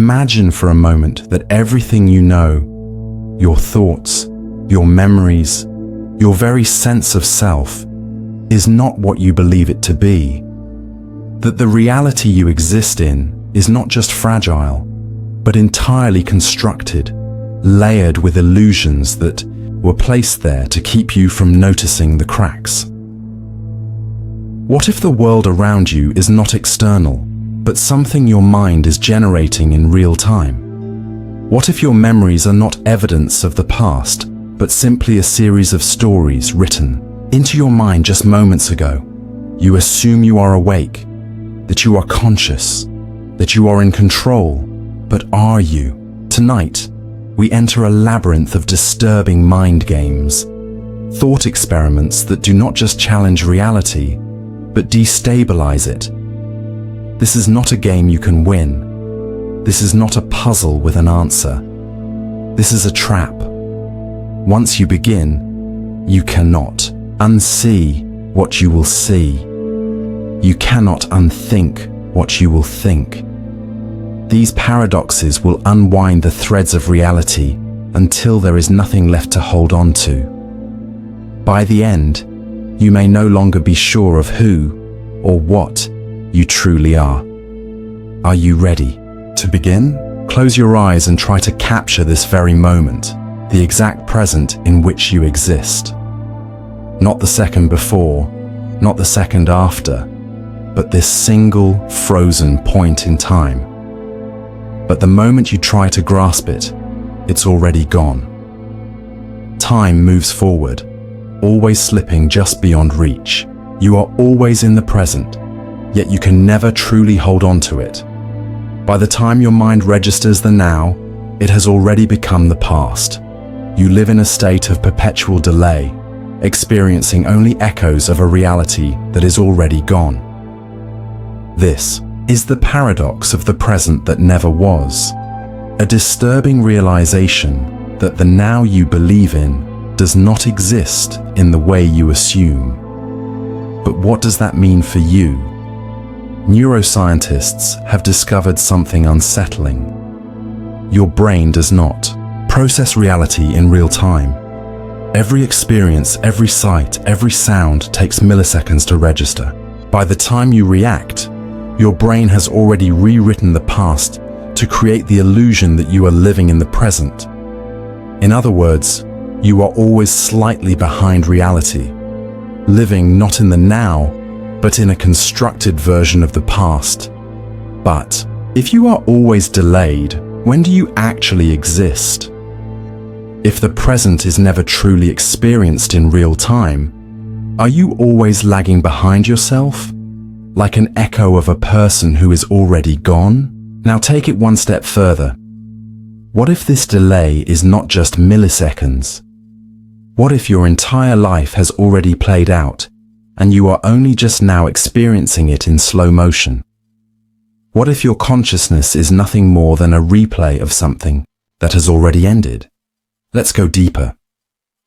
Imagine for a moment that everything you know, your thoughts, your memories, your very sense of self, is not what you believe it to be. That the reality you exist in is not just fragile, but entirely constructed, layered with illusions that were placed there to keep you from noticing the cracks. What if the world around you is not external, but something your mind is generating in real time? What if your memories are not evidence of the past, but simply a series of stories written into your mind just moments ago? You assume you are awake, that you are conscious, that you are in control, but are you? Tonight, we enter a labyrinth of disturbing mind games, thought experiments that do not just challenge reality, but destabilize it. This is not a game you can win. This is not a puzzle with an answer. This is a trap. Once you begin, you cannot unsee what you will see. You cannot unthink what you will think. These paradoxes will unwind the threads of reality until there is nothing left to hold on to. By the end, you may no longer be sure of who or what you truly are. Are you ready to begin? Close your eyes and try to capture this very moment, the exact present in which you exist. Not the second before, not the second after, but this single frozen point in time. But the moment you try to grasp it, it's already gone. Time moves forward, always slipping just beyond reach. You are always in the present, yet you can never truly hold on to it. By the time your mind registers the now, it has already become the past. You live in a state of perpetual delay, experiencing only echoes of a reality that is already gone. This is the paradox of the present that never was, a disturbing realization that the now you believe in does not exist in the way you assume. But what does that mean for you? Neuroscientists have discovered something unsettling. Your brain does not process reality in real time. Every experience, every sight, every sound takes milliseconds to register. By the time you react, your brain has already rewritten the past to create the illusion that you are living in the present. In other words, you are always slightly behind reality, living not in the now, but in a constructed version of the past. But if you are always delayed, when do you actually exist? If the present is never truly experienced in real time, are you always lagging behind yourself? Like an echo of a person who is already gone? Now take it one step further. What if this delay is not just milliseconds? What if your entire life has already played out and you are only just now experiencing it in slow motion? What if your consciousness is nothing more than a replay of something that has already ended? Let's go deeper.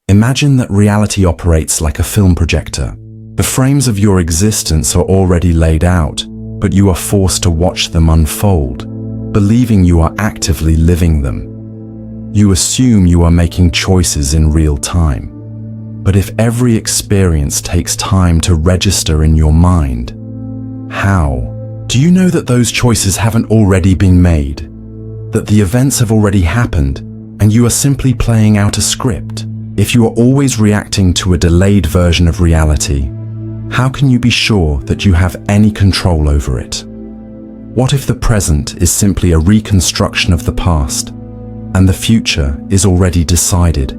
Imagine that reality operates like a film projector. The frames of your existence are already laid out, but you are forced to watch them unfold, believing you are actively living them. You assume you are making choices in real time. But if every experience takes time to register in your mind, how? Do you know that those choices haven't already been made? That the events have already happened, and you are simply playing out a script? If you are always reacting to a delayed version of reality, how can you be sure that you have any control over it? What if the present is simply a reconstruction of the past, and the future is already decided,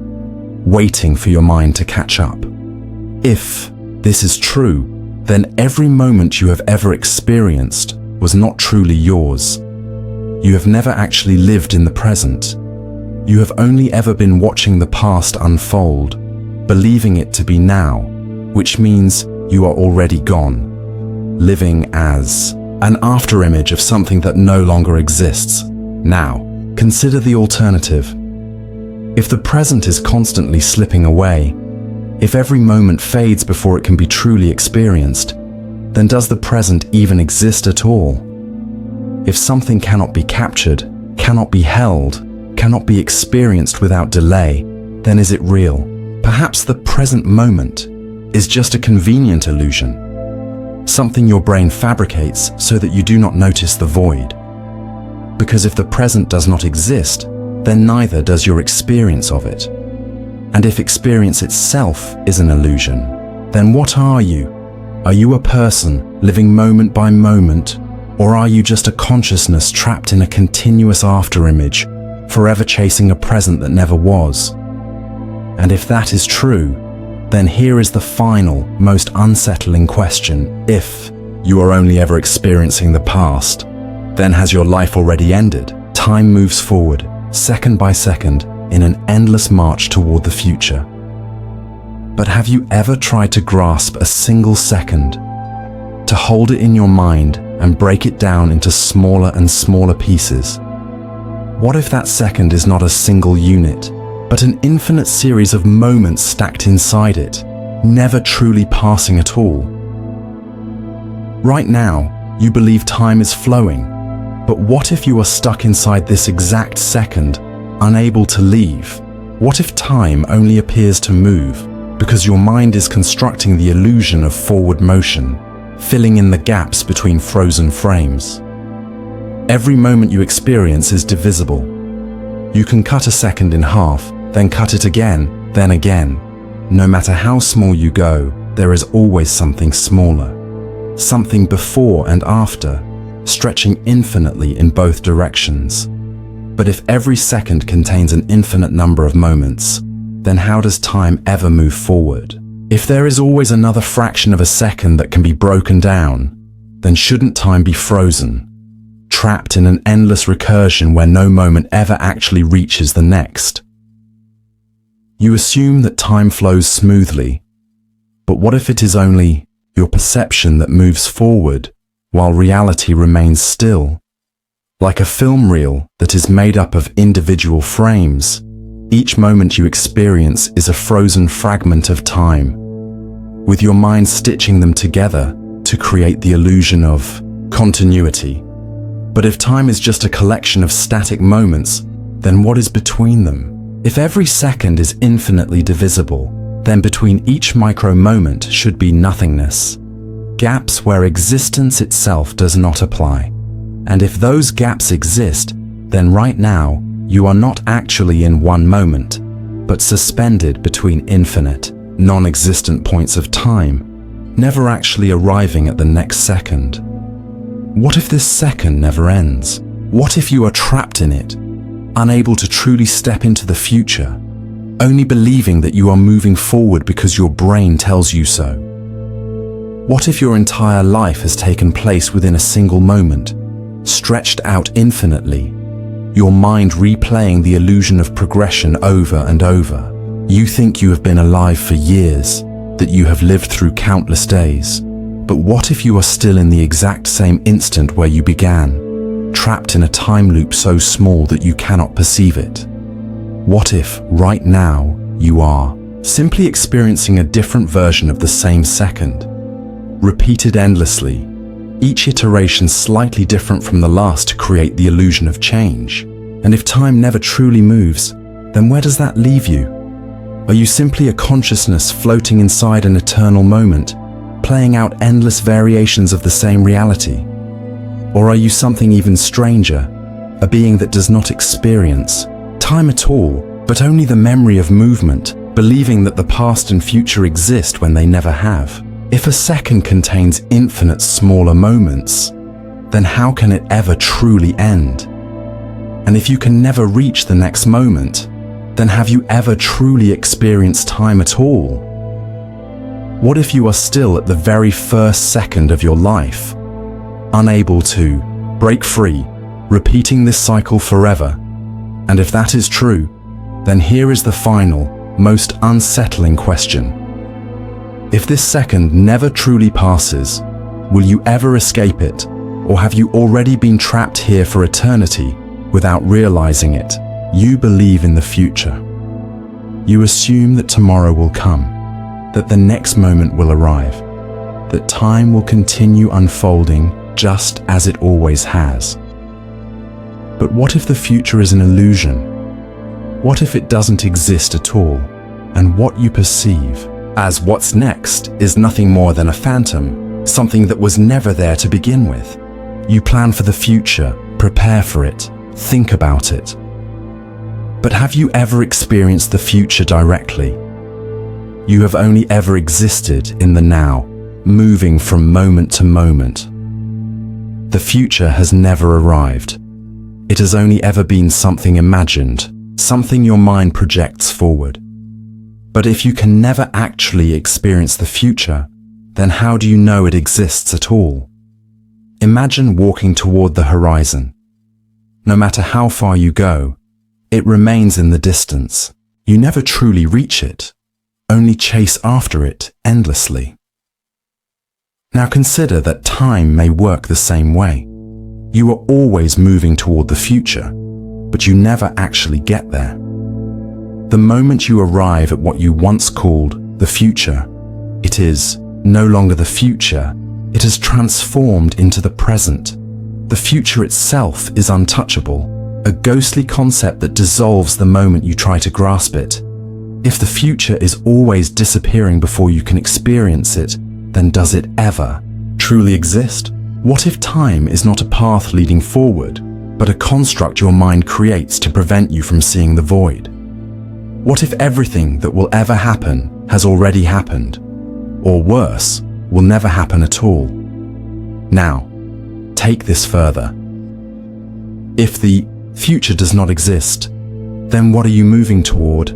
waiting for your mind to catch up? If this is true, then every moment you have ever experienced was not truly yours. You have never actually lived in the present. You have only ever been watching the past unfold, believing it to be now, which means you are already gone, living as an afterimage of something that no longer exists. Now, consider the alternative. If the present is constantly slipping away, if every moment fades before it can be truly experienced, then does the present even exist at all? If something cannot be captured, cannot be held, cannot be experienced without delay, then is it real? Perhaps the present moment is just a convenient illusion, something your brain fabricates so that you do not notice the void. Because if the present does not exist, then neither does your experience of it. And if experience itself is an illusion, then what are you? Are you a person living moment by moment, or are you just a consciousness trapped in a continuous afterimage, forever chasing a present that never was? And if that is true, then here is the final, most unsettling question. If you are only ever experiencing the past, then has your life already ended? Time moves forward, second by second, in an endless march toward the future. But have you ever tried to grasp a single second, to hold it in your mind and break it down into smaller and smaller pieces? What if that second is not a single unit, but an infinite series of moments stacked inside it, never truly passing at all? Right now, you believe time is flowing, but what if you are stuck inside this exact second, unable to leave? What if time only appears to move because your mind is constructing the illusion of forward motion, filling in the gaps between frozen frames? Every moment you experience is divisible. You can cut a second in half, then cut it again, then again. No matter how small you go, there is always something smaller, something before and after, stretching infinitely in both directions. But if every second contains an infinite number of moments, then how does time ever move forward? If there is always another fraction of a second that can be broken down, then shouldn't time be frozen, trapped in an endless recursion where no moment ever actually reaches the next? You assume that time flows smoothly, but what if it is only your perception that moves forward while reality remains still? Like a film reel that is made up of individual frames, each moment you experience is a frozen fragment of time, with your mind stitching them together to create the illusion of continuity. But if time is just a collection of static moments, then what is between them? If every second is infinitely divisible, then between each micro moment should be nothingness, gaps where existence itself does not apply. And if those gaps exist, then right now, you are not actually in one moment, but suspended between infinite, non-existent points of time, never actually arriving at the next second. What if this second never ends? What if you are trapped in it, unable to truly step into the future, only believing that you are moving forward because your brain tells you so? What if your entire life has taken place within a single moment, stretched out infinitely, your mind replaying the illusion of progression over and over? You think you have been alive for years, that you have lived through countless days. But what if you are still in the exact same instant where you began, trapped in a time loop so small that you cannot perceive it? What if, right now, you are simply experiencing a different version of the same second, repeated endlessly, each iteration slightly different from the last to create the illusion of change? And if time never truly moves, then where does that leave you? Are you simply a consciousness floating inside an eternal moment, playing out endless variations of the same reality? Or are you something even stranger, a being that does not experience time at all, but only the memory of movement, believing that the past and future exist when they never have? If a second contains infinite smaller moments, then how can it ever truly end? And if you can never reach the next moment, then have you ever truly experienced time at all? What if you are still at the very first second of your life, unable to break free, repeating this cycle forever? And if that is true, then here is the final, most unsettling question. If this second never truly passes, will you ever escape it, or have you already been trapped here for eternity without realizing it? You believe in the future. You assume that tomorrow will come, that the next moment will arrive, that time will continue unfolding just as it always has. But what if the future is an illusion? What if it doesn't exist at all, and what you perceive as what's next is nothing more than a phantom, something that was never there to begin with? You plan for the future, prepare for it, think about it. But have you ever experienced the future directly? You have only ever existed in the now, moving from moment to moment. The future has never arrived. It has only ever been something imagined, something your mind projects forward. But if you can never actually experience the future, then how do you know it exists at all? Imagine walking toward the horizon. No matter how far you go, it remains in the distance. You never truly reach it, only chase after it endlessly. Now consider that time may work the same way. You are always moving toward the future, but you never actually get there. The moment you arrive at what you once called the future, it is no longer the future, it has transformed into the present. The future itself is untouchable, a ghostly concept that dissolves the moment you try to grasp it. If the future is always disappearing before you can experience it, then does it ever truly exist? What if time is not a path leading forward, but a construct your mind creates to prevent you from seeing the void? What if everything that will ever happen has already happened, or worse, will never happen at all? Now, take this further. If the future does not exist, then what are you moving toward?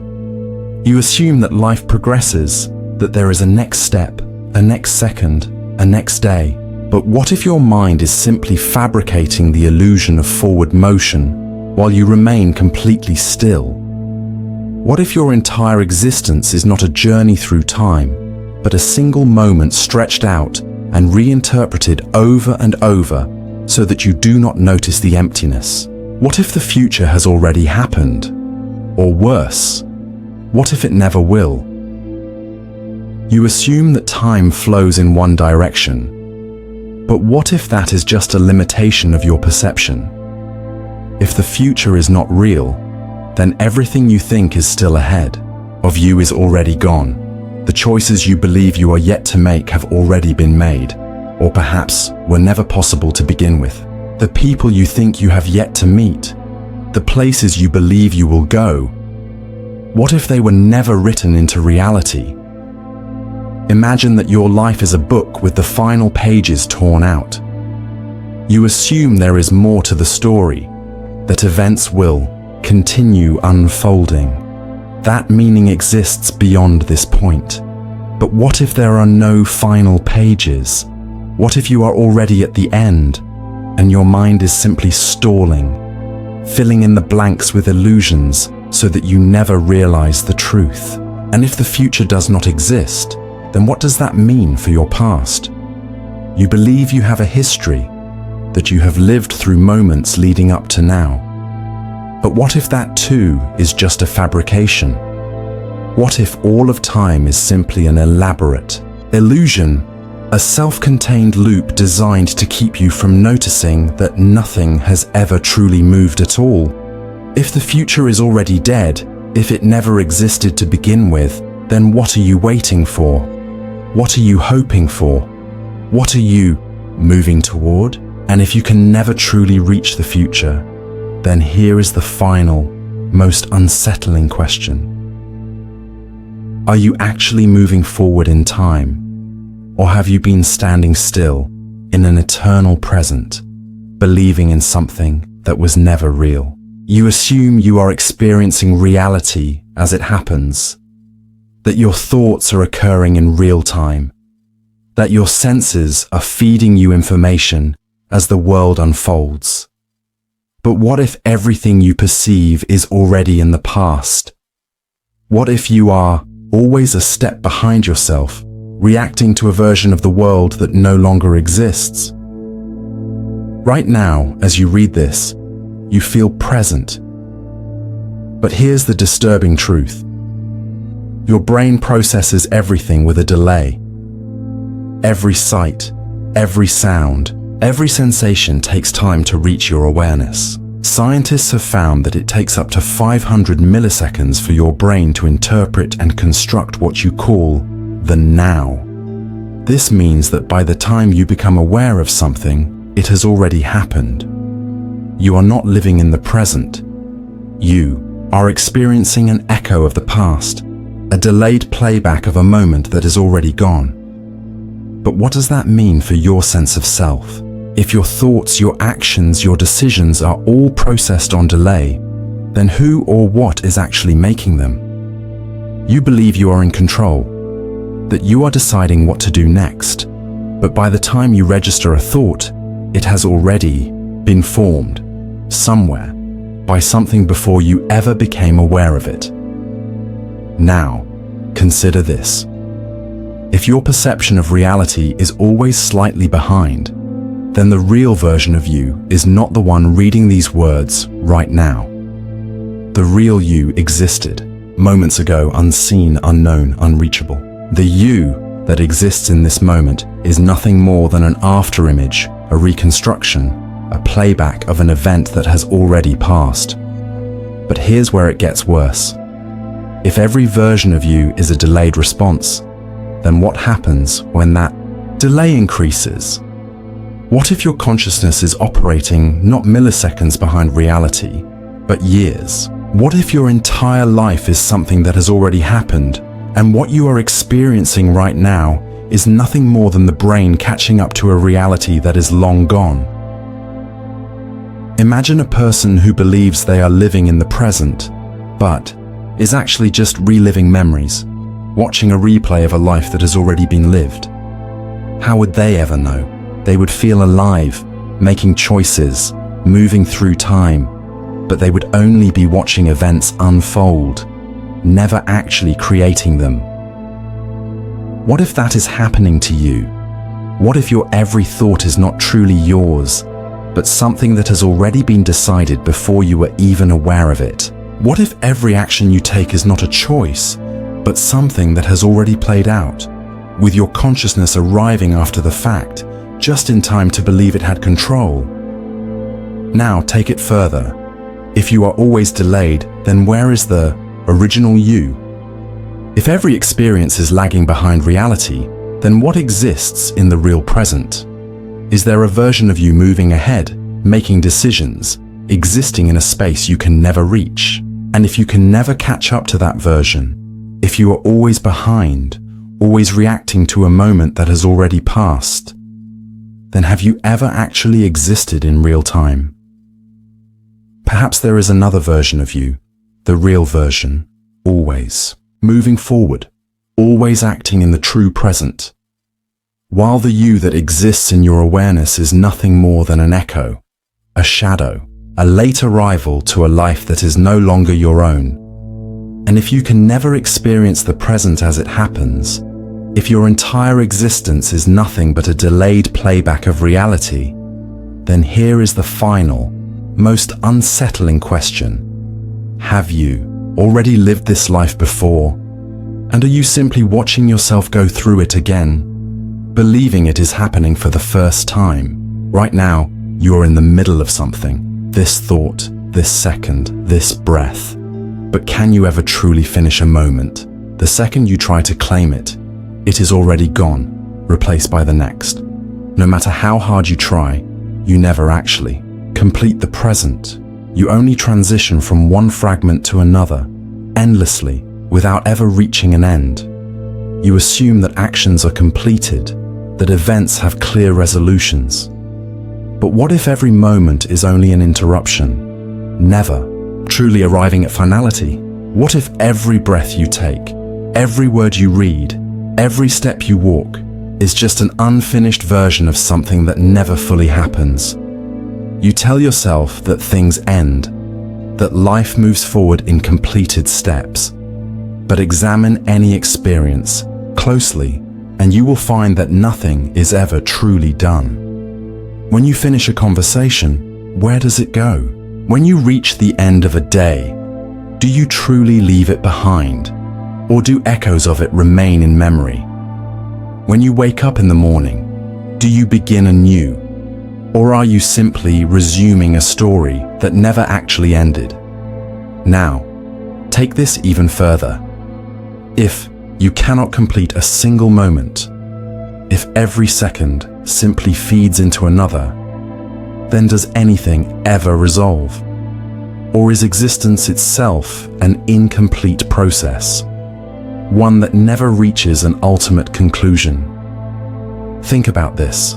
You assume that life progresses, that there is a next step, a next second, a next day. But what if your mind is simply fabricating the illusion of forward motion while you remain completely still? What if your entire existence is not a journey through time, but a single moment stretched out and reinterpreted over and over so that you do not notice the emptiness? What if the future has already happened? Or worse, what if it never will? You assume that time flows in one direction. But what if that is just a limitation of your perception? If the future is not real, then everything you think is still ahead of you is already gone. The choices you believe you are yet to make have already been made, or perhaps were never possible to begin with. The people you think you have yet to meet, the places you believe you will go, what if they were never written into reality? Imagine that your life is a book with the final pages torn out. You assume there is more to the story, that events will continue unfolding. That meaning exists beyond this point. But what if there are no final pages? What if you are already at the end, and your mind is simply stalling, filling in the blanks with illusions so that you never realize the truth? And if the future does not exist, then what does that mean for your past? You believe you have a history, that you have lived through moments leading up to now. But what if that too is just a fabrication? What if all of time is simply an elaborate illusion, a self-contained loop designed to keep you from noticing that nothing has ever truly moved at all? If the future is already dead, if it never existed to begin with, then what are you waiting for? What are you hoping for? What are you moving toward? And if you can never truly reach the future, then here is the final, most unsettling question. Are you actually moving forward in time? Or have you been standing still in an eternal present, believing in something that was never real? You assume you are experiencing reality as it happens, that your thoughts are occurring in real time, that your senses are feeding you information as the world unfolds. But what if everything you perceive is already in the past? What if you are always a step behind yourself, reacting to a version of the world that no longer exists? Right now, as you read this, you feel present. But here's the disturbing truth. Your brain processes everything with a delay. Every sight, every sound, every sensation takes time to reach your awareness. Scientists have found that it takes up to 500 milliseconds for your brain to interpret and construct what you call the now. This means that by the time you become aware of something, it has already happened. You are not living in the present. You are experiencing an echo of the past, a delayed playback of a moment that is already gone. But what does that mean for your sense of self? If your thoughts, your actions, your decisions are all processed on delay, then who or what is actually making them? You believe you are in control, that you are deciding what to do next, but by the time you register a thought, it has already been formed somewhere by something before you ever became aware of it. Now, consider this. If your perception of reality is always slightly behind, then the real version of you is not the one reading these words right now. The real you existed moments ago, unseen, unknown, unreachable. The you that exists in this moment is nothing more than an afterimage, a reconstruction, a playback of an event that has already passed. But here's where it gets worse. If every version of you is a delayed response, then what happens when that delay increases? What if your consciousness is operating not milliseconds behind reality, but years? What if your entire life is something that has already happened, and what you are experiencing right now is nothing more than the brain catching up to a reality that is long gone? Imagine a person who believes they are living in the present, but is actually just reliving memories, watching a replay of a life that has already been lived. How would they ever know? They would feel alive, making choices, moving through time, but they would only be watching events unfold, never actually creating them. What if that is happening to you? What if your every thought is not truly yours, but something that has already been decided before you were even aware of it? What if every action you take is not a choice, but something that has already played out, with your consciousness arriving after the fact, just in time to believe it had control? Now take it further. If you are always delayed, then where is the original you? If every experience is lagging behind reality, then what exists in the real present? Is there a version of you moving ahead, making decisions, existing in a space you can never reach? And if you can never catch up to that version, if you are always behind, always reacting to a moment that has already passed, then have you ever actually existed in real time? Perhaps there is another version of you, the real version, always moving forward, always acting in the true present. While the you that exists in your awareness is nothing more than an echo, a shadow, a late arrival to a life that is no longer your own. And if you can never experience the present as it happens, if your entire existence is nothing but a delayed playback of reality, then here is the final, most unsettling question. Have you already lived this life before? And are you simply watching yourself go through it again, believing it is happening for the first time? Right now, you are in the middle of something, this thought, this second, this breath. But can you ever truly finish a moment? The second you try to claim it, it is already gone, replaced by the next. No matter how hard you try, you never actually complete the present. You only transition from one fragment to another, endlessly, without ever reaching an end. You assume that actions are completed, that events have clear resolutions. But what if every moment is only an interruption, never truly arriving at finality? What if every breath you take, every word you read, every step you walk is just an unfinished version of something that never fully happens? You tell yourself that things end, that life moves forward in completed steps. But examine any experience closely, and you will find that nothing is ever truly done. When you finish a conversation, where does it go? When you reach the end of a day, do you truly leave it behind? Or do echoes of it remain in memory? When you wake up in the morning, do you begin anew? Or are you simply resuming a story that never actually ended? Now, take this even further. If you cannot complete a single moment, if every second simply feeds into another, then does anything ever resolve? Or is existence itself an incomplete process, one that never reaches an ultimate conclusion? Think about this.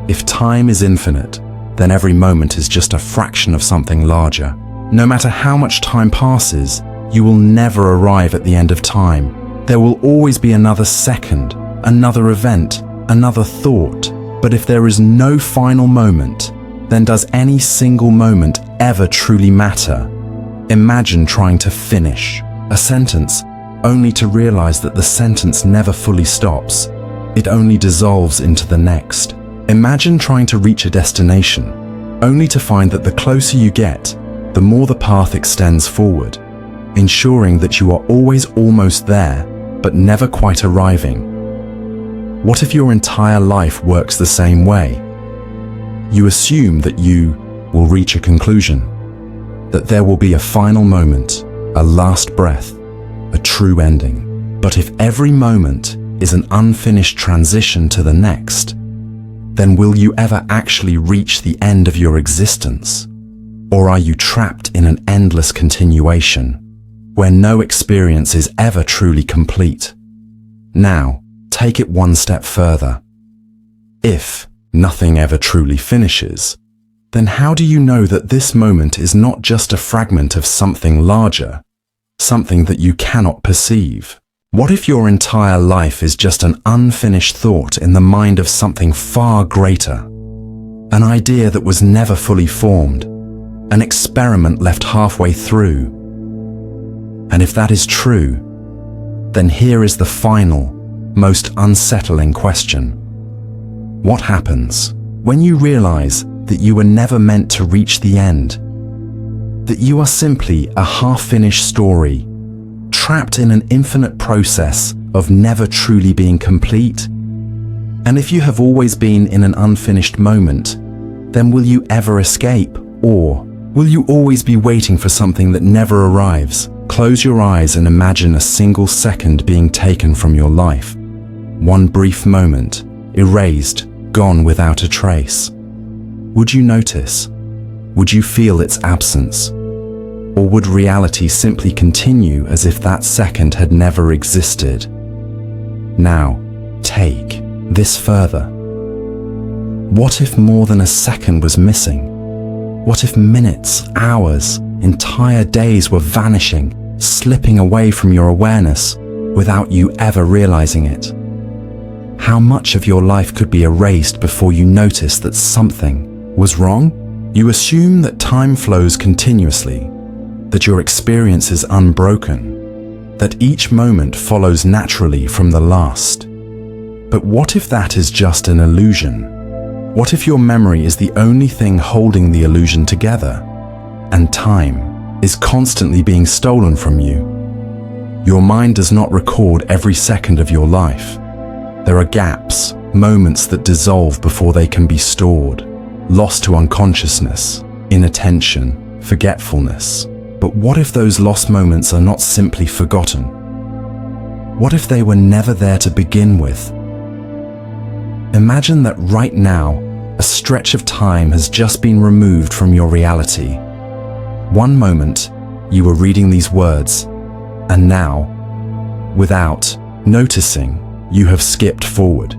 If time is infinite, then every moment is just a fraction of something larger. No matter how much time passes, you will never arrive at the end of time. There will always be another second, another event, another thought. But if there is no final moment, then does any single moment ever truly matter? Imagine trying to finish a sentence only to realize that the sentence never fully stops. It only dissolves into the next. Imagine trying to reach a destination only to find that the closer you get, the more the path extends forward, ensuring that you are always almost there, but never quite arriving. What if your entire life works the same way? You assume that you will reach a conclusion, that there will be a final moment, a last breath, a true ending. But if every moment is an unfinished transition to the next, then will you ever actually reach the end of your existence? Or are you trapped in an endless continuation, where no experience is ever truly complete? Now, take it one step further. If nothing ever truly finishes, then how do you know that this moment is not just a fragment of something larger, something that you cannot perceive? What if your entire life is just an unfinished thought in the mind of something far greater? An idea that was never fully formed, an experiment left halfway through. And if that is true, then here is the final, most unsettling question. What happens when you realize that you were never meant to reach the end? That you are simply a half-finished story, trapped in an infinite process of never truly being complete? And if you have always been in an unfinished moment, then will you ever escape? Or will you always be waiting for something that never arrives? Close your eyes and imagine a single second being taken from your life. One brief moment, erased, gone without a trace. Would you notice? Would you feel its absence? Or would reality simply continue as if that second had never existed? Now, take this further. What if more than a second was missing? What if minutes, hours, entire days were vanishing, slipping away from your awareness without you ever realizing it? How much of your life could be erased before you noticed that something was wrong? You assume that time flows continuously, that your experience is unbroken, that each moment follows naturally from the last. But what if that is just an illusion? What if your memory is the only thing holding the illusion together, and time is constantly being stolen from you? Your mind does not record every second of your life. There are gaps, moments that dissolve before they can be stored, lost to unconsciousness, inattention, forgetfulness. But what if those lost moments are not simply forgotten? What if they were never there to begin with? Imagine that right now, a stretch of time has just been removed from your reality. One moment, you were reading these words, and now, without noticing, you have skipped forward.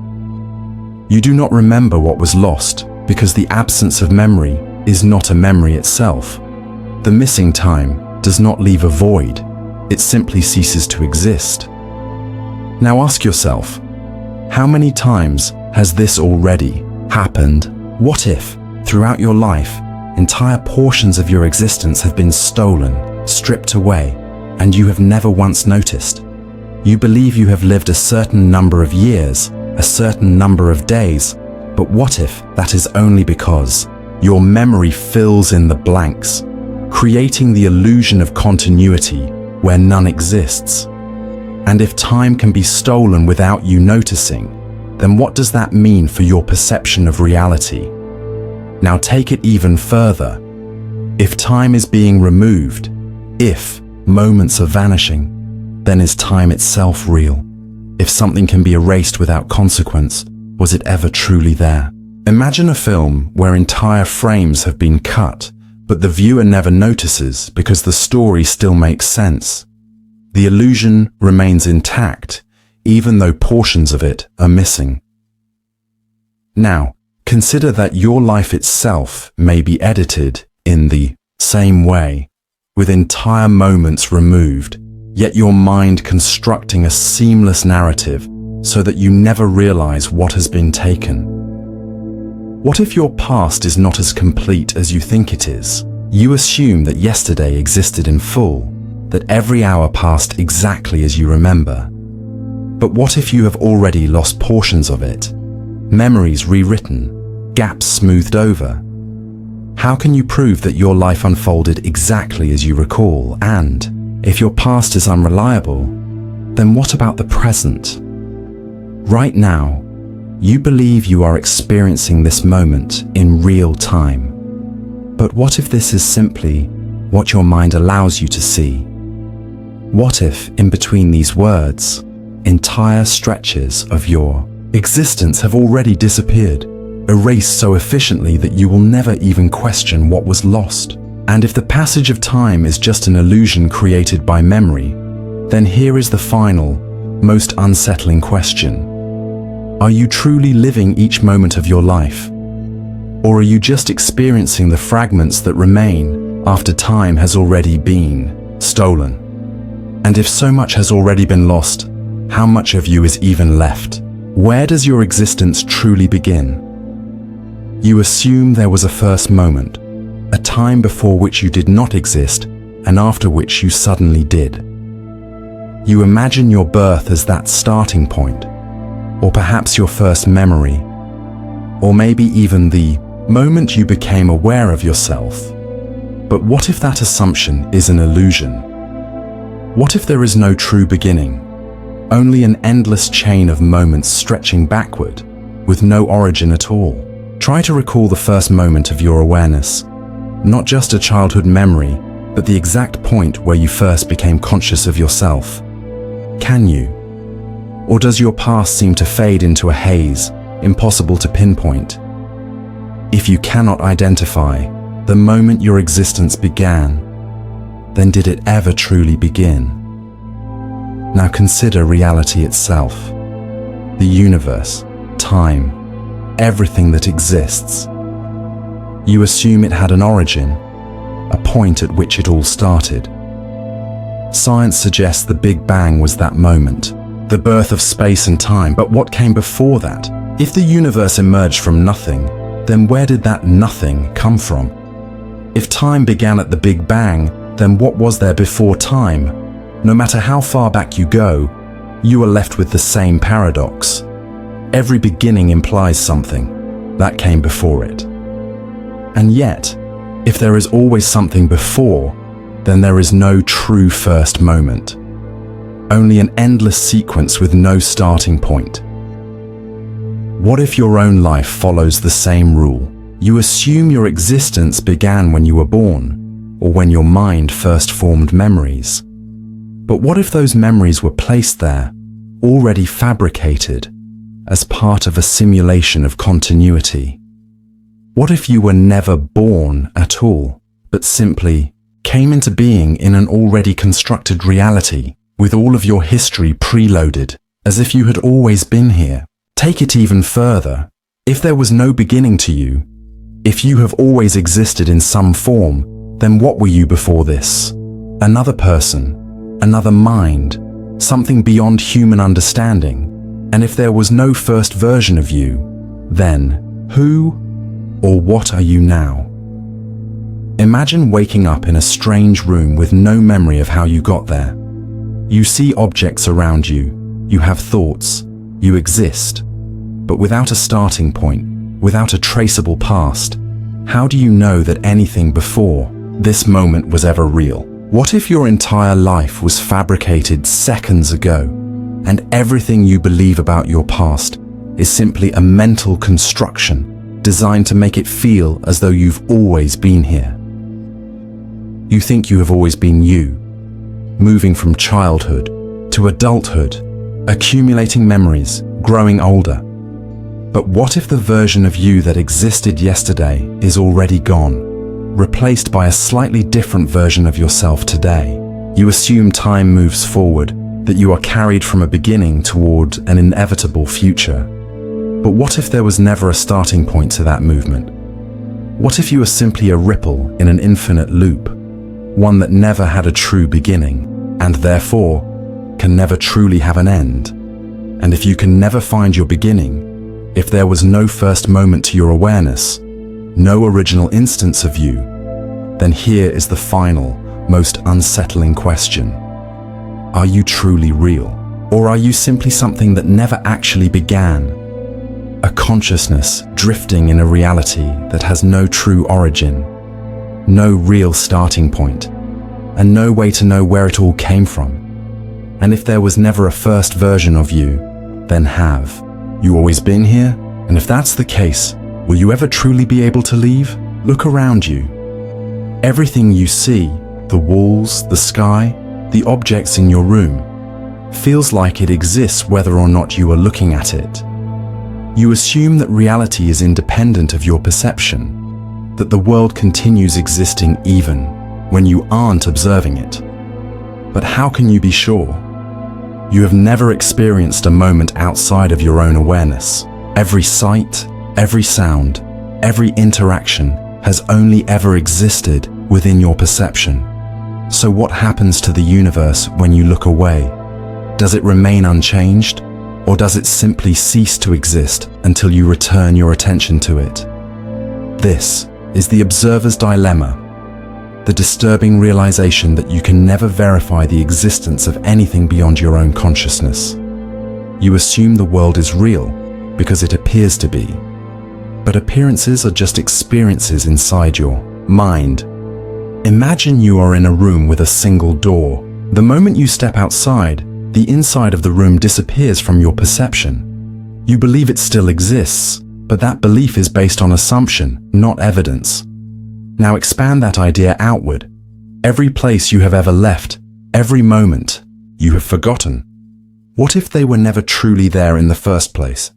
You do not remember what was lost because the absence of memory is not a memory itself. The missing time does not leave a void, it simply ceases to exist. Now ask yourself, how many times has this already happened? What if, throughout your life, entire portions of your existence have been stolen, stripped away, and you have never once noticed? You believe you have lived a certain number of years, a certain number of days, but what if that is only because your memory fills in the blanks, creating the illusion of continuity where none exists? And if time can be stolen without you noticing, then what does that mean for your perception of reality? Now take it even further. If time is being removed, if moments are vanishing, then is time itself real? If something can be erased without consequence, was it ever truly there? Imagine a film where entire frames have been cut, but the viewer never notices because the story still makes sense. The illusion remains intact, even though portions of it are missing. Now, consider that your life itself may be edited in the same way, with entire moments removed, yet your mind constructing a seamless narrative so that you never realize what has been taken. What if your past is not as complete as you think it is? You assume that yesterday existed in full, that every hour passed exactly as you remember. But what if you have already lost portions of it? Memories rewritten, gaps smoothed over. How can you prove that your life unfolded exactly as you recall? And if your past is unreliable, then what about the present? Right now, you believe you are experiencing this moment in real time. But what if this is simply what your mind allows you to see? What if, in between these words, entire stretches of your existence have already disappeared, erased so efficiently that you will never even question what was lost? And if the passage of time is just an illusion created by memory, then here is the final, most unsettling question. Are you truly living each moment of your life? Or are you just experiencing the fragments that remain after time has already been stolen? And if so much has already been lost, how much of you is even left? Where does your existence truly begin? You assume there was a first moment, a time before which you did not exist and after which you suddenly did. You imagine your birth as that starting point, or perhaps your first memory, or maybe even the moment you became aware of yourself. But what if that assumption is an illusion? What if there is no true beginning, only an endless chain of moments stretching backward, with no origin at all? Try to recall the first moment of your awareness, not just a childhood memory, but the exact point where you first became conscious of yourself. Can you? Or does your past seem to fade into a haze, impossible to pinpoint? If you cannot identify the moment your existence began, then did it ever truly begin? Now consider reality itself, the universe, time, everything that exists. You assume it had an origin, a point at which it all started. Science suggests the Big Bang was that moment, the birth of space and time, but what came before that? If the universe emerged from nothing, then where did that nothing come from? If time began at the Big Bang, then what was there before time? No matter how far back you go, you are left with the same paradox. Every beginning implies something that came before it. And yet, if there is always something before, then there is no true first moment. Only an endless sequence with no starting point. What if your own life follows the same rule? You assume your existence began when you were born, or when your mind first formed memories. But what if those memories were placed there, already fabricated, as part of a simulation of continuity? What if you were never born at all, but simply came into being in an already constructed reality, with all of your history preloaded, as if you had always been here? Take it even further. If there was no beginning to you, if you have always existed in some form, then what were you before this? Another person, another mind, something beyond human understanding. And if there was no first version of you, then who or what are you now? Imagine waking up in a strange room with no memory of how you got there. You see objects around you, you have thoughts, you exist, but without a starting point, without a traceable past. How do you know that anything before this moment was ever real? What if your entire life was fabricated seconds ago, and everything you believe about your past is simply a mental construction designed to make it feel as though you've always been here. You think you have always been you, moving from childhood to adulthood, accumulating memories, growing older. But what if the version of you that existed yesterday is already gone, replaced by a slightly different version of yourself today? You assume time moves forward, that you are carried from a beginning toward an inevitable future. But what if there was never a starting point to that movement? What if you were simply a ripple in an infinite loop, one that never had a true beginning, and therefore can never truly have an end? And if you can never find your beginning, if there was no first moment to your awareness, no original instance of you, then here is the final, most unsettling question. Are you truly real? Or are you simply something that never actually began? A consciousness drifting in a reality that has no true origin, no real starting point, and no way to know where it all came from. And if there was never a first version of you, then have you always been here? And if that's the case, will you ever truly be able to leave? Look around you. Everything you see, the walls, the sky, the objects in your room, feels like it exists whether or not you are looking at it. You assume that reality is independent of your perception, that the world continues existing even when you aren't observing it. But how can you be sure? You have never experienced a moment outside of your own awareness. Every sight, every sound, every interaction has only ever existed within your perception. So what happens to the universe when you look away? Does it remain unchanged, or does it simply cease to exist until you return your attention to it? This is the observer's dilemma, the disturbing realization that you can never verify the existence of anything beyond your own consciousness. You assume the world is real because it appears to be, but appearances are just experiences inside your mind. Imagine you are in a room with a single door. The moment you step outside, the inside of the room disappears from your perception. You believe it still exists, but that belief is based on assumption, not evidence. Now expand that idea outward. Every place you have ever left, every moment you have forgotten. What if they were never truly there in the first place?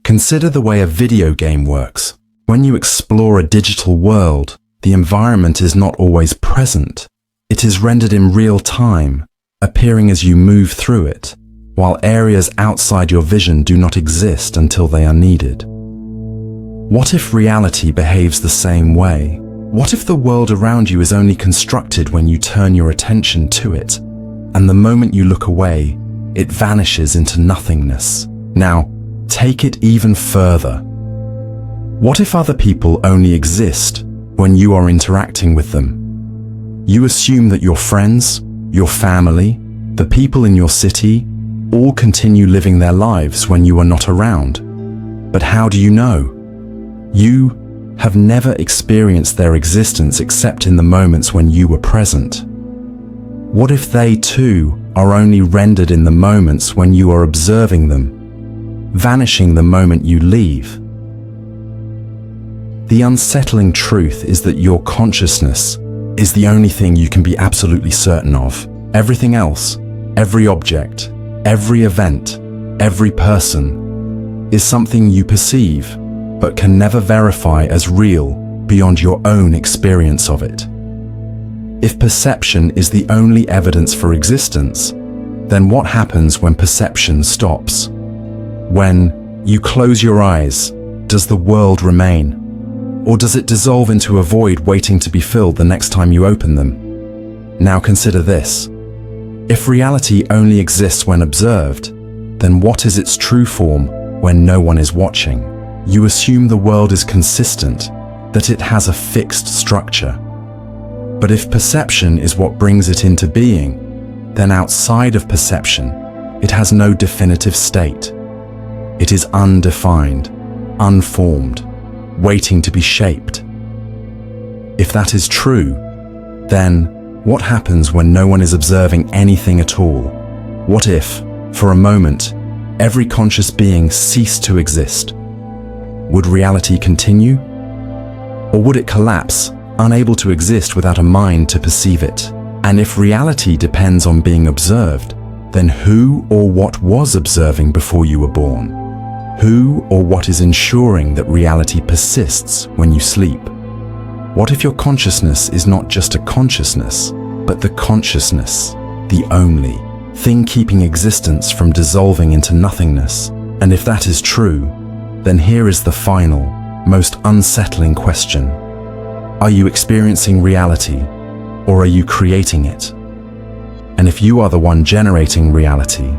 Consider the way a video game works. When you explore a digital world, the environment is not always present. It is rendered in real time, appearing as you move through it, while areas outside your vision do not exist until they are needed. What if reality behaves the same way? What if the world around you is only constructed when you turn your attention to it, and the moment you look away, it vanishes into nothingness? Now, take it even further. What if other people only exist when you are interacting with them? You assume that your friends, your family, the people in your city, all continue living their lives when you are not around. But how do you know? You have never experienced their existence except in the moments when you were present. What if they too are only rendered in the moments when you are observing them, vanishing the moment you leave? The unsettling truth is that your consciousness is the only thing you can be absolutely certain of. Everything else, every object, every event, every person, is something you perceive, but can never verify as real beyond your own experience of it. If perception is the only evidence for existence, then what happens when perception stops? When you close your eyes, does the world remain? Or does it dissolve into a void waiting to be filled the next time you open them? Now consider this. If reality only exists when observed, then what is its true form when no one is watching? You assume the world is consistent, that it has a fixed structure. But if perception is what brings it into being, then outside of perception, it has no definitive state. It is undefined, unformed, waiting to be shaped. If that is true, then what happens when no one is observing anything at all? What if, for a moment, every conscious being ceased to exist? would reality continue? Or would it collapse, unable to exist without a mind to perceive it? And if reality depends on being observed, then who or what was observing before you were born? Who or what is ensuring that reality persists when you sleep? What if your consciousness is not just a consciousness, but the consciousness, the only thing keeping existence from dissolving into nothingness? And if that is true, then here is the final, most unsettling question. Are you experiencing reality, or are you creating it? And if you are the one generating reality,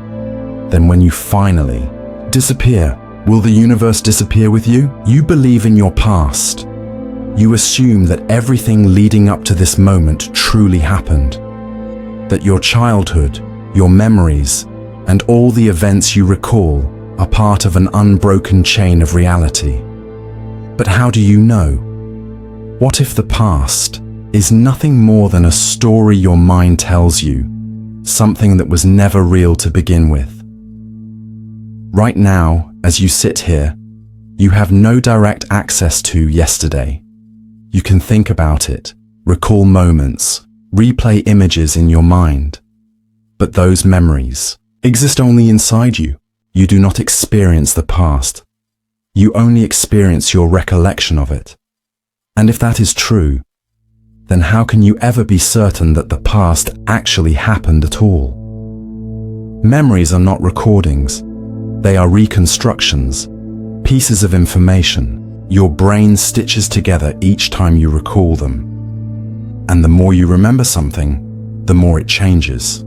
then when you finally disappear, will the universe disappear with you? You believe in your past. You assume that everything leading up to this moment truly happened, that your childhood, your memories, and all the events you recall are part of an unbroken chain of reality. But how do you know? What if the past is nothing more than a story your mind tells you, something that was never real to begin with? Right now, as you sit here, you have no direct access to yesterday. You can think about it, recall moments, replay images in your mind. But those memories exist only inside you. You do not experience the past. You only experience your recollection of it. And if that is true, then how can you ever be certain that the past actually happened at all? Memories are not recordings. They are reconstructions, pieces of information your brain stitches together each time you recall them. And the more you remember something, the more it changes.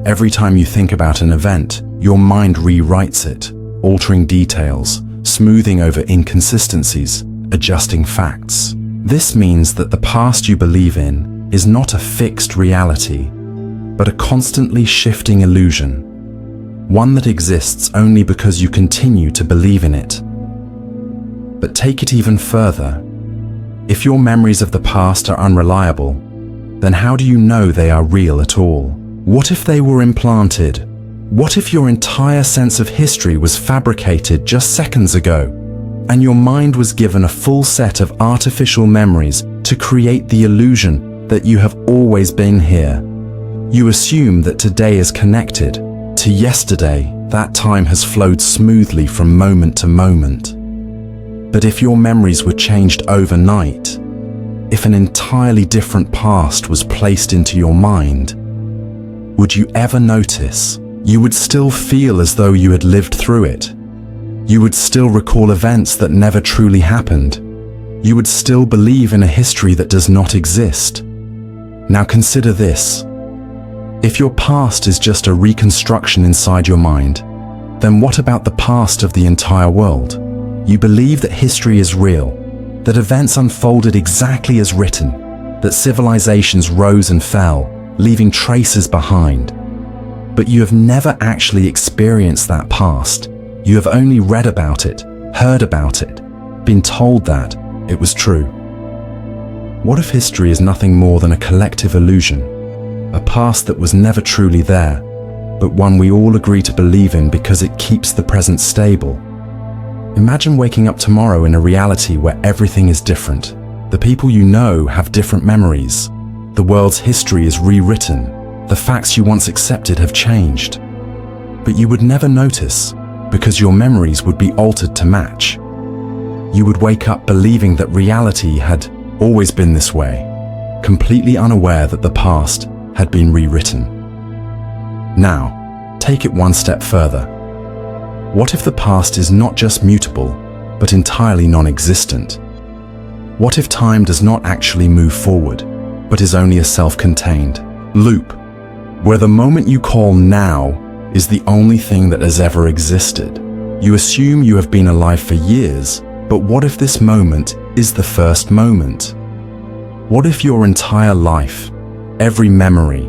Every time you think about an event, your mind rewrites it, altering details, smoothing over inconsistencies, adjusting facts. This means that the past you believe in is not a fixed reality, but a constantly shifting illusion, one that exists only because you continue to believe in it. But take it even further. If your memories of the past are unreliable, then how do you know they are real at all? What if they were implanted? What if your entire sense of history was fabricated just seconds ago, and your mind was given a full set of artificial memories to create the illusion that you have always been here? You assume that today is connected to yesterday. That time has flowed smoothly from moment to moment. But if your memories were changed overnight, if an entirely different past was placed into your mind, would you ever notice? You would still feel as though you had lived through it. You would still recall events that never truly happened. You would still believe in a history that does not exist. Now consider this. If your past is just a reconstruction inside your mind, then what about the past of the entire world? You believe that history is real, that events unfolded exactly as written, that civilizations rose and fell, leaving traces behind. But you have never actually experienced that past. You have only read about it, heard about it, been told that it was true. What if history is nothing more than a collective illusion, a past that was never truly there, but one we all agree to believe in because it keeps the present stable? Imagine waking up tomorrow in a reality where everything is different. The people you know have different memories. The world's history is rewritten. The facts you once accepted have changed. But you would never notice because your memories would be altered to match. You would wake up believing that reality had always been this way, completely unaware that the past had been rewritten. Now, take it one step further. What if the past is not just mutable, but entirely non-existent? What if time does not actually move forward, but is only a self-contained loop, where the moment you call now is the only thing that has ever existed? You assume you have been alive for years, but what if this moment is the first moment? What if your entire life, every memory,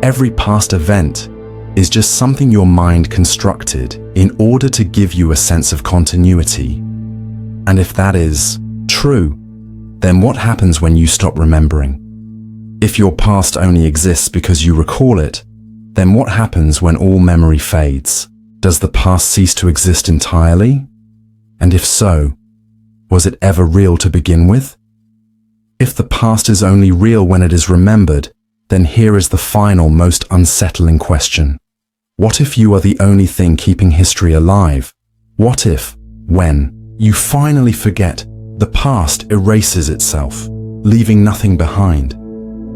every past event is just something your mind constructed in order to give you a sense of continuity? And if that is true, then what happens when you stop remembering? If your past only exists because you recall it, then what happens when all memory fades? Does the past cease to exist entirely? And if so, was it ever real to begin with? If the past is only real when it is remembered, then here is the final, most unsettling question. What if you are the only thing keeping history alive? What if, when you finally forget, the past erases itself, leaving nothing behind?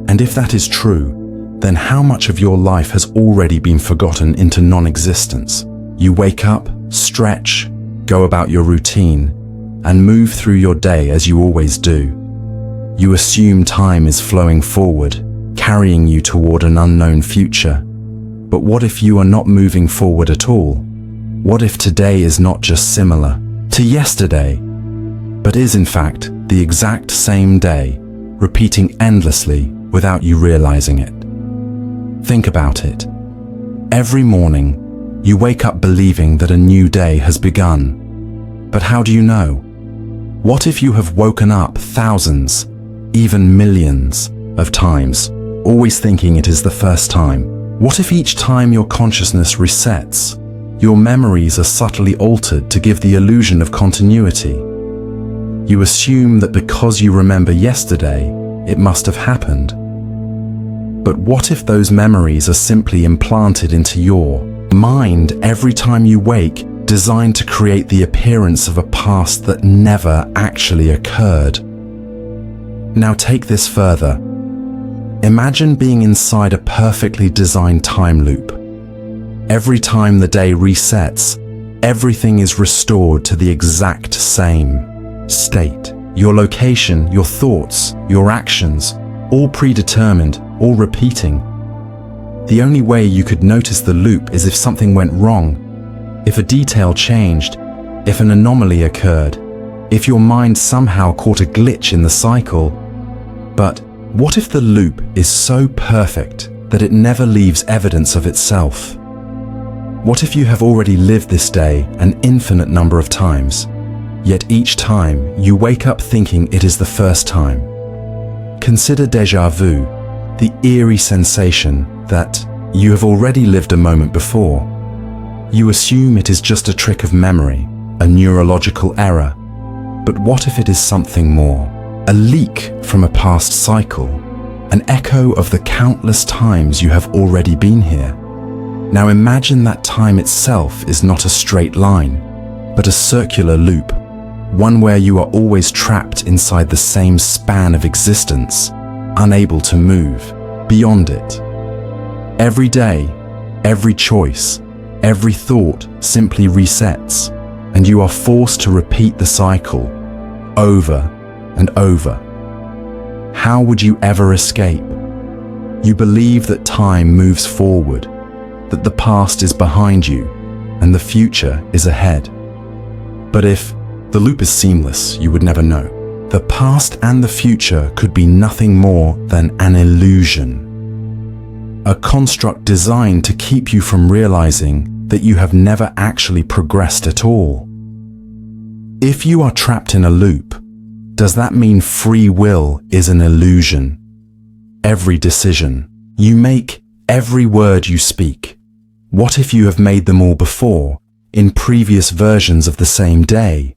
And if that is true, then how much of your life has already been forgotten into non-existence? You wake up, stretch, go about your routine, and move through your day as you always do. You assume time is flowing forward, carrying you toward an unknown future. But what if you are not moving forward at all? What if today is not just similar to yesterday, but is in fact the exact same day, repeating endlessly without you realizing it? Think about it. Every morning, you wake up believing that a new day has begun. But how do you know? What if you have woken up thousands, even millions of times, always thinking it is the first time? What if each time your consciousness resets, your memories are subtly altered to give the illusion of continuity? You assume that because you remember yesterday, it must have happened. But what if those memories are simply implanted into your mind every time you wake, designed to create the appearance of a past that never actually occurred? Now take this further. Imagine being inside a perfectly designed time loop. Every time the day resets, everything is restored to the exact same state. Your location, your thoughts, your actions, all predetermined, all repeating. The only way you could notice the loop is if something went wrong, if a detail changed, if an anomaly occurred, if your mind somehow caught a glitch in the cycle. But what if the loop is so perfect that it never leaves evidence of itself? What if you have already lived this day an infinite number of times, yet each time you wake up thinking it is the first time? Consider déjà vu, the eerie sensation that you have already lived a moment before. You assume it is just a trick of memory, a neurological error. But what if it is something more? A leak from a past cycle, an echo of the countless times you have already been here. Now imagine that time itself is not a straight line, but a circular loop, one where you are always trapped inside the same span of existence, unable to move beyond it. Every day, every choice, every thought simply resets, and you are forced to repeat the cycle over and over. How would you ever escape? You believe that time moves forward, that the past is behind you, and the future is ahead. But if the loop is seamless, you would never know. The past and the future could be nothing more than an illusion, a construct designed to keep you from realizing that you have never actually progressed at all. If you are trapped in a loop, does that mean free will is an illusion? Every decision you make, every word you speak, what if you have made them all before, in previous versions of the same day?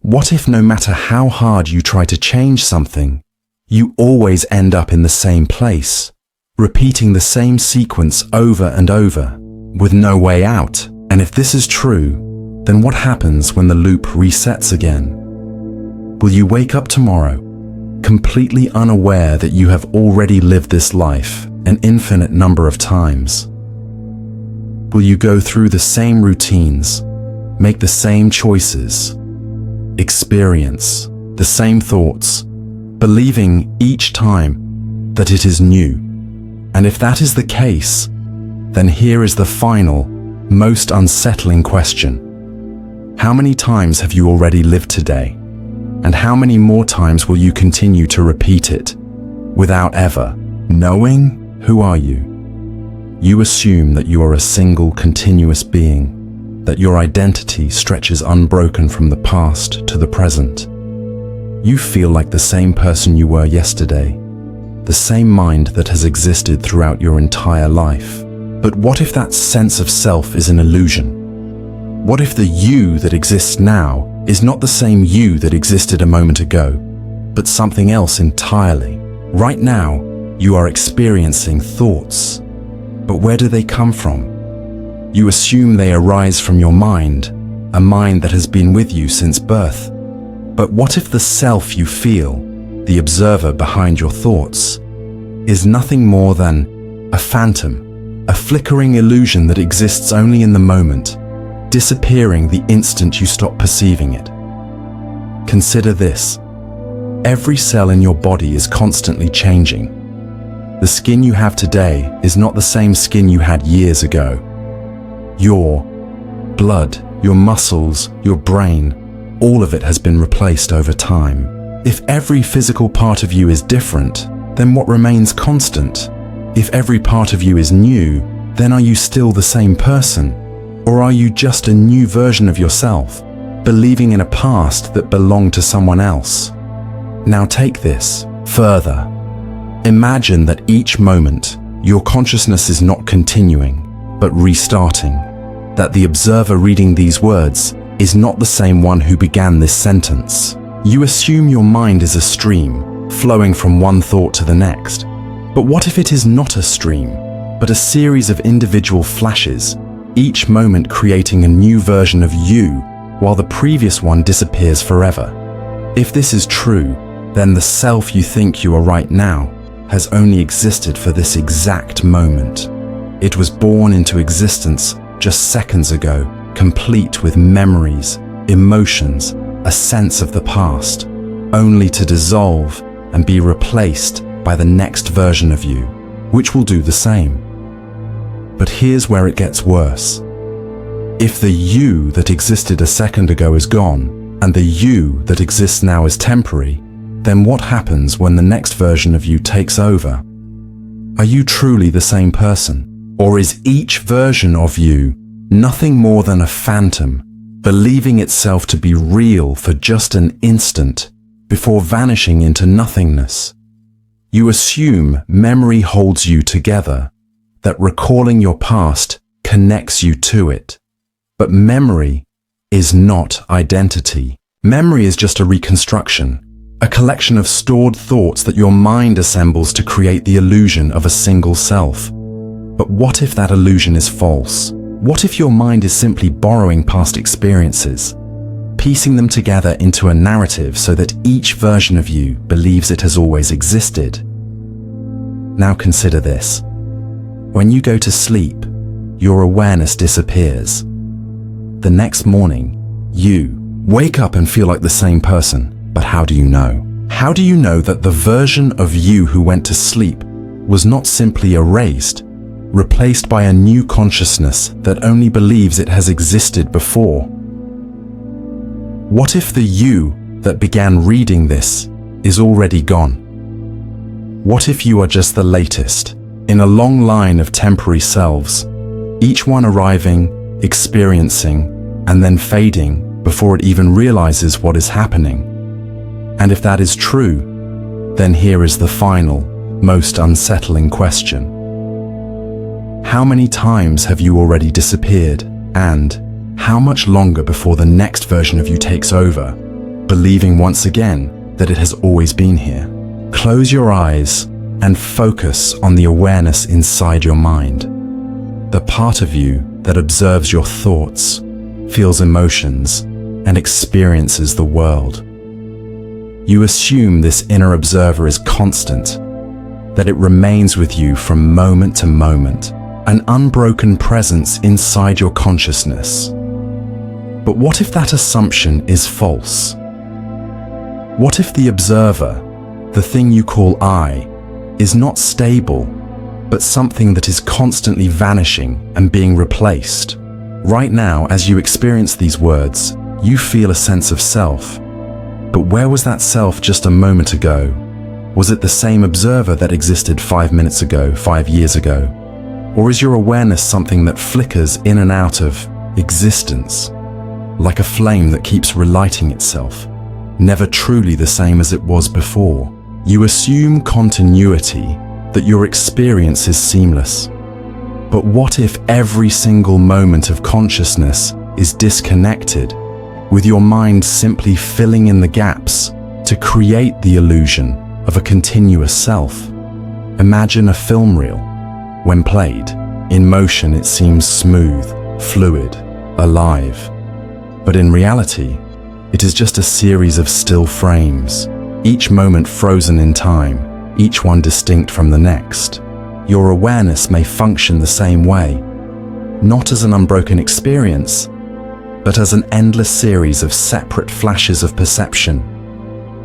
What if no matter how hard you try to change something, you always end up in the same place, repeating the same sequence over and over, with no way out? And if this is true, then what happens when the loop resets again? Will you wake up tomorrow, completely unaware that you have already lived this life an infinite number of times? Will you go through the same routines, make the same choices, experience the same thoughts, believing each time that it is new? And if that is the case, then here is the final, most unsettling question. How many times have you already lived today? And how many more times will you continue to repeat it without ever knowing? Who are you? You assume that you are a single continuous being, that your identity stretches unbroken from the past to the present. You feel like the same person you were yesterday, the same mind that has existed throughout your entire life. But what if that sense of self is an illusion? What if the you that exists now is not the same you that existed a moment ago, but something else entirely? Right now, you are experiencing thoughts. But where do they come from? You assume they arise from your mind, a mind that has been with you since birth. But what if the self you feel, the observer behind your thoughts, is nothing more than a phantom, a flickering illusion that exists only in the moment, disappearing the instant you stop perceiving it? Consider this. Every cell in your body is constantly changing. The skin you have today is not the same skin you had years ago. Your blood, your muscles, your brain, all of it has been replaced over time. If every physical part of you is different, then what remains constant? If every part of you is new, then are you still the same person? Or are you just a new version of yourself, believing in a past that belonged to someone else? Now take this further. Imagine that each moment, your consciousness is not continuing, but restarting. That the observer reading these words is not the same one who began this sentence. You assume your mind is a stream, flowing from one thought to the next. But what if it is not a stream, but a series of individual flashes, each moment creating a new version of you, while the previous one disappears forever? If this is true, then the self you think you are right now has only existed for this exact moment. It was born into existence just seconds ago, complete with memories, emotions, a sense of the past, only to dissolve and be replaced by the next version of you, which will do the same. But here's where it gets worse. If the you that existed a second ago is gone, and the you that exists now is temporary, then what happens when the next version of you takes over? Are you truly the same person? Or is each version of you nothing more than a phantom, believing itself to be real for just an instant before vanishing into nothingness? You assume memory holds you together, that recalling your past connects you to it. But memory is not identity. Memory is just a reconstruction, a collection of stored thoughts that your mind assembles to create the illusion of a single self. But what if that illusion is false? What if your mind is simply borrowing past experiences, piecing them together into a narrative so that each version of you believes it has always existed? Now consider this. When you go to sleep, your awareness disappears. The next morning, you wake up and feel like the same person. But how do you know? How do you know that the version of you who went to sleep was not simply erased, replaced by a new consciousness that only believes it has existed before? What if the you that began reading this is already gone? What if you are just the latest in a long line of temporary selves, each one arriving, experiencing, and then fading before it even realizes what is happening? And if that is true, then here is the final, most unsettling question. How many times have you already disappeared? And how much longer before the next version of you takes over, believing once again that it has always been here? Close your eyes and focus on the awareness inside your mind. The part of you that observes your thoughts, feels emotions, and experiences the world. You assume this inner observer is constant, that it remains with you from moment to moment, an unbroken presence inside your consciousness. But what if that assumption is false? What if the observer, the thing you call I, is not stable, but something that is constantly vanishing and being replaced? Right now, as you experience these words, you feel a sense of self. But where was that self just a moment ago? Was it the same observer that existed 5 minutes ago, 5 years ago? Or is your awareness something that flickers in and out of existence, like a flame that keeps relighting itself, never truly the same as it was before? You assume continuity, that your experience is seamless. But what if every single moment of consciousness is disconnected, with your mind simply filling in the gaps to create the illusion of a continuous self. Imagine a film reel. When played, in motion it seems smooth, fluid, alive. But in reality, it is just a series of still frames, each moment frozen in time, each one distinct from the next. Your awareness may function the same way, not as an unbroken experience, but as an endless series of separate flashes of perception,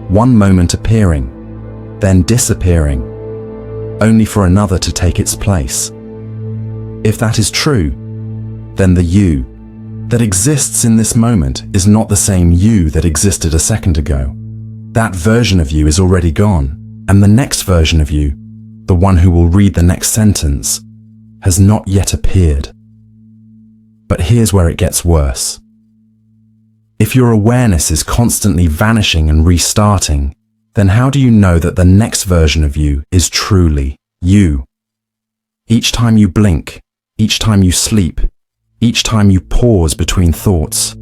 one moment appearing, then disappearing, only for another to take its place. If that is true, then the you that exists in this moment is not the same you that existed a second ago. That version of you is already gone, and the next version of you, the one who will read the next sentence, has not yet appeared. But here's where it gets worse. If your awareness is constantly vanishing and restarting, then how do you know that the next version of you is truly you? Each time you blink, each time you sleep, each time you pause between thoughts,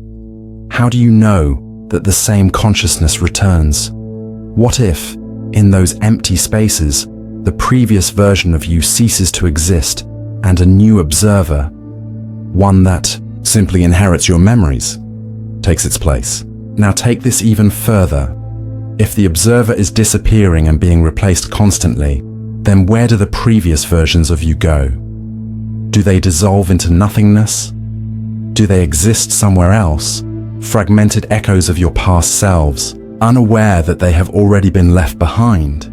how do you know that the same consciousness returns? What if, in those empty spaces, the previous version of you ceases to exist and a new observer, one that simply inherits your memories, takes its place? Now take this even further. If the observer is disappearing and being replaced constantly, then where do the previous versions of you go? Do they dissolve into nothingness? Do they exist somewhere else, fragmented echoes of your past selves, unaware that they have already been left behind?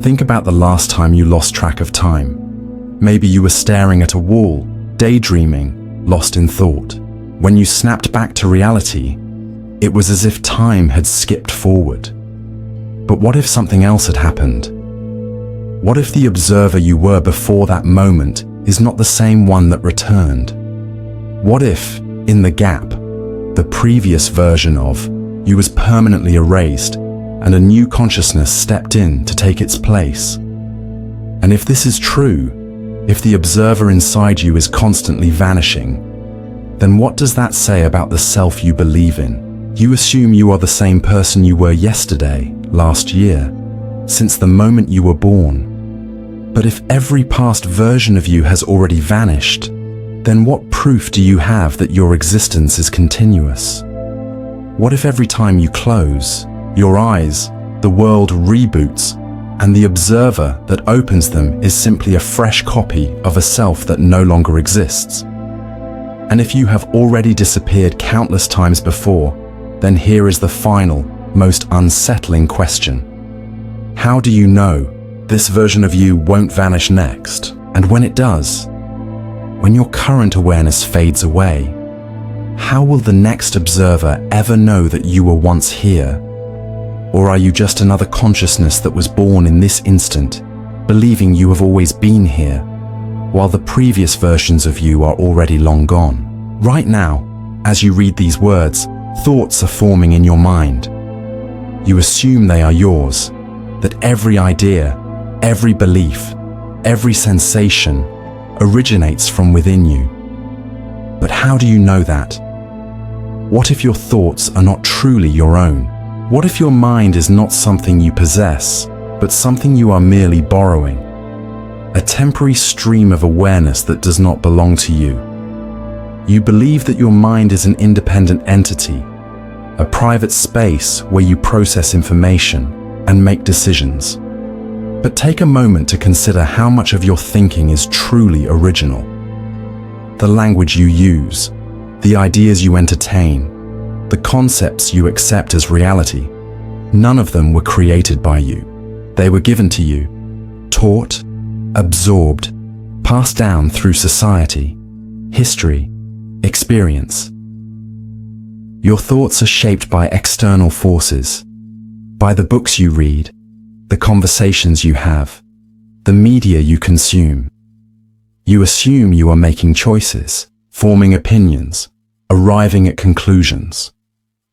Think about the last time you lost track of time. Maybe you were staring at a wall, daydreaming, lost in thought. When you snapped back to reality, it was as if time had skipped forward. But what if something else had happened? What if the observer you were before that moment is not the same one that returned? What if, in the gap, the previous version of you was permanently erased and a new consciousness stepped in to take its place? And if this is true, if the observer inside you is constantly vanishing, then what does that say about the self you believe in? You assume you are the same person you were yesterday, last year, since the moment you were born. But if every past version of you has already vanished, then what proof do you have that your existence is continuous? What if every time you close your eyes, the world reboots, and the observer that opens them is simply a fresh copy of a self that no longer exists? And if you have already disappeared countless times before, then here is the final, most unsettling question. How do you know this version of you won't vanish next? And when it does, when your current awareness fades away, how will the next observer ever know that you were once here? Or are you just another consciousness that was born in this instant, believing you have always been here, while the previous versions of you are already long gone? Right now, as you read these words, thoughts are forming in your mind. You assume they are yours, that every idea, every belief, every sensation originates from within you. But how do you know that? What if your thoughts are not truly your own? What if your mind is not something you possess, but something you are merely borrowing? A temporary stream of awareness that does not belong to you. You believe that your mind is an independent entity, a private space where you process information and make decisions. But take a moment to consider how much of your thinking is truly original. The language you use, the ideas you entertain, the concepts you accept as reality, none of them were created by you. They were given to you, taught, absorbed, passed down through society, history, experience. Your thoughts are shaped by external forces, by the books you read, the conversations you have, the media you consume. You assume you are making choices, forming opinions, arriving at conclusions.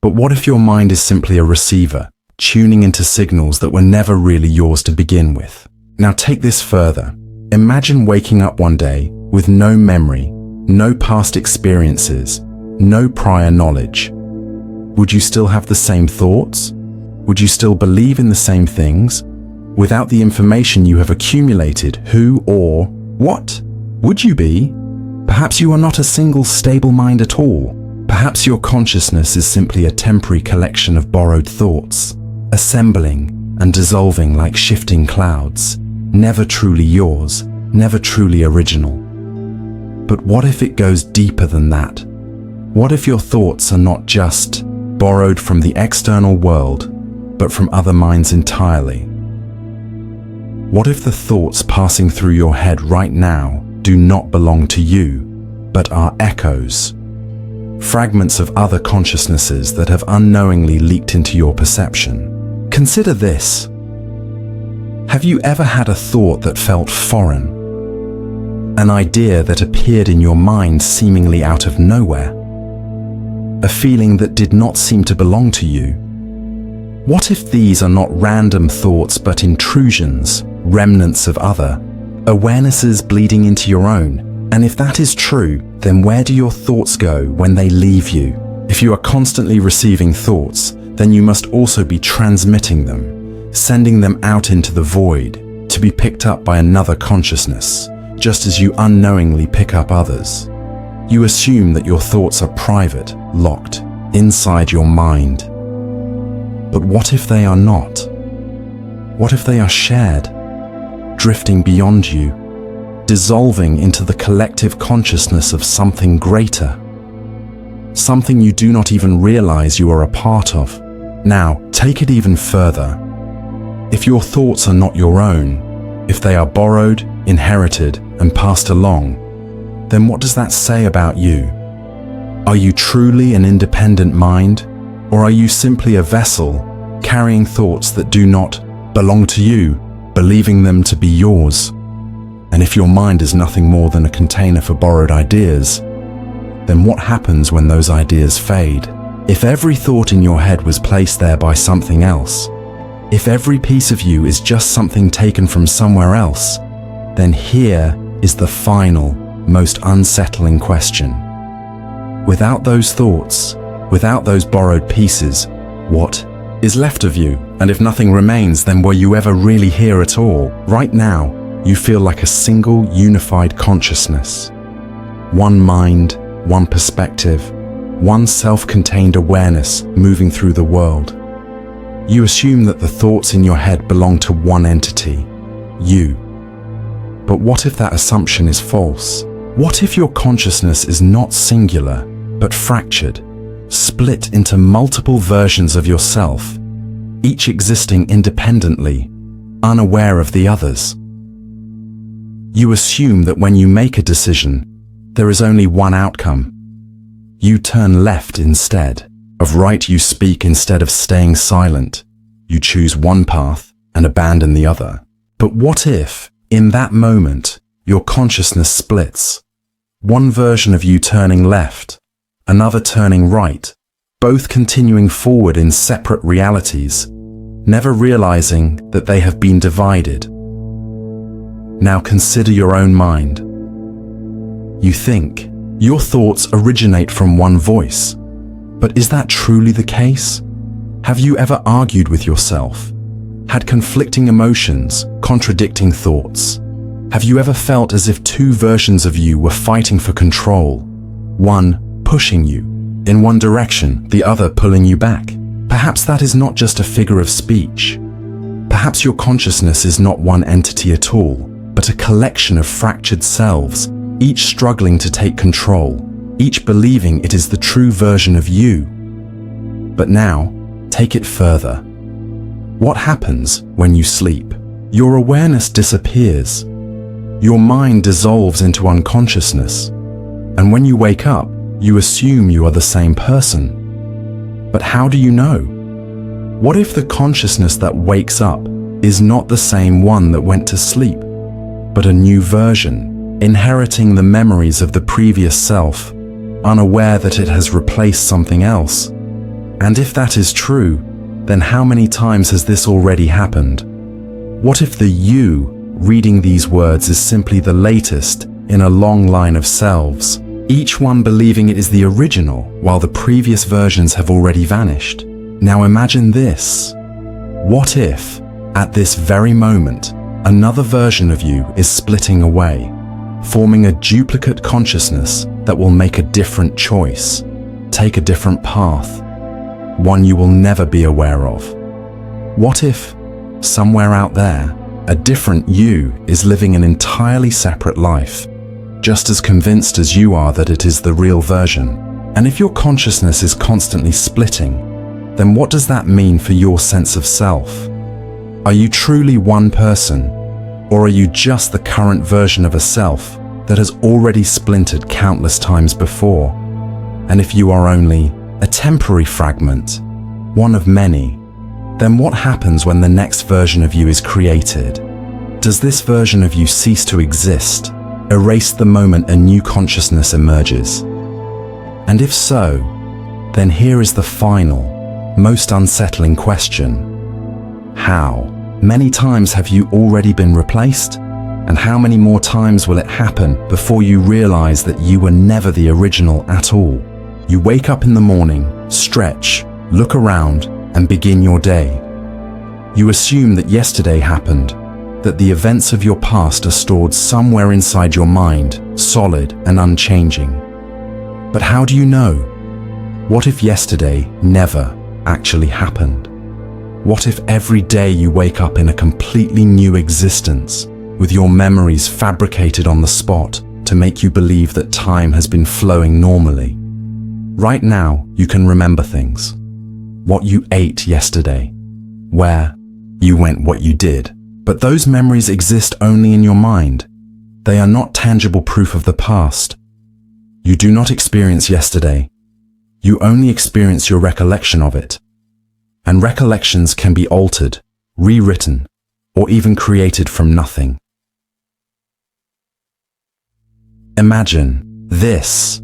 But what if your mind is simply a receiver, tuning into signals that were never really yours to begin with? Now take this further. Imagine waking up one day with no memory, no past experiences, no prior knowledge, would you still have the same thoughts? Would you still believe in the same things? Without the information you have accumulated, who or what would you be? Perhaps you are not a single stable mind at all. Perhaps your consciousness is simply a temporary collection of borrowed thoughts, assembling and dissolving like shifting clouds, never truly yours, never truly original. But what if it goes deeper than that? What if your thoughts are not just borrowed from the external world, but from other minds entirely? What if the thoughts passing through your head right now do not belong to you, but are echoes, fragments of other consciousnesses that have unknowingly leaked into your perception? Consider this. Have you ever had a thought that felt foreign? An idea that appeared in your mind seemingly out of nowhere? A feeling that did not seem to belong to you? What if these are not random thoughts but intrusions, remnants of other awarenesses bleeding into your own? And if that is true, then where do your thoughts go when they leave you? If you are constantly receiving thoughts, then you must also be transmitting them, sending them out into the void, to be picked up by another consciousness, just as you unknowingly pick up others. You assume that your thoughts are private, locked, inside your mind. But what if they are not? What if they are shared, drifting beyond you, dissolving into the collective consciousness of something greater? Something you do not even realize you are a part of. Now, take it even further. If your thoughts are not your own, if they are borrowed, inherited, and passed along, then what does that say about you? Are you truly an independent mind, or are you simply a vessel carrying thoughts that do not belong to you, believing them to be yours? And if your mind is nothing more than a container for borrowed ideas, then what happens when those ideas fade? If every thought in your head was placed there by something else, if every piece of you is just something taken from somewhere else, then here is the final, most unsettling question. Without those thoughts, without those borrowed pieces, what is left of you? And if nothing remains, then were you ever really here at all? Right now, you feel like a single, unified consciousness. One mind, one perspective, one self-contained awareness moving through the world. You assume that the thoughts in your head belong to one entity, you. But what if that assumption is false? What if your consciousness is not singular, but fractured, split into multiple versions of yourself, each existing independently, unaware of the others? You assume that when you make a decision, there is only one outcome. You turn left instead. Of right you speak instead of staying silent. You choose one path and abandon the other. But what if, in that moment, your consciousness splits? One version of you turning left, another turning right, both continuing forward in separate realities, never realizing that they have been divided. Now consider your own mind. You think. Your thoughts originate from one voice. But is that truly the case? Have you ever argued with yourself? Had conflicting emotions, contradicting thoughts? Have you ever felt as if two versions of you were fighting for control? One pushing you in one direction, the other pulling you back. Perhaps that is not just a figure of speech. Perhaps your consciousness is not one entity at all, but a collection of fractured selves, each struggling to take control, each believing it is the true version of you. But now, take it further. What happens when you sleep? Your awareness disappears. Your mind dissolves into unconsciousness. And when you wake up, you assume you are the same person. But how do you know? What if the consciousness that wakes up is not the same one that went to sleep, but a new version, inheriting the memories of the previous self, unaware that it has replaced something else? And if that is true, then how many times has this already happened? What if the you reading these words is simply the latest in a long line of selves, each one believing it is the original while the previous versions have already vanished. Now imagine this. What if, at this very moment, another version of you is splitting away, forming a duplicate consciousness that will make a different choice, take a different path, one you will never be aware of? What if, somewhere out there, a different you is living an entirely separate life, just as convinced as you are that it is the real version? And if your consciousness is constantly splitting, then what does that mean for your sense of self? Are you truly one person, or are you just the current version of a self that has already splintered countless times before? And if you are only a temporary fragment, one of many, then what happens when the next version of you is created? Does this version of you cease to exist, erase the moment a new consciousness emerges? And if so, then here is the final, most unsettling question. How many times have you already been replaced? And how many more times will it happen before you realize that you were never the original at all? You wake up in the morning, stretch, look around, and begin your day. You assume that yesterday happened, that the events of your past are stored somewhere inside your mind, solid and unchanging. But how do you know? What if yesterday never actually happened? What if every day you wake up in a completely new existence, with your memories fabricated on the spot to make you believe that time has been flowing normally? Right now, you can remember things. What you ate yesterday, where you went, what you did. But those memories exist only in your mind. They are not tangible proof of the past. You do not experience yesterday. You only experience your recollection of it. And recollections can be altered, rewritten, or even created from nothing. Imagine this.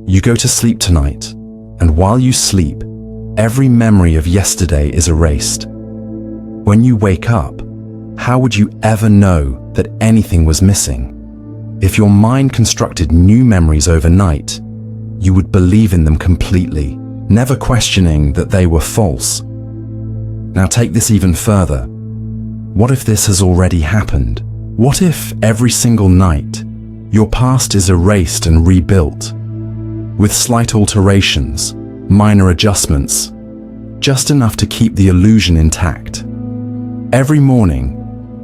You go to sleep tonight, and while you sleep, every memory of yesterday is erased. When you wake up, how would you ever know that anything was missing? If your mind constructed new memories overnight, you would believe in them completely, never questioning that they were false. Now take this even further. What if this has already happened? What if every single night, your past is erased and rebuilt, with slight alterations, minor adjustments, just enough to keep the illusion intact? Every morning,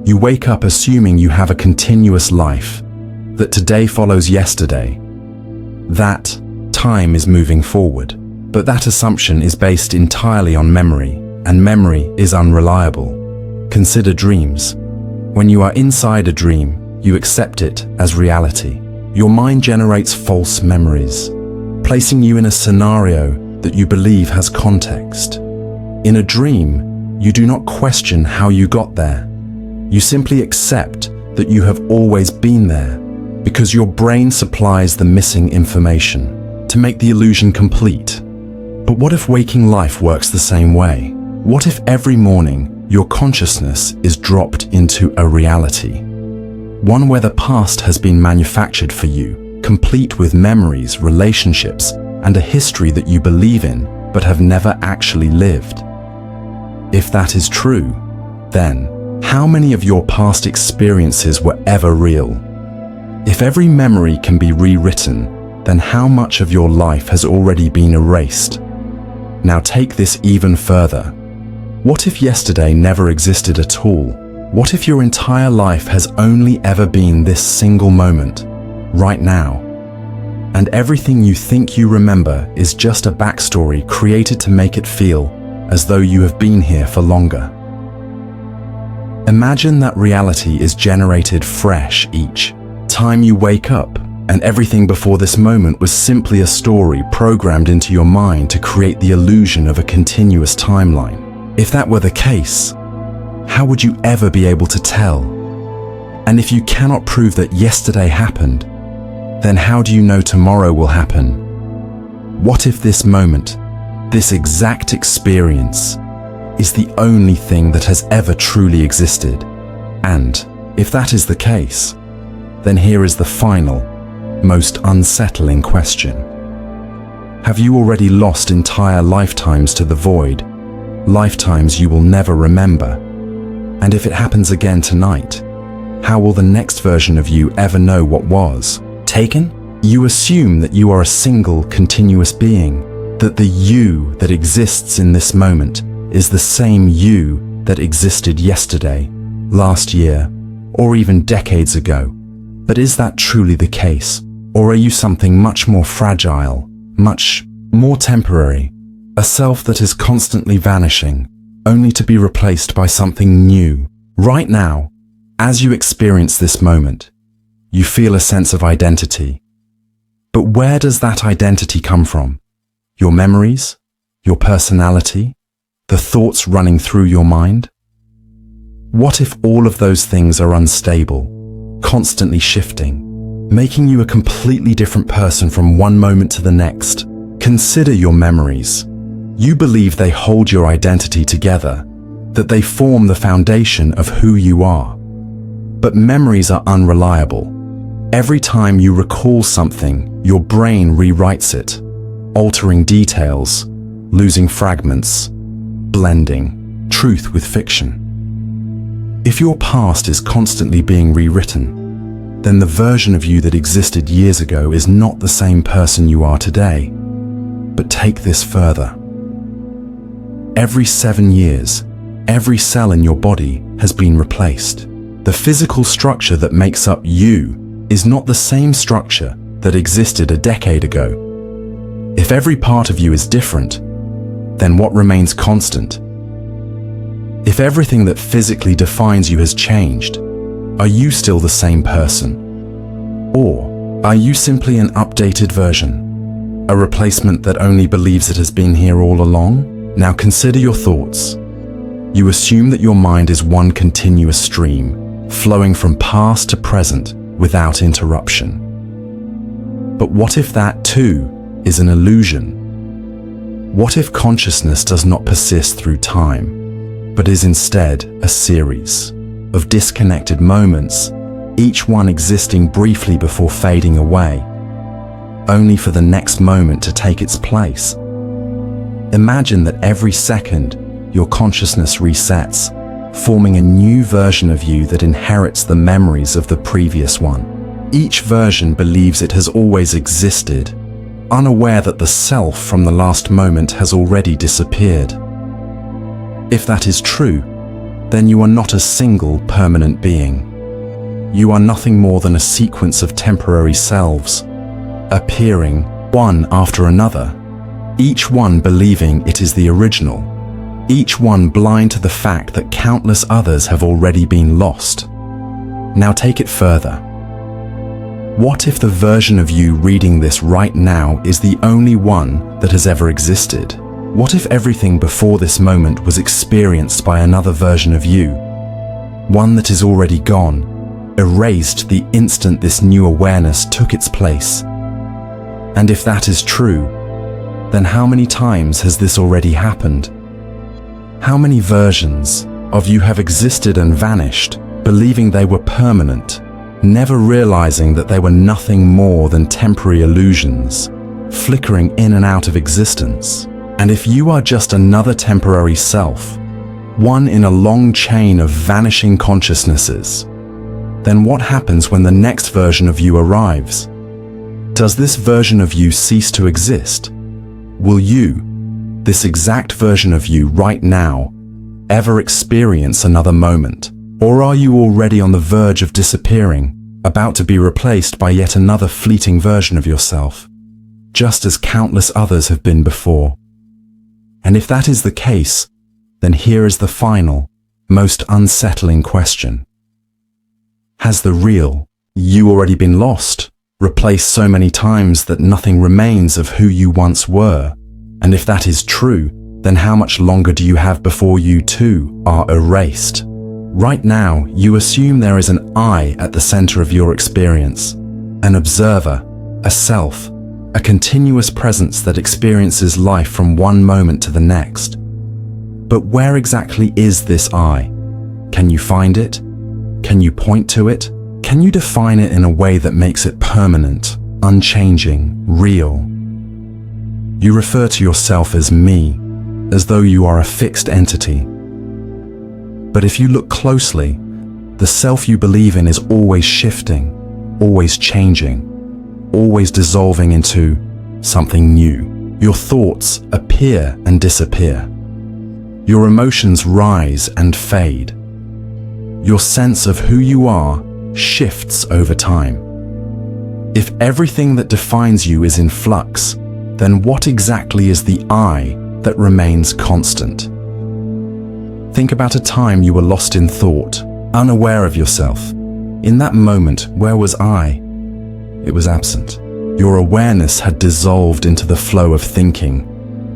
you wake up assuming you have a continuous life, that today follows yesterday, that time is moving forward. But that assumption is based entirely on memory, and memory is unreliable. Consider dreams. When you are inside a dream, you accept it as reality. Your mind generates false memories, placing you in a scenario that you believe has context. In a dream, you do not question how you got there. You simply accept that you have always been there, because your brain supplies the missing information to make the illusion complete. But what if waking life works the same way? What if every morning your consciousness is dropped into a reality? One where the past has been manufactured for you, complete with memories, relationships, and a history that you believe in but have never actually lived. If that is true, then how many of your past experiences were ever real? If every memory can be rewritten, then how much of your life has already been erased? Now take this even further. What if yesterday never existed at all? What if your entire life has only ever been this single moment, right now? And everything you think you remember is just a backstory created to make it feel as though you have been here for longer. Imagine that reality is generated fresh each time you wake up, and everything before this moment was simply a story programmed into your mind to create the illusion of a continuous timeline. If that were the case, how would you ever be able to tell? And if you cannot prove that yesterday happened, then how do you know tomorrow will happen? What if this moment, this exact experience, is the only thing that has ever truly existed? And if that is the case, then here is the final, most unsettling question. Have you already lost entire lifetimes to the void, lifetimes you will never remember? And if it happens again tonight, how will the next version of you ever know what was? Taken? You assume that you are a single, continuous being, that the you that exists in this moment is the same you that existed yesterday, last year, or even decades ago. But is that truly the case? Or are you something much more fragile, much more temporary, a self that is constantly vanishing, only to be replaced by something new? Right now, as you experience this moment, you feel a sense of identity. But where does that identity come from? Your memories? Your personality? The thoughts running through your mind? What if all of those things are unstable, constantly shifting, making you a completely different person from one moment to the next? Consider your memories. You believe they hold your identity together, that they form the foundation of who you are. But memories are unreliable. Every time you recall something, your brain rewrites it, altering details, losing fragments, blending truth with fiction. If your past is constantly being rewritten, then the version of you that existed years ago is not the same person you are today. But take this further. Every 7 years, every cell in your body has been replaced. The physical structure that makes up you is not the same structure that existed a decade ago. If every part of you is different, then what remains constant? If everything that physically defines you has changed, are you still the same person? Or are you simply an updated version, a replacement that only believes it has been here all along? Now consider your thoughts. You assume that your mind is one continuous stream, flowing from past to present without interruption. But what if that too is an illusion? What if consciousness does not persist through time, but is instead a series of disconnected moments, each one existing briefly before fading away, only for the next moment to take its place? Imagine that every second your consciousness resets, forming a new version of you that inherits the memories of the previous one. Each version believes it has always existed, unaware that the self from the last moment has already disappeared. If that is true, then you are not a single permanent being. You are nothing more than a sequence of temporary selves, appearing one after another, each one believing it is the original, each one blind to the fact that countless others have already been lost. Now take it further. What if the version of you reading this right now is the only one that has ever existed? What if everything before this moment was experienced by another version of you, one that is already gone, erased the instant this new awareness took its place? And if that is true, then how many times has this already happened? How many versions of you have existed and vanished, believing they were permanent, never realizing that they were nothing more than temporary illusions, flickering in and out of existence? And if you are just another temporary self, one in a long chain of vanishing consciousnesses, then what happens when the next version of you arrives? Does this version of you cease to exist? Will you, this exact version of you right now, ever experience another moment? Or are you already on the verge of disappearing, about to be replaced by yet another fleeting version of yourself, just as countless others have been before? And if that is the case, then here is the final, most unsettling question. Has the real you already been lost, replaced so many times that nothing remains of who you once were? And if that is true, then how much longer do you have before you too are erased? Right now, you assume there is an I at the center of your experience, an observer, a self, a continuous presence that experiences life from one moment to the next. But where exactly is this I? Can you find it? Can you point to it? Can you define it in a way that makes it permanent, unchanging, real. You refer to yourself as me, as though you are a fixed entity. But if you look closely, the self you believe in is always shifting, always changing, always dissolving into something new. Your thoughts appear and disappear. Your emotions rise and fade. Your sense of who you are shifts over time. If everything that defines you is in flux, then what exactly is the I that remains constant? Think about a time you were lost in thought, unaware of yourself. In that moment, where was I? It was absent. Your awareness had dissolved into the flow of thinking,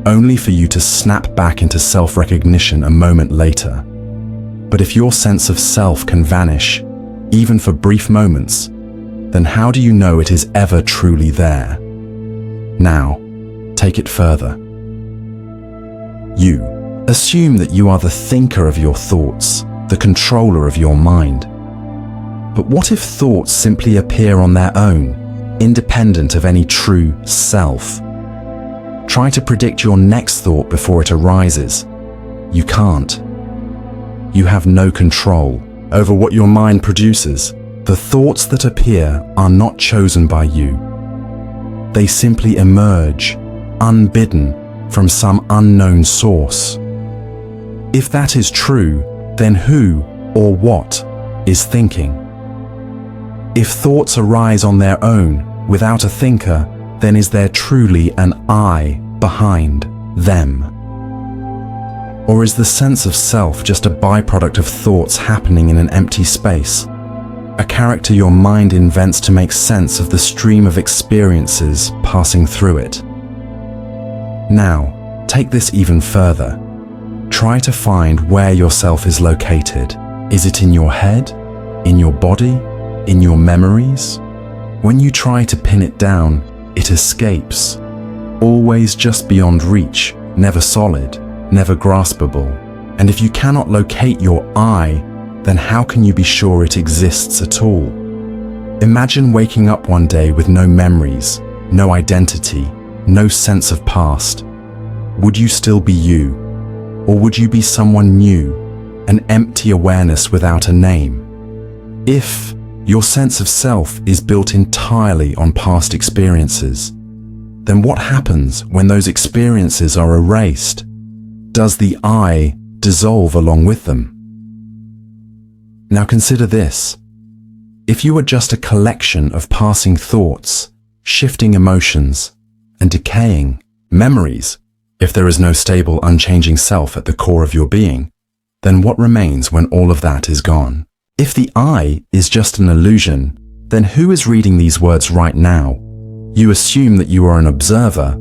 only for you to snap back into self-recognition a moment later. But if your sense of self can vanish, even for brief moments, then how do you know it is ever truly there? Now, take it further. You assume that you are the thinker of your thoughts, the controller of your mind. But what if thoughts simply appear on their own, independent of any true self? Try to predict your next thought before it arises. You can't. You have no control over what your mind produces. The thoughts that appear are not chosen by you. They simply emerge, unbidden, from some unknown source. If that is true, then who or what is thinking? If thoughts arise on their own, without a thinker, then is there truly an I behind them? Or is the sense of self just a byproduct of thoughts happening in an empty space? A character your mind invents to make sense of the stream of experiences passing through it. Now, take this even further. Try to find where yourself is located. Is it in your head? In your body? In your memories? When you try to pin it down, it escapes. Always just beyond reach, never solid, never graspable. And if you cannot locate your I, then how can you be sure it exists at all? Imagine waking up one day with no memories, no identity, no sense of past. Would you still be you? Or would you be someone new, an empty awareness without a name? If your sense of self is built entirely on past experiences, then what happens when those experiences are erased? Does the I dissolve along with them? Now consider this. If you are just a collection of passing thoughts, shifting emotions, and decaying memories, if there is no stable, unchanging self at the core of your being, then what remains when all of that is gone? If the I is just an illusion, then who is reading these words right now? You assume that you are an observer,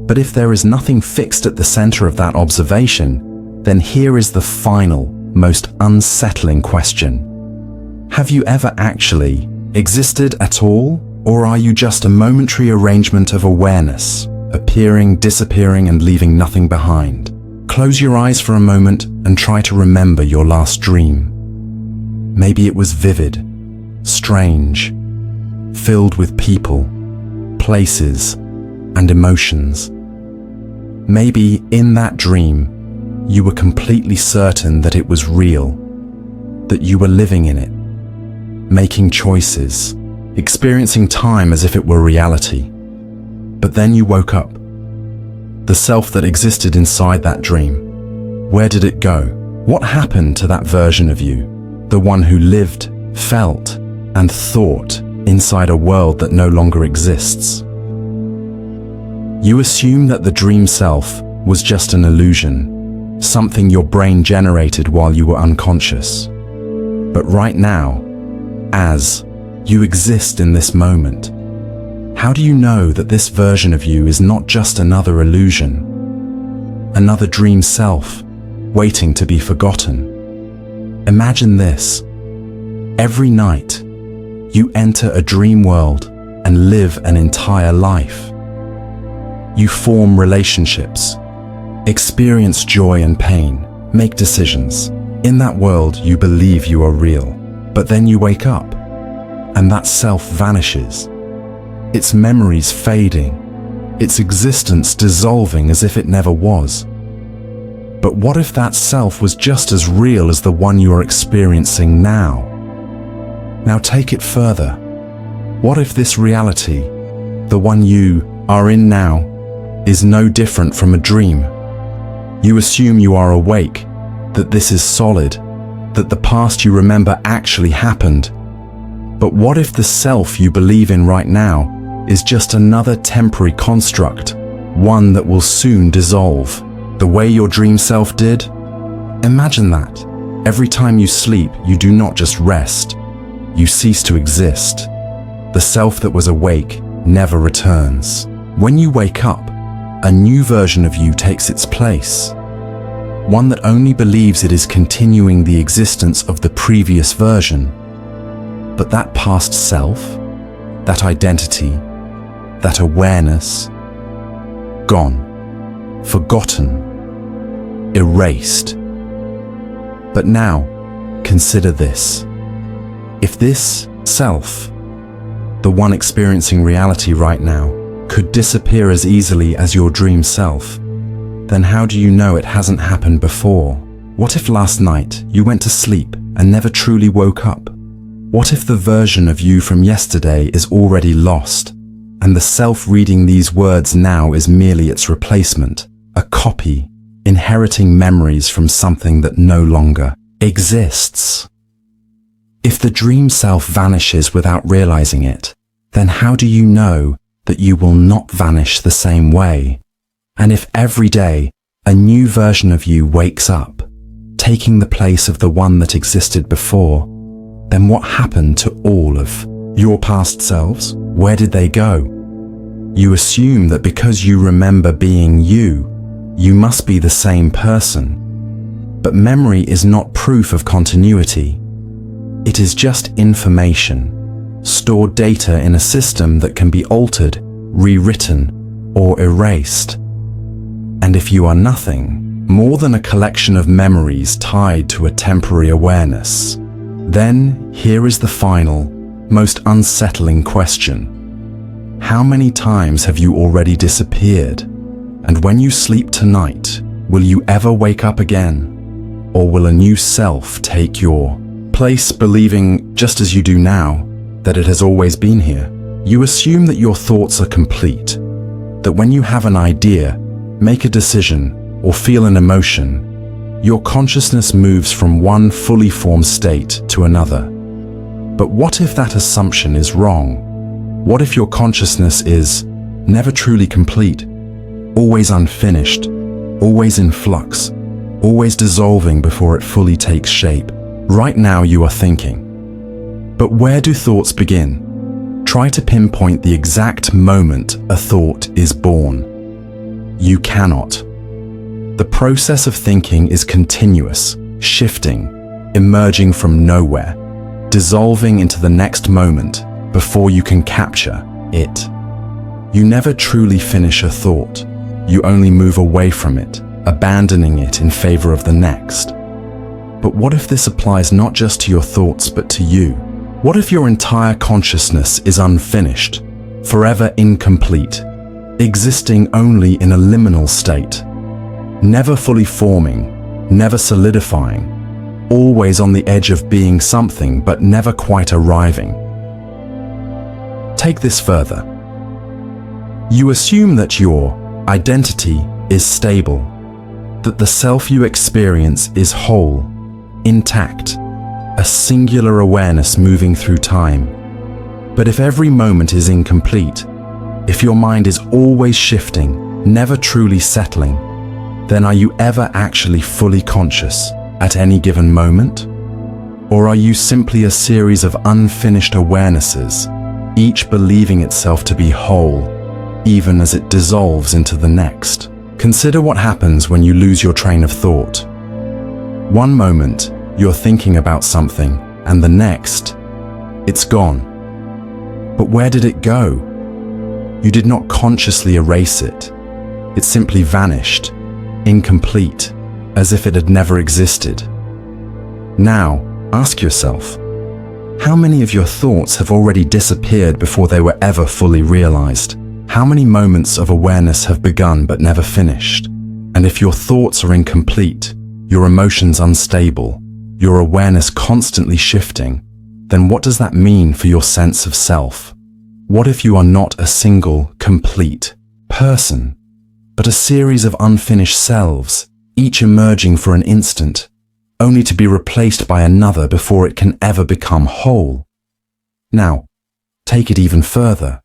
but if there is nothing fixed at the center of that observation, then here is the final, most unsettling question. Have you ever actually existed at all, or are you just a momentary arrangement of awareness, appearing, disappearing, and leaving nothing behind? Close your eyes for a moment and try to remember your last dream. Maybe it was vivid, strange, filled with people, places, and emotions. Maybe in that dream, you were completely certain that it was real, that you were living in it, making choices, experiencing time as if it were reality. But then you woke up. The self that existed inside that dream, where did it go? What happened to that version of you? The one who lived, felt, and thought inside a world that no longer exists. You assume that the dream self was just an illusion, something your brain generated while you were unconscious. But right now, as you exist in this moment, how do you know that this version of you is not just another illusion, another dream self, waiting to be forgotten? Imagine this. Every night, you enter a dream world and live an entire life. You form relationships, experience joy and pain, make decisions. In that world, you believe you are real, but then you wake up, and that self vanishes. its memories fading, its existence dissolving as if it never was. But what if that self was just as real as the one you are experiencing now? Now take it further. What if this reality, the one you are in now, is no different from a dream? You assume you are awake, that this is solid, that the past you remember actually happened. But what if the self you believe in right now is just another temporary construct, one that will soon dissolve, the way your dream self did? Imagine that. Every time you sleep, you do not just rest, you cease to exist. The self that was awake never returns. When you wake up, a new version of you takes its place. One that only believes it is continuing the existence of the previous version. But that past self, that identity, that awareness, gone, forgotten, erased. But now, consider this. If this self, the one experiencing reality right now, could disappear as easily as your dream self, then how do you know it hasn't happened before? What if last night you went to sleep and never truly woke up? What if the version of you from yesterday is already lost, and the self reading these words now is merely its replacement, a copy, inheriting memories from something that no longer exists? If the dream self vanishes without realizing it, then how do you know that you will not vanish the same way? And if every day a new version of you wakes up, taking the place of the one that existed before, then what happened to all of your past selves? Where did they go? You assume that because you remember being you, you must be the same person. But memory is not proof of continuity. It is just information, stored data in a system that can be altered, rewritten, or erased. And if you are nothing more than a collection of memories tied to a temporary awareness, then here is the final, most unsettling question. How many times have you already disappeared? And when you sleep tonight, will you ever wake up again? Or will a new self take your place, believing, just as you do now, that it has always been here? You assume that your thoughts are complete, that when you have an idea, make a decision, or feel an emotion, your consciousness moves from one fully formed state to another. But what if that assumption is wrong? What if your consciousness is never truly complete, always unfinished, always in flux, always dissolving before it fully takes shape? Right now you are thinking. But where do thoughts begin? Try to pinpoint the exact moment a thought is born. You cannot. The process of thinking is continuous, shifting, emerging from nowhere, dissolving into the next moment before you can capture it. You never truly finish a thought. You only move away from it, abandoning it in favor of the next. But what if this applies not just to your thoughts but to you? What if your entire consciousness is unfinished, forever incomplete, existing only in a liminal state? Never fully forming, never solidifying, always on the edge of being something but never quite arriving. Take this further. You assume that your identity is stable, that the self you experience is whole, intact, a singular awareness moving through time. But if every moment is incomplete, if your mind is always shifting, never truly settling, then are you ever actually fully conscious at any given moment? Or are you simply a series of unfinished awarenesses, each believing itself to be whole, even as it dissolves into the next? Consider what happens when you lose your train of thought. One moment, you're thinking about something, and the next, it's gone. But where did it go? You did not consciously erase it. It simply vanished, incomplete, as if it had never existed. Now, ask yourself, How many of your thoughts have already disappeared before they were ever fully realized? How many moments of awareness have begun but never finished? And if your thoughts are incomplete, your emotions unstable, your awareness constantly shifting, then what does that mean for your sense of self? What if you are not a single, complete person, but a series of unfinished selves, each emerging for an instant, only to be replaced by another before it can ever become whole? Now, take it even further.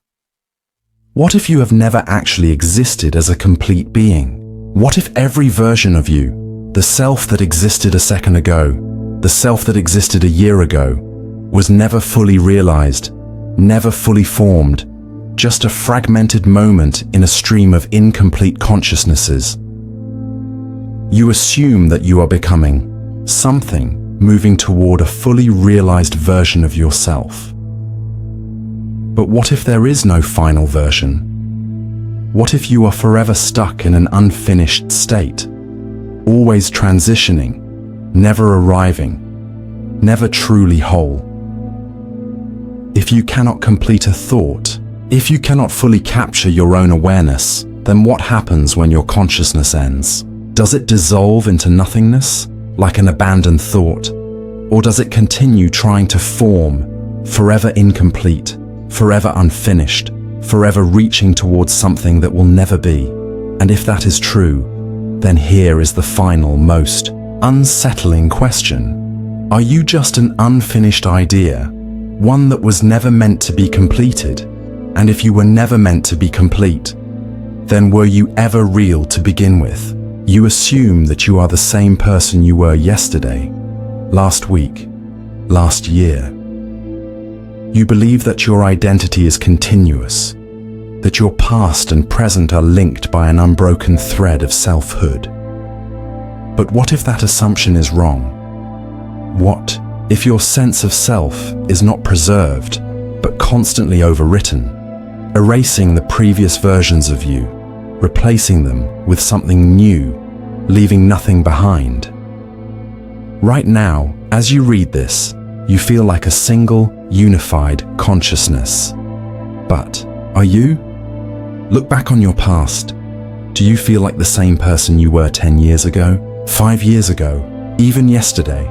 What if you have never actually existed as a complete being? What if every version of you, the self that existed a second ago, the self that existed a year ago, was never fully realized, never fully formed, just a fragmented moment in a stream of incomplete consciousnesses? You assume that you are becoming something, moving toward a fully realized version of yourself. But what if there is no final version? What if you are forever stuck in an unfinished state, always transitioning, never arriving, never truly whole? If you cannot complete a thought, if you cannot fully capture your own awareness, then what happens when your consciousness ends? Does it dissolve into nothingness, like an abandoned thought? Or does it continue trying to form, forever incomplete, forever unfinished, forever reaching towards something that will never be? And if that is true, then here is the final, most unsettling question. Are you just an unfinished idea, one that was never meant to be completed? And if you were never meant to be complete, then were you ever real to begin with? You assume that you are the same person you were yesterday, last week, last year. You believe that your identity is continuous, that your past and present are linked by an unbroken thread of selfhood. But what if that assumption is wrong? What if your sense of self is not preserved, but constantly overwritten, erasing the previous versions of you, replacing them with something new, leaving nothing behind? Right now, as you read this, you feel like a single, unified consciousness. But are you? Look back on your past. Do you feel like the same person you were 10 years ago, 5 years ago, even yesterday?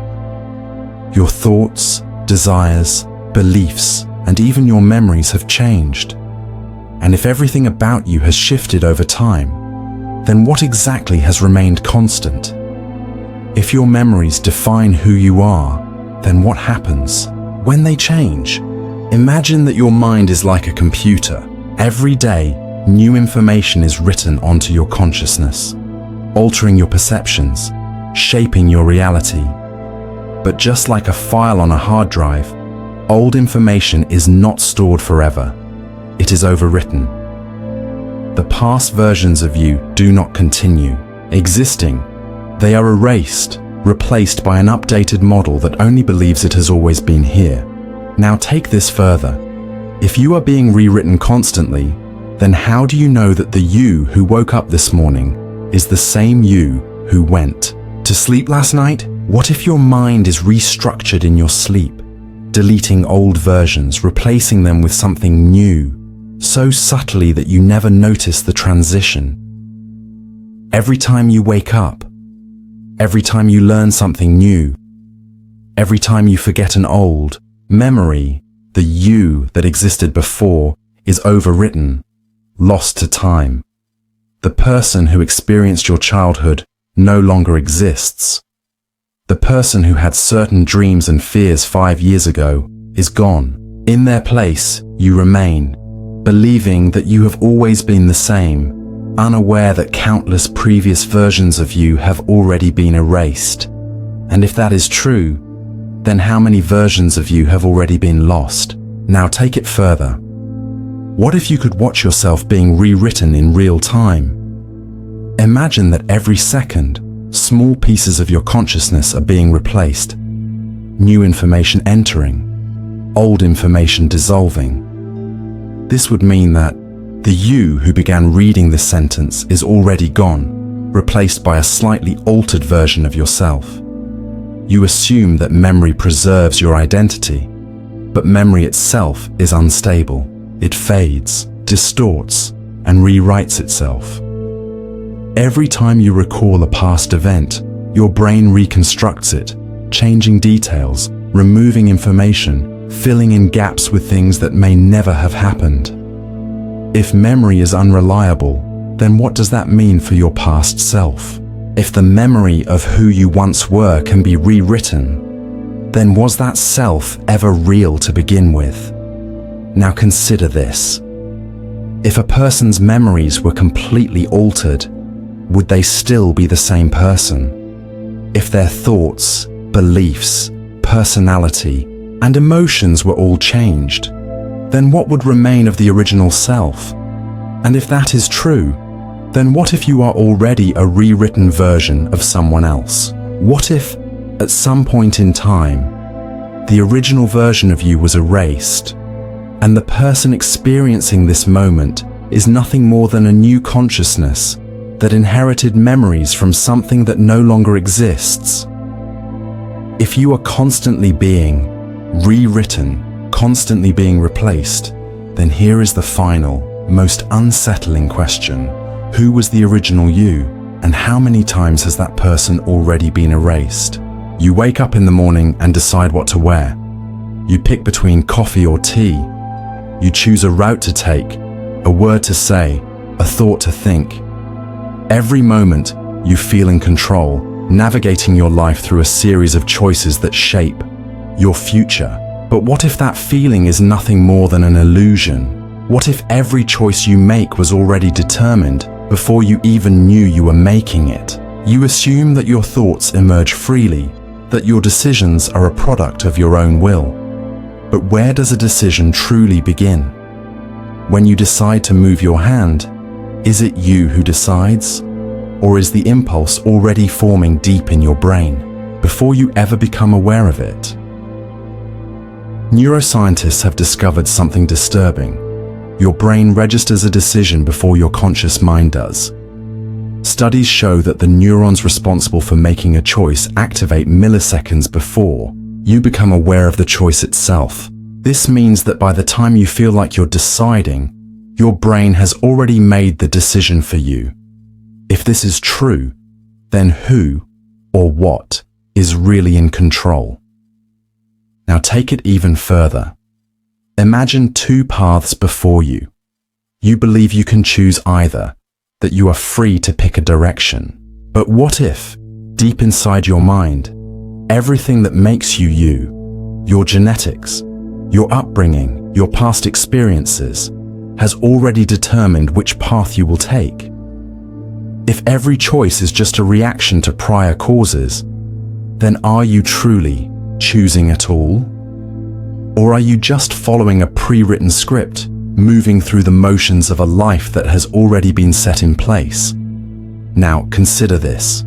Your thoughts, desires, beliefs, and even your memories have changed. And if everything about you has shifted over time, then what exactly has remained constant? If your memories define who you are, then what happens when they change? Imagine that your mind is like a computer. Every day, new information is written onto your consciousness, altering your perceptions, shaping your reality. But just like a file on a hard drive, old information is not stored forever. It is overwritten. The past versions of you do not continue existing. They are erased, replaced by an updated model that only believes it has always been here. Now take this further. If you are being rewritten constantly, then how do you know that the you who woke up this morning is the same you who went to sleep last night? What if your mind is restructured in your sleep, deleting old versions, replacing them with something new, so subtly that you never notice the transition? Every time you wake up, every time you learn something new, every time you forget an old memory, the you that existed before is overwritten, lost to time. The person who experienced your childhood no longer exists. The person who had certain dreams and fears 5 years ago is gone. In their place, you remain, believing that you have always been the same, unaware that countless previous versions of you have already been erased. And if that is true, then how many versions of you have already been lost? Now take it further. What if you could watch yourself being rewritten in real time? Imagine that every second, small pieces of your consciousness are being replaced, new information entering, old information dissolving. This would mean that the you who began reading this sentence is already gone, replaced by a slightly altered version of yourself. You assume that memory preserves your identity, But memory itself is unstable. It fades, distorts, and rewrites itself. Every time you recall a past event, your brain reconstructs it, changing details, removing information, filling in gaps with things that may never have happened. If memory is unreliable, then what does that mean for your past self? If the memory of who you once were can be rewritten, then was that self ever real to begin with? Now consider this. If a person's memories were completely altered, would they still be the same person? If their thoughts, beliefs, personality, and emotions were all changed, then what would remain of the original self? And if that is true, then what if you are already a rewritten version of someone else? What if, at some point in time, the original version of you was erased, and the person experiencing this moment is nothing more than a new consciousness that inherited memories from something that no longer exists? If you are constantly being rewritten, constantly being replaced, then here is the final, most unsettling question. Who was the original you, and how many times has that person already been erased? You wake up in the morning and decide what to wear. You pick between coffee or tea. You choose a route to take, a word to say, a thought to think. Every moment, you feel in control, navigating your life through a series of choices that shape your future. But what if that feeling is nothing more than an illusion? What if every choice you make was already determined before you even knew you were making it? You assume that your thoughts emerge freely, that your decisions are a product of your own will. But where does a decision truly begin? When you decide to move your hand, is it you who decides? Or is the impulse already forming deep in your brain, before you ever become aware of it? Neuroscientists have discovered something disturbing. Your brain registers a decision before your conscious mind does. Studies show that the neurons responsible for making a choice activate milliseconds before you become aware of the choice itself. This means that by the time you feel like you're deciding, your brain has already made the decision for you. If this is true, then who or what is really in control? Now take it even further. Imagine two paths before you. You believe you can choose either, that you are free to pick a direction. But what if, deep inside your mind, everything that makes you you, your genetics, your upbringing, your past experiences, has already determined which path you will take? If every choice is just a reaction to prior causes, then are you truly choosing at all? Or are you just following a pre-written script, moving through the motions of a life that has already been set in place? Now, consider this.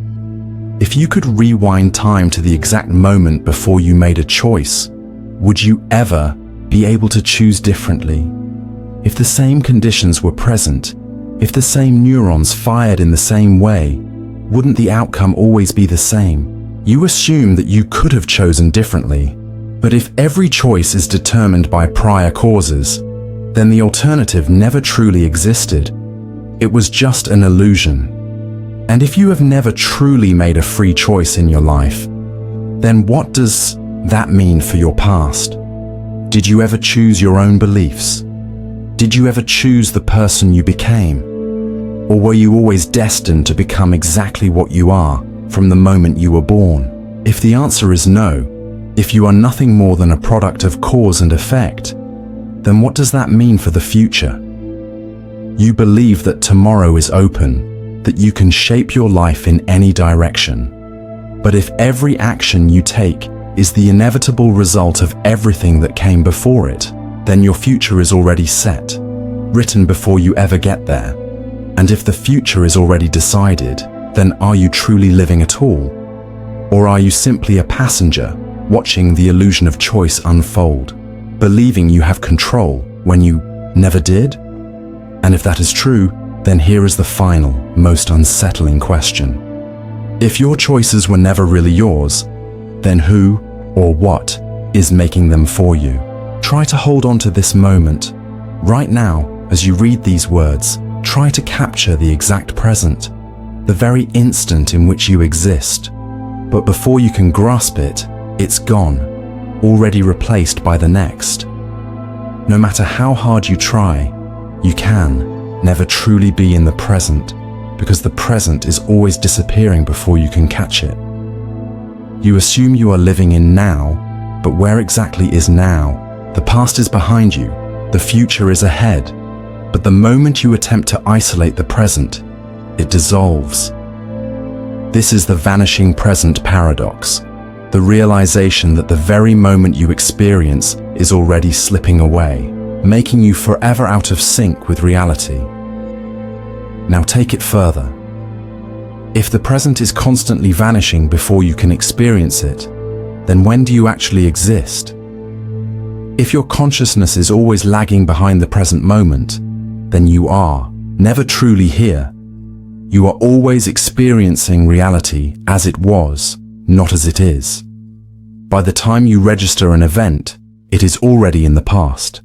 If you could rewind time to the exact moment before you made a choice, would you ever be able to choose differently? If the same conditions were present, if the same neurons fired in the same way, wouldn't the outcome always be the same? You assume that you could have chosen differently. But if every choice is determined by prior causes, then the alternative never truly existed. It was just an illusion. And if you have never truly made a free choice in your life, then what does that mean for your past? Did you ever choose your own beliefs? Did you ever choose the person you became? Or were you always destined to become exactly what you are from the moment you were born? If the answer is no, if you are nothing more than a product of cause and effect, then what does that mean for the future? You believe that tomorrow is open, that you can shape your life in any direction. But if every action you take is the inevitable result of everything that came before it, then your future is already set, written before you ever get there. And if the future is already decided, then are you truly living at all? Or are you simply a passenger, watching the illusion of choice unfold, believing you have control when you never did? And if that is true, then here is the final, most unsettling question. If your choices were never really yours, then who or what is making them for you? Try to hold on to this moment. Right now, as you read these words, try to capture the exact present, the very instant in which you exist. But before you can grasp it, it's gone, already replaced by the next. No matter how hard you try, you can never truly be in the present, because the present is always disappearing before you can catch it. You assume you are living in now, but where exactly is now? The past is behind you, the future is ahead, but the moment you attempt to isolate the present, it dissolves. This is the vanishing present paradox, the realization that the very moment you experience is already slipping away, making you forever out of sync with reality. Now take it further. If the present is constantly vanishing before you can experience it, then when do you actually exist? If your consciousness is always lagging behind the present moment, then you are never truly here. You are always experiencing reality as it was, not as it is. By the time you register an event, it is already in the past.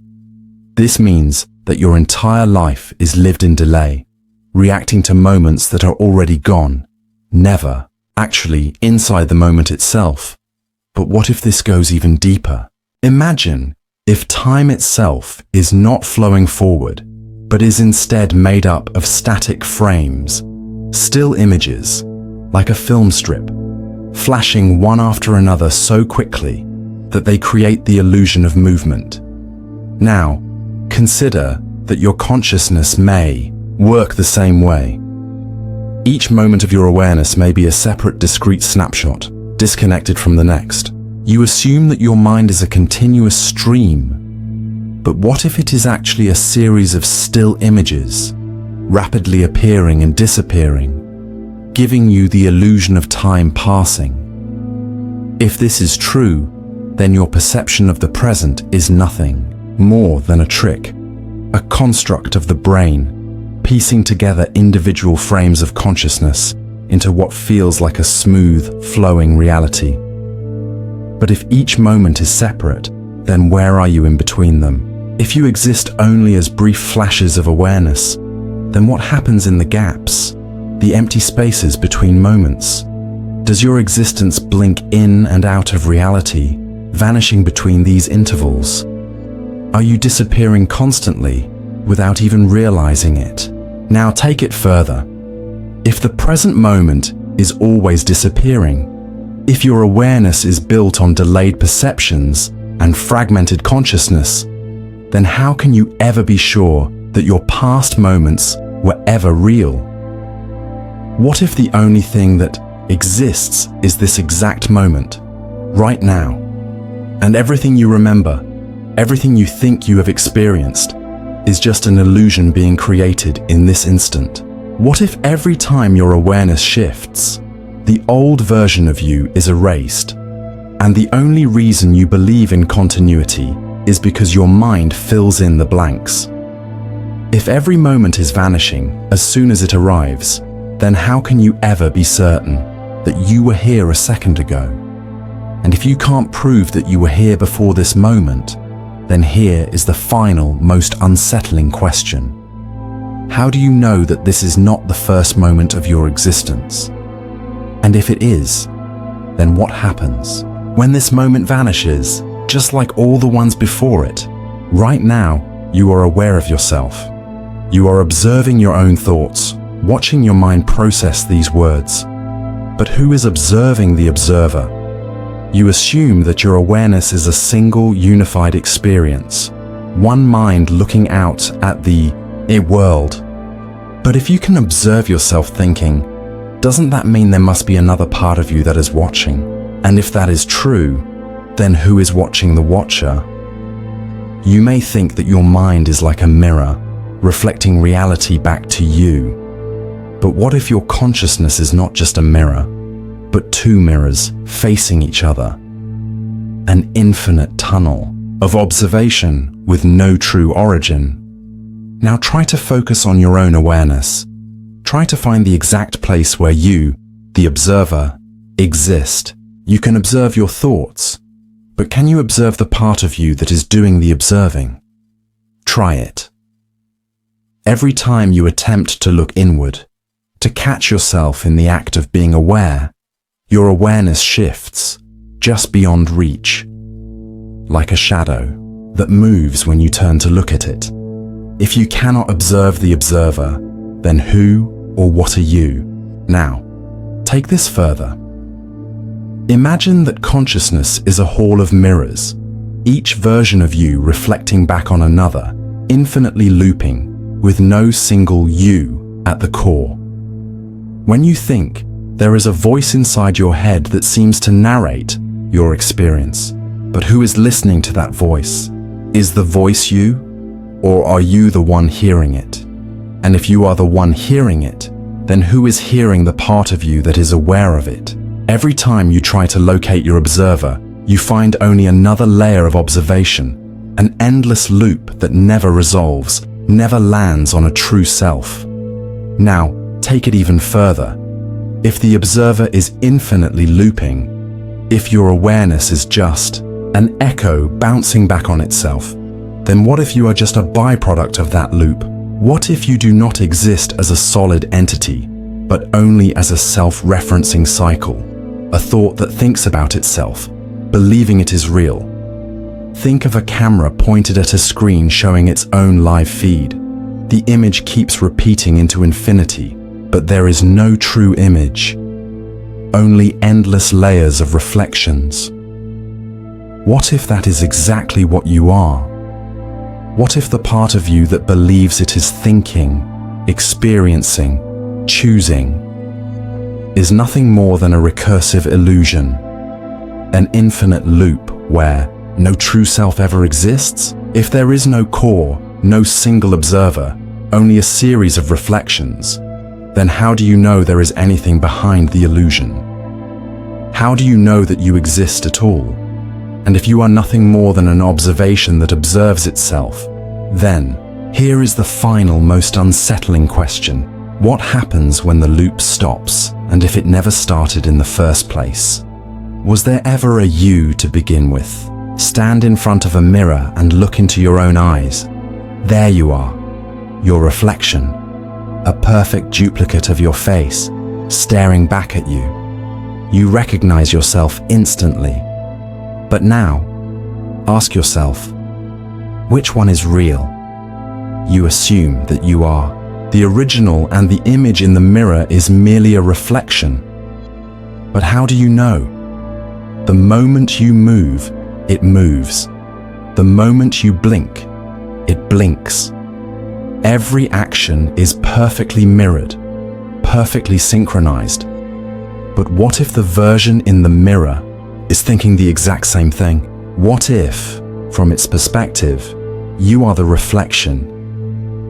This means that your entire life is lived in delay, reacting to moments that are already gone, never actually inside the moment itself. But what if this goes even deeper? Imagine if time itself is not flowing forward, but is instead made up of static frames, still images, like a film strip, flashing one after another so quickly that they create the illusion of movement. Now, consider that your consciousness may work the same way. Each moment of your awareness may be a separate, discrete snapshot, disconnected from the next. You assume that your mind is a continuous stream, but what if it is actually a series of still images, rapidly appearing and disappearing, giving you the illusion of time passing? If this is true, then your perception of the present is nothing more than a trick, a construct of the brain, piecing together individual frames of consciousness into what feels like a smooth, flowing reality. But if each moment is separate, then where are you in between them? If you exist only as brief flashes of awareness, then what happens in the gaps, the empty spaces between moments? Does your existence blink in and out of reality, vanishing between these intervals? Are you disappearing constantly without even realizing it? Now take it further. If the present moment is always disappearing, if your awareness is built on delayed perceptions and fragmented consciousness, then how can you ever be sure that your past moments were ever real? What if the only thing that exists is this exact moment, right now, and everything you remember, everything you think you have experienced, is just an illusion being created in this instant? What if every time your awareness shifts, the old version of you is erased, and the only reason you believe in continuity is because your mind fills in the blanks? If every moment is vanishing as soon as it arrives, then how can you ever be certain that you were here a second ago? And if you can't prove that you were here before this moment, then here is the final, most unsettling question. How do you know that this is not the first moment of your existence? And if it is, then what happens? When this moment vanishes, just like all the ones before it, right now, you are aware of yourself. You are observing your own thoughts, watching your mind process these words. But who is observing the observer? You assume that your awareness is a single, unified experience, one mind looking out at the world. But if you can observe yourself thinking, doesn't that mean there must be another part of you that is watching? And if that is true, then who is watching the watcher? You may think that your mind is like a mirror, reflecting reality back to you. But what if your consciousness is not just a mirror, but two mirrors facing each other? An infinite tunnel of observation with no true origin. Now try to focus on your own awareness. Try to find the exact place where you, the observer, exist. You can observe your thoughts, But can you observe the part of you that is doing the observing? Try it. Every time you attempt to look inward, to catch yourself in the act of being aware, your awareness shifts just beyond reach, like a shadow that moves when you turn to look at it. If you cannot observe the observer, then who or what are you? Now, take this further. Imagine that consciousness is a hall of mirrors, each version of you reflecting back on another, infinitely looping, with no single you at the core. When you think, there is a voice inside your head that seems to narrate your experience. But who is listening to that voice? Is the voice you, or are you the one hearing it? And if you are the one hearing it, then who is hearing the part of you that is aware of it? Every time you try to locate your observer, you find only another layer of observation, an endless loop that never resolves, never lands on a true self. Now, take it even further. If the observer is infinitely looping, if your awareness is just an echo bouncing back on itself, then what if you are just a byproduct of that loop? What if you do not exist as a solid entity, but only as a self-referencing cycle? A thought that thinks about itself, believing it is real. Think of a camera pointed at a screen showing its own live feed. The image keeps repeating into infinity, but there is no true image, only endless layers of reflections. What if that is exactly what you are? What if the part of you that believes it is thinking, experiencing, choosing, is nothing more than a recursive illusion, an infinite loop where no true self ever exists? If there is no core, no single observer, only a series of reflections, then how do you know there is anything behind the illusion? How do you know that you exist at all? And if you are nothing more than an observation that observes itself, then here is the final, most unsettling question. What happens when the loop stops, and if it never started in the first place? Was there ever a you to begin with? Stand in front of a mirror and look into your own eyes. There you are, your reflection, a perfect duplicate of your face, staring back at you. You recognize yourself instantly. But now, ask yourself, which one is real? You assume that you are. The original and the image in the mirror is merely a reflection. But how do you know? The moment you move, it moves. The moment you blink, it blinks. Every action is perfectly mirrored, perfectly synchronized. But what if the version in the mirror is thinking the exact same thing? What if, from its perspective, you are the reflection,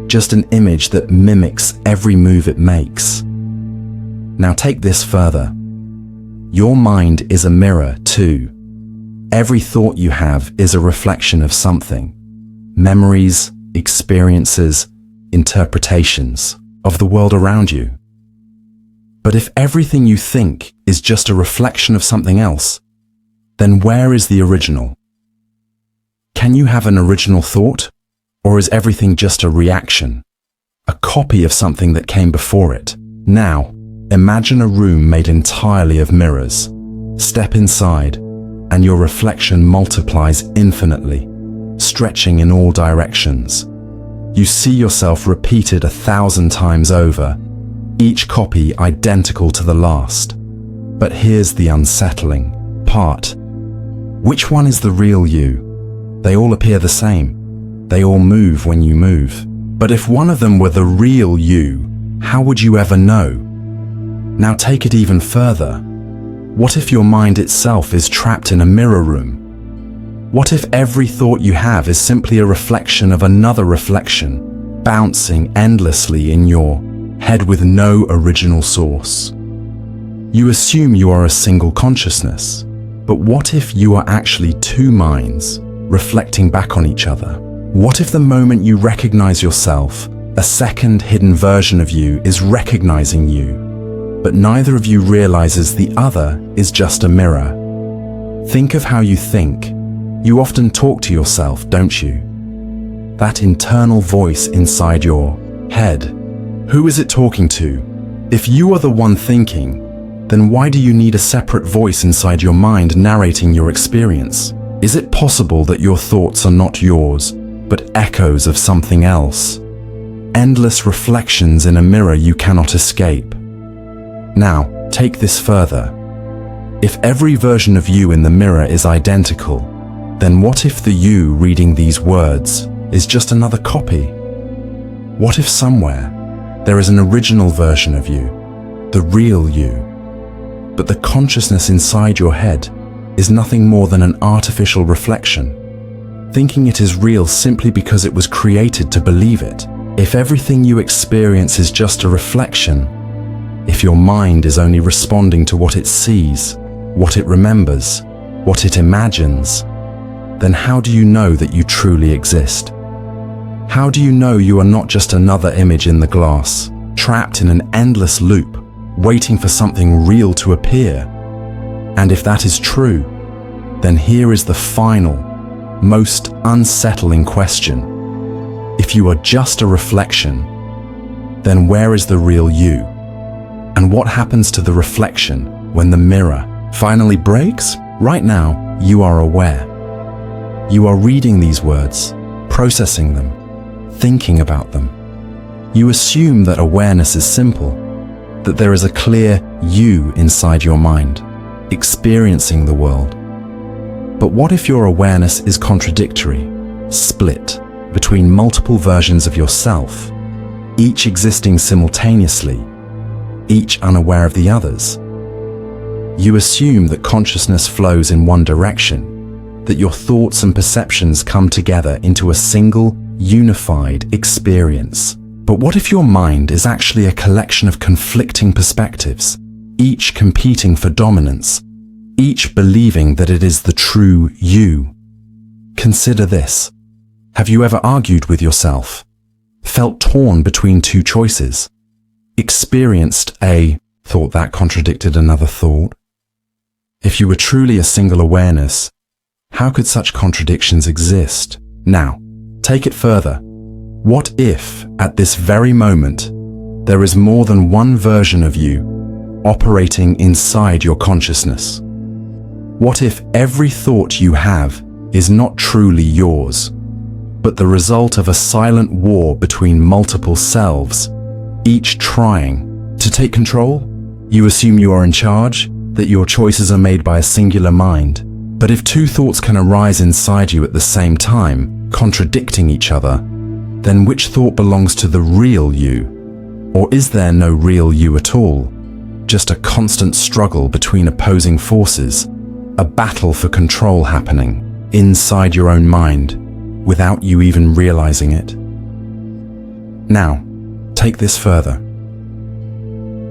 just an image that mimics every move it makes? Now take this further. Your mind is a mirror too. Every thought you have is a reflection of something. Memories, experiences, interpretations of the world around you. But if everything you think is just a reflection of something else, then where is the original? Can you have an original thought? Or is everything just a reaction, a copy of something that came before it? Now, imagine a room made entirely of mirrors. Step inside, and your reflection multiplies infinitely, stretching in all directions. You see yourself repeated 1,000 times over, each copy identical to the last. But here's the unsettling part. Which one is the real you? They all appear the same. They all move when you move. But if one of them were the real you, how would you ever know? Now take it even further. What if your mind itself is trapped in a mirror room? What if every thought you have is simply a reflection of another reflection, bouncing endlessly in your head with no original source? You assume you are a single consciousness, but what if you are actually two minds reflecting back on each other? What if the moment you recognize yourself, a second hidden version of you is recognizing you, but neither of you realizes the other is just a mirror? Think of how you think, You often talk to yourself, don't you? That internal voice inside your head. Who is it talking to? If you are the one thinking, then why do you need a separate voice inside your mind narrating your experience? Is it possible that your thoughts are not yours, but echoes of something else? Endless reflections in a mirror you cannot escape. Now, take this further. If every version of you in the mirror is identical, then what if the you reading these words is just another copy? What if somewhere there is an original version of you, the real you, but the consciousness inside your head is nothing more than an artificial reflection, thinking it is real simply because it was created to believe it? If everything you experience is just a reflection, if your mind is only responding to what it sees, what it remembers, what it imagines, then how do you know that you truly exist? How do you know you are not just another image in the glass, trapped in an endless loop, waiting for something real to appear? And if that is true, then here is the final, most unsettling question. If you are just a reflection, then where is the real you? And what happens to the reflection when the mirror finally breaks? Right now, you are aware. You are reading these words, processing them, thinking about them. You assume that awareness is simple, that there is a clear you inside your mind, experiencing the world. But what if your awareness is contradictory, split between multiple versions of yourself, each existing simultaneously, each unaware of the others? You assume that consciousness flows in one direction, that your thoughts and perceptions come together into a single, unified experience. But what if your mind is actually a collection of conflicting perspectives, each competing for dominance, each believing that it is the true you? Consider this. Have you ever argued with yourself, felt torn between two choices, experienced a thought that contradicted another thought? If you were truly a single awareness, how could such contradictions exist? Now, take it further. What if, at this very moment, there is more than one version of you operating inside your consciousness? What if every thought you have is not truly yours, but the result of a silent war between multiple selves, each trying to take control? You assume you are in charge, that your choices are made by a singular mind. But if two thoughts can arise inside you at the same time, contradicting each other, then which thought belongs to the real you? Or is there no real you at all? Just a constant struggle between opposing forces, a battle for control happening inside your own mind, without you even realizing it? Now, take this further.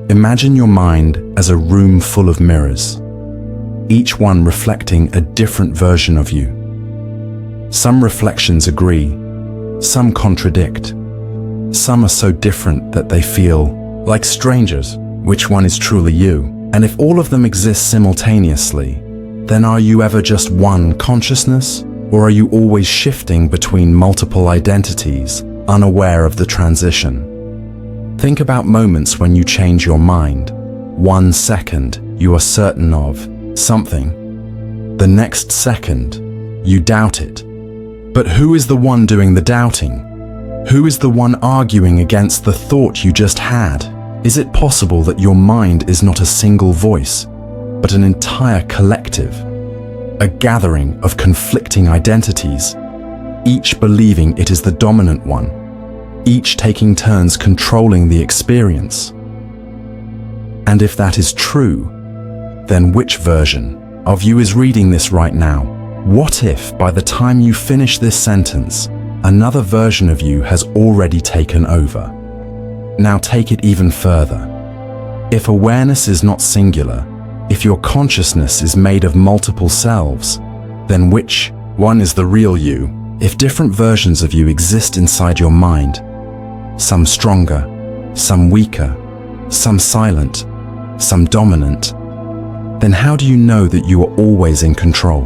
Imagine your mind as a room full of mirrors, each one reflecting a different version of you. Some reflections agree, some contradict, some are so different that they feel like strangers. Which one is truly you? And if all of them exist simultaneously, then are you ever just one consciousness? Or are you always shifting between multiple identities, unaware of the transition? Think about moments when you change your mind. 1 second, you are certain of something. The next second, you doubt it. But who is the one doing the doubting? Who is the one arguing against the thought you just had? Is it possible that your mind is not a single voice, but an entire collective? A gathering of conflicting identities, each believing it is the dominant one, each taking turns controlling the experience. And if that is true, then which version of you is reading this right now? What if by the time you finish this sentence, another version of you has already taken over? Now take it even further. If awareness is not singular, if your consciousness is made of multiple selves, then which one is the real you? If different versions of you exist inside your mind, some stronger, some weaker, some silent, some dominant, then how do you know that you are always in control?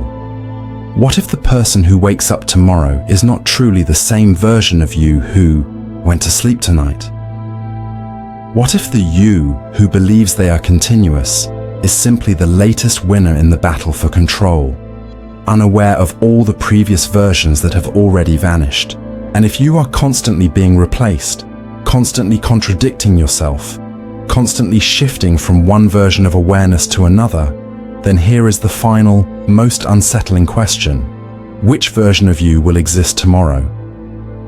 What if the person who wakes up tomorrow is not truly the same version of you who went to sleep tonight? What if the you who believes they are continuous is simply the latest winner in the battle for control, unaware of all the previous versions that have already vanished? And if you are constantly being replaced, constantly contradicting yourself, constantly shifting from one version of awareness to another, then here is the final, most unsettling question. Which version of you will exist tomorrow?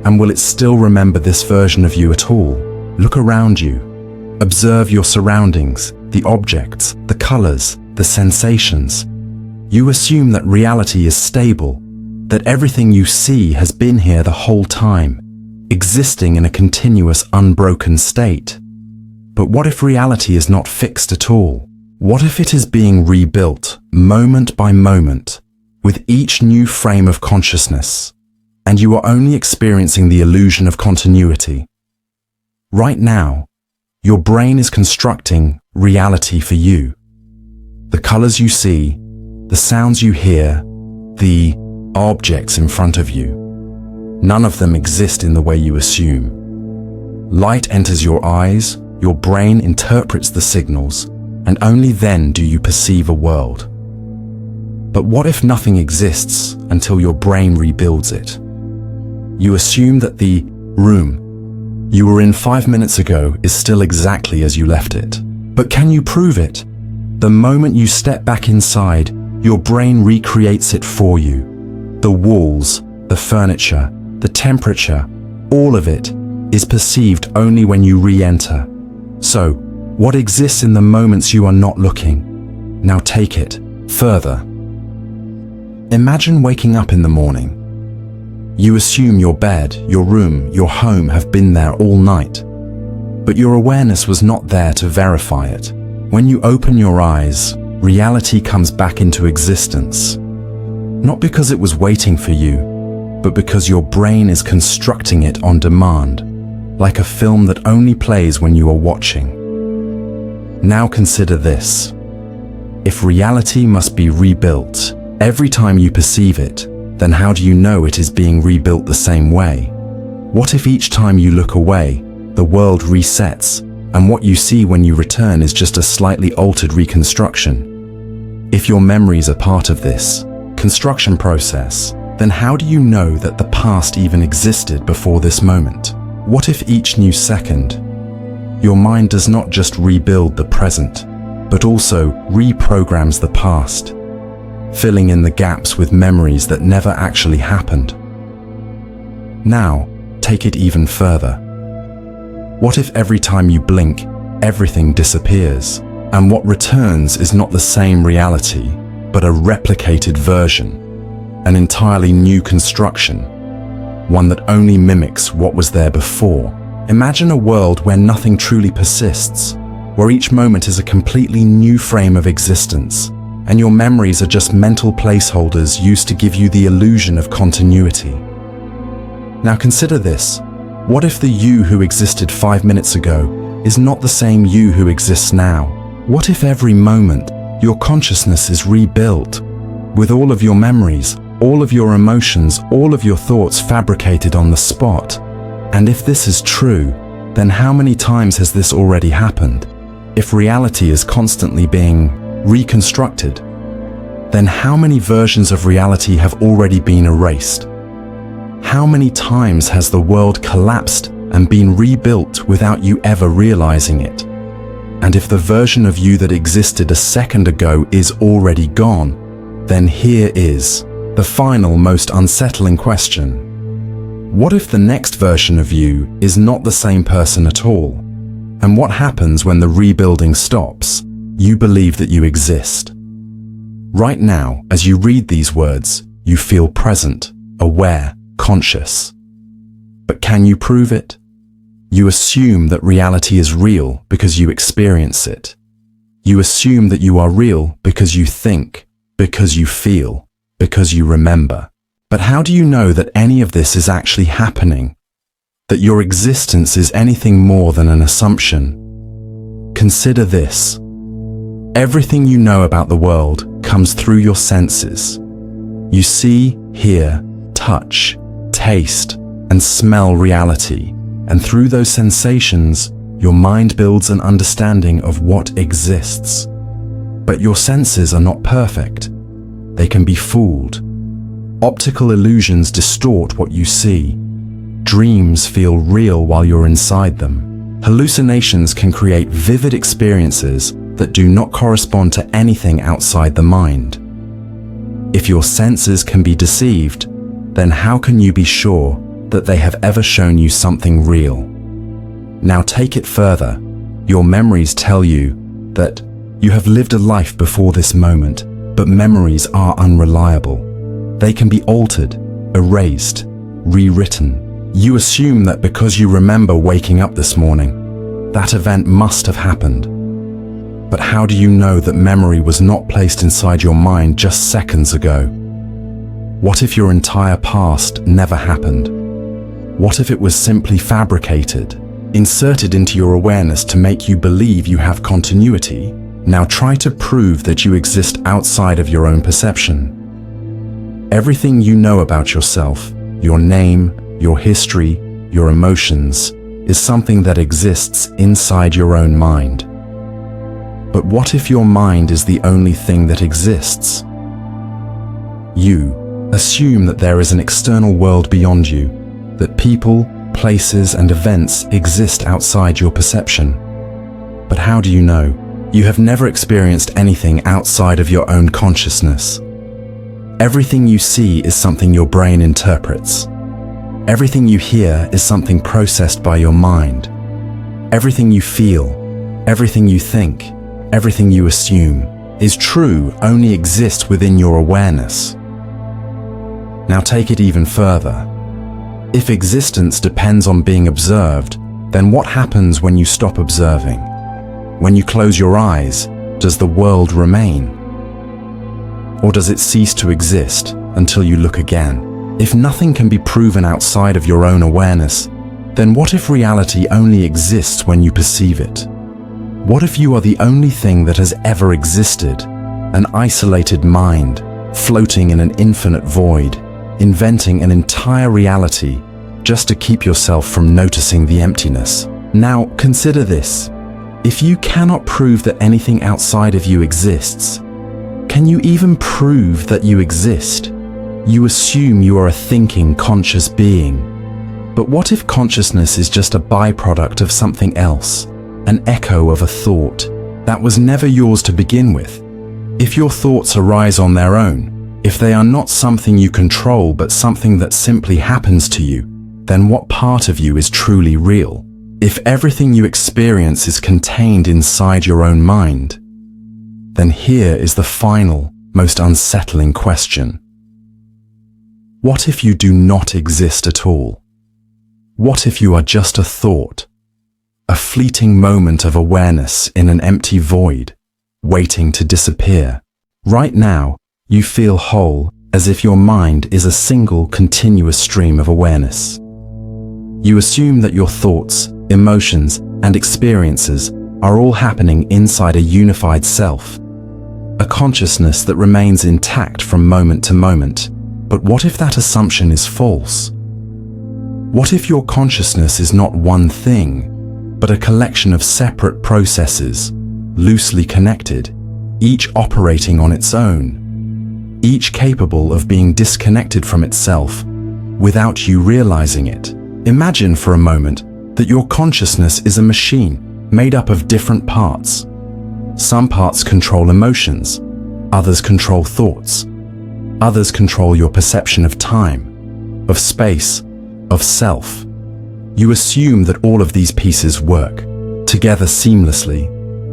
And will it still remember this version of you at all? Look around you. Observe your surroundings, the objects, the colors, the sensations. You assume that reality is stable, that everything you see has been here the whole time, existing in a continuous, unbroken state. But what if reality is not fixed at all? What if it is being rebuilt, moment by moment, with each new frame of consciousness, and you are only experiencing the illusion of continuity? Right now, your brain is constructing reality for you. The colors you see, the sounds you hear, the objects in front of you. None of them exist in the way you assume. Light enters your eyes, your brain interprets the signals, and only then do you perceive a world. But what if nothing exists until your brain rebuilds it? You assume that the room you were in 5 minutes ago is still exactly as you left it. But can you prove it? The moment you step back inside, your brain recreates it for you. The walls, the furniture, the temperature, all of it is perceived only when you re-enter. So, what exists in the moments you are not looking? Now take it further. Imagine waking up in the morning. You assume your bed, your room, your home have been there all night. But your awareness was not there to verify it. When you open your eyes, reality comes back into existence. Not because it was waiting for you, but because your brain is constructing it on demand, like a film that only plays when you are watching. Now consider this. If reality must be rebuilt every time you perceive it, then how do you know it is being rebuilt the same way? What if each time you look away, the world resets, and what you see when you return is just a slightly altered reconstruction? If your memories are part of this construction process, then how do you know that the past even existed before this moment? What if each new second, your mind does not just rebuild the present, but also reprograms the past, filling in the gaps with memories that never actually happened? Now, take it even further. What if every time you blink, everything disappears, and what returns is not the same reality, but a replicated version, an entirely new construction, one that only mimics what was there before? Imagine a world where nothing truly persists, where each moment is a completely new frame of existence, and your memories are just mental placeholders used to give you the illusion of continuity. Now consider this. What if the you who existed 5 minutes ago is not the same you who exists now? What if every moment your consciousness is rebuilt, with all of your memories, all of your emotions, all of your thoughts fabricated on the spot? And if this is true, then how many times has this already happened? If reality is constantly being reconstructed, then how many versions of reality have already been erased? How many times has the world collapsed and been rebuilt without you ever realizing it? And if the version of you that existed a second ago is already gone, then here is the final, most unsettling question. What if the next version of you is not the same person at all? And what happens when the rebuilding stops? You believe that you exist. Right now, as you read these words, you feel present, aware, conscious. But can you prove it? You assume that reality is real because you experience it. You assume that you are real because you think, because you feel, because you remember. But how do you know that any of this is actually happening? That your existence is anything more than an assumption? Consider this. Everything you know about the world comes through your senses. You see, hear, touch, taste, and smell reality, and through those sensations, your mind builds an understanding of what exists. But your senses are not perfect. They can be fooled. Optical illusions distort what you see. Dreams feel real while you're inside them. Hallucinations can create vivid experiences that do not correspond to anything outside the mind. If your senses can be deceived, then how can you be sure that they have ever shown you something real? Now take it further. Your memories tell you that you have lived a life before this moment, but memories are unreliable. They can be altered, erased, rewritten. You assume that because you remember waking up this morning, that event must have happened. But how do you know that memory was not placed inside your mind just seconds ago? What if your entire past never happened? What if it was simply fabricated, inserted into your awareness to make you believe you have continuity? Now try to prove that you exist outside of your own perception. Everything you know about yourself, your name, your history, your emotions, is something that exists inside your own mind. But what if your mind is the only thing that exists? You assume that there is an external world beyond you, that people, places, and events exist outside your perception. But how do you know? You have never experienced anything outside of your own consciousness. Everything you see is something your brain interprets. Everything you hear is something processed by your mind. Everything you feel, everything you think, everything you assume is true only exists within your awareness. Now take it even further. If existence depends on being observed, then what happens when you stop observing? When you close your eyes, does the world remain? Or does it cease to exist until you look again? If nothing can be proven outside of your own awareness, then what if reality only exists when you perceive it? What if you are the only thing that has ever existed, an isolated mind, floating in an infinite void, inventing an entire reality just to keep yourself from noticing the emptiness? Now, consider this. If you cannot prove that anything outside of you exists, can you even prove that you exist? You assume you are a thinking, conscious being. But what if consciousness is just a byproduct of something else, an echo of a thought that was never yours to begin with? If your thoughts arise on their own, if they are not something you control but something that simply happens to you, then what part of you is truly real? If everything you experience is contained inside your own mind, then here is the final, most unsettling question. What if you do not exist at all? What if you are just a thought, a fleeting moment of awareness in an empty void, waiting to disappear? Right now, you feel whole, as if your mind is a single continuous stream of awareness. You assume that your thoughts, emotions, and experiences are all happening inside a unified self, a consciousness that remains intact from moment to moment. But what if that assumption is false? What if your consciousness is not one thing, but a collection of separate processes, loosely connected, each operating on its own, each capable of being disconnected from itself without you realizing it? Imagine for a moment that your consciousness is a machine made up of different parts. Some parts control emotions, others control thoughts, others control your perception of time, of space, of self. You assume that all of these pieces work together seamlessly,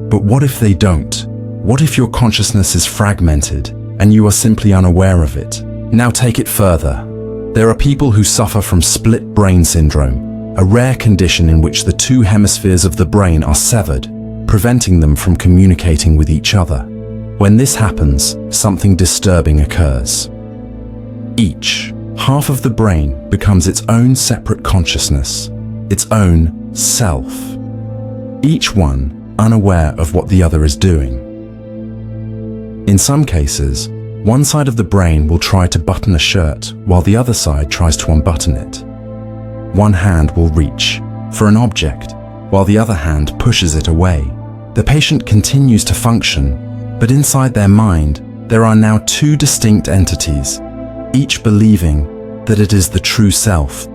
but what if they don't? What if your consciousness is fragmented and you are simply unaware of it? Now take it further. There are people who suffer from split brain syndrome, a rare condition in which the two hemispheres of the brain are severed, preventing them from communicating with each other. When this happens, something disturbing occurs. Each half of the brain becomes its own separate consciousness, its own self, each one unaware of what the other is doing. In some cases, One side of the brain will try to button a shirt while the other side tries to unbutton it. One hand will reach for an object while the other hand pushes it away. The patient continues to function, but inside their mind, there are now two distinct entities, each believing that it is the true self.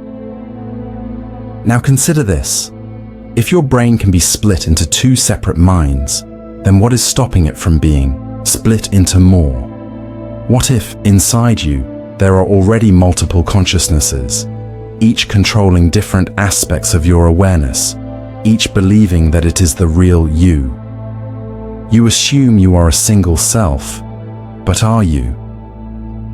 Now consider this. If your brain can be split into two separate minds, then what is stopping it from being split into more? What if, inside you, there are already multiple consciousnesses, each controlling different aspects of your awareness, each believing that it is the real you? You assume you are a single self, but are you?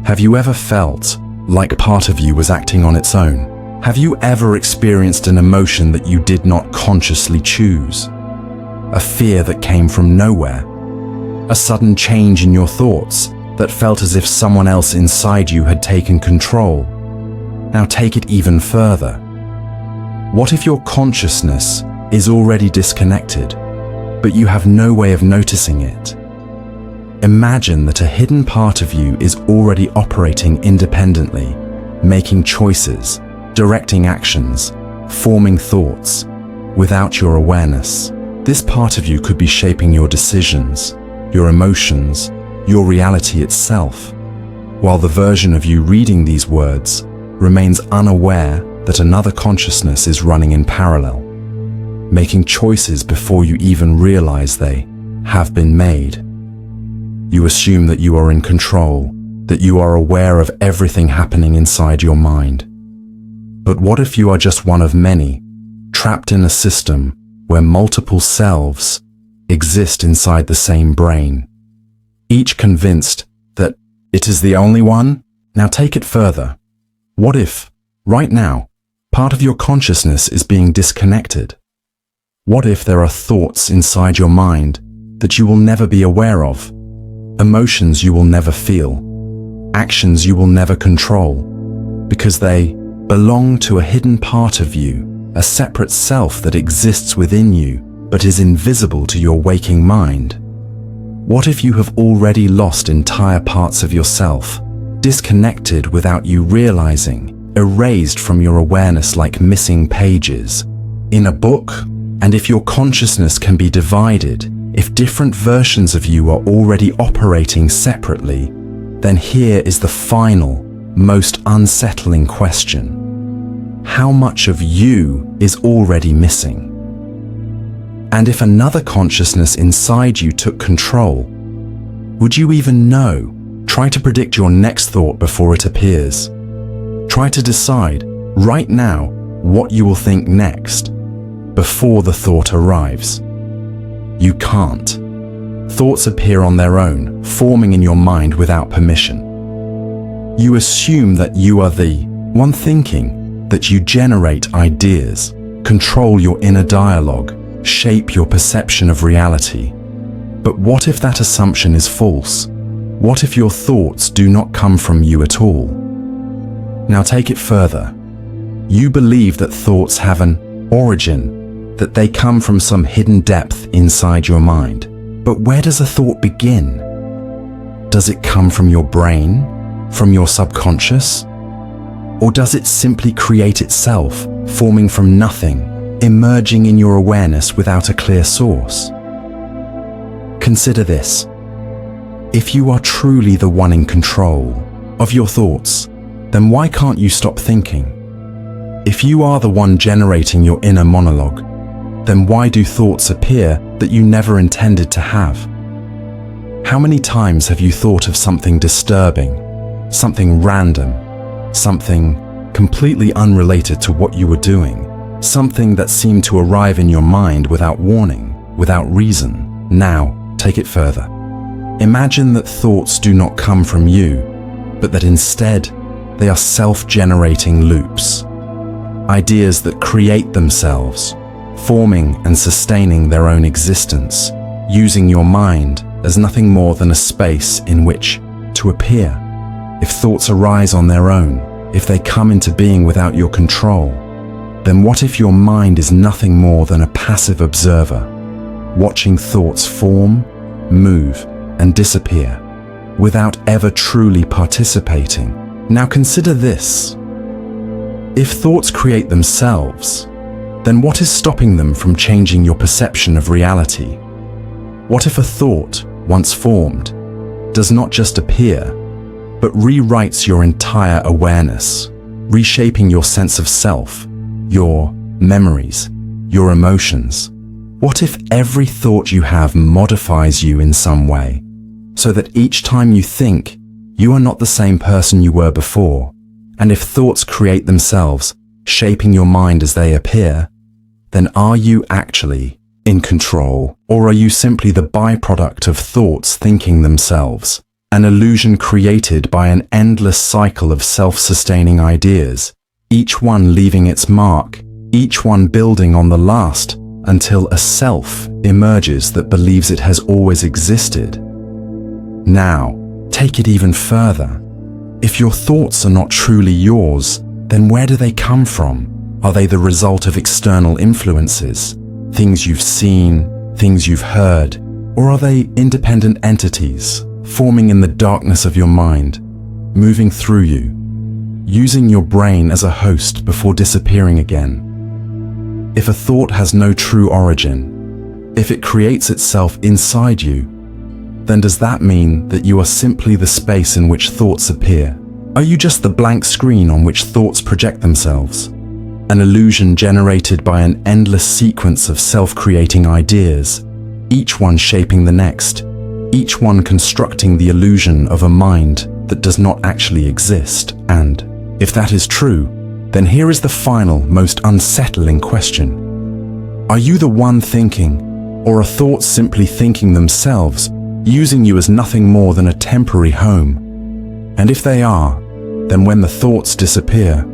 Have you ever felt like part of you was acting on its own? Have you ever experienced an emotion that you did not consciously choose? A fear that came from nowhere? A sudden change in your thoughts that felt as if someone else inside you had taken control? Now take it even further. What if your consciousness is already disconnected, but you have no way of noticing it? Imagine that a hidden part of you is already operating independently, making choices, directing actions, forming thoughts, without your awareness. This part of you could be shaping your decisions, your emotions, your reality itself, while the version of you reading these words remains unaware that another consciousness is running in parallel, making choices before you even realize they have been made. You assume that you are in control, that you are aware of everything happening inside your mind. But what if you are just one of many, trapped in a system where multiple selves exist inside the same brain, each convinced that it is the only one? Now take it further. What if, right now, part of your consciousness is being disconnected? What if there are thoughts inside your mind that you will never be aware of, emotions you will never feel, actions you will never control, because they belong to a hidden part of you, a separate self that exists within you but is invisible to your waking mind? What if you have already lost entire parts of yourself, disconnected without you realizing, erased from your awareness like missing pages in a book? And if your consciousness can be divided, if different versions of you are already operating separately, then here is the final, most unsettling question. How much of you is already missing? And if another consciousness inside you took control, would you even know? Try to predict your next thought before it appears. Try to decide, right now, what you will think next, before the thought arrives. You can't. Thoughts appear on their own, forming in your mind without permission. You assume that you are the one thinking, that you generate ideas, control your inner dialogue, shape your perception of reality. But what if that assumption is false? What if your thoughts do not come from you at all? Now take it further. You believe that thoughts have an origin, that they come from some hidden depth inside your mind. But where does a thought begin? Does it come from your brain? From your subconscious? Or does it simply create itself, forming from nothing, emerging in your awareness without a clear source? Consider this. If you are truly the one in control of your thoughts, then why can't you stop thinking? If you are the one generating your inner monologue, then why do thoughts appear that you never intended to have? How many times have you thought of something disturbing, something random, something completely unrelated to what you were doing, something that seemed to arrive in your mind without warning, without reason? Now, take it further. Imagine that thoughts do not come from you, but that instead they are self-generating loops. Ideas that create themselves, forming and sustaining their own existence, using your mind as nothing more than a space in which to appear. If thoughts arise on their own, if they come into being without your control, then what if your mind is nothing more than a passive observer, watching thoughts form, move, and disappear, without ever truly participating. Now consider this. If thoughts create themselves, then what is stopping them from changing your perception of reality? What if a thought, once formed, does not just appear, but rewrites your entire awareness, reshaping your sense of self, your memories, your emotions? What if every thought you have modifies you in some way, so that each time you think, you are not the same person you were before? And if thoughts create themselves, shaping your mind as they appear, then are you actually in control, or are you simply the byproduct of thoughts thinking themselves? An illusion created by an endless cycle of self-sustaining ideas, each one leaving its mark, each one building on the last, until a self emerges that believes it has always existed. Now, take it even further. If your thoughts are not truly yours, then where do they come from? Are they the result of external influences, things you've seen, things you've heard, or are they independent entities, forming in the darkness of your mind, moving through you, using your brain as a host before disappearing again? If a thought has no true origin, if it creates itself inside you, then does that mean that you are simply the space in which thoughts appear? Are you just the blank screen on which thoughts project themselves? An illusion generated by an endless sequence of self-creating ideas, each one shaping the next, each one constructing the illusion of a mind that does not actually exist. And if that is true, then here is the final, most unsettling question. Are you the one thinking, or are thoughts simply thinking themselves, using you as nothing more than a temporary home? And if they are, then when the thoughts disappear,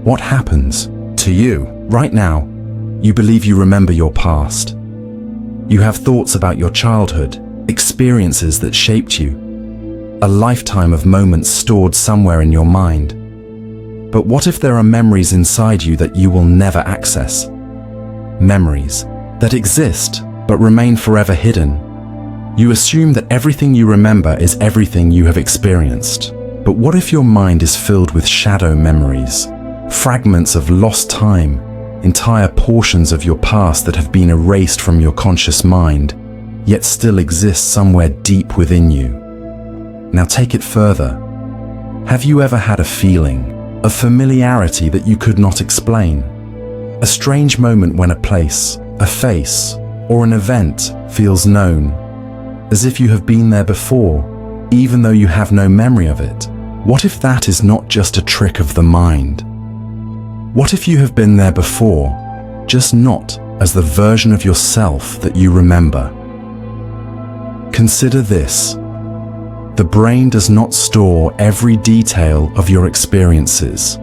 what happens to you? Right now, you believe you remember your past. You have thoughts about your childhood, experiences that shaped you, a lifetime of moments stored somewhere in your mind. But what if there are memories inside you that you will never access? Memories that exist but remain forever hidden. You assume that everything you remember is everything you have experienced. But what if your mind is filled with shadow memories, fragments of lost time, entire portions of your past that have been erased from your conscious mind, yet still exist somewhere deep within you? Now take it further. Have you ever had a feeling, a familiarity that you could not explain? A strange moment when a place, a face, or an event feels known, as if you have been there before, even though you have no memory of it? What if that is not just a trick of the mind? What if you have been there before, just not as the version of yourself that you remember? Consider this. The brain does not store every detail of your experiences.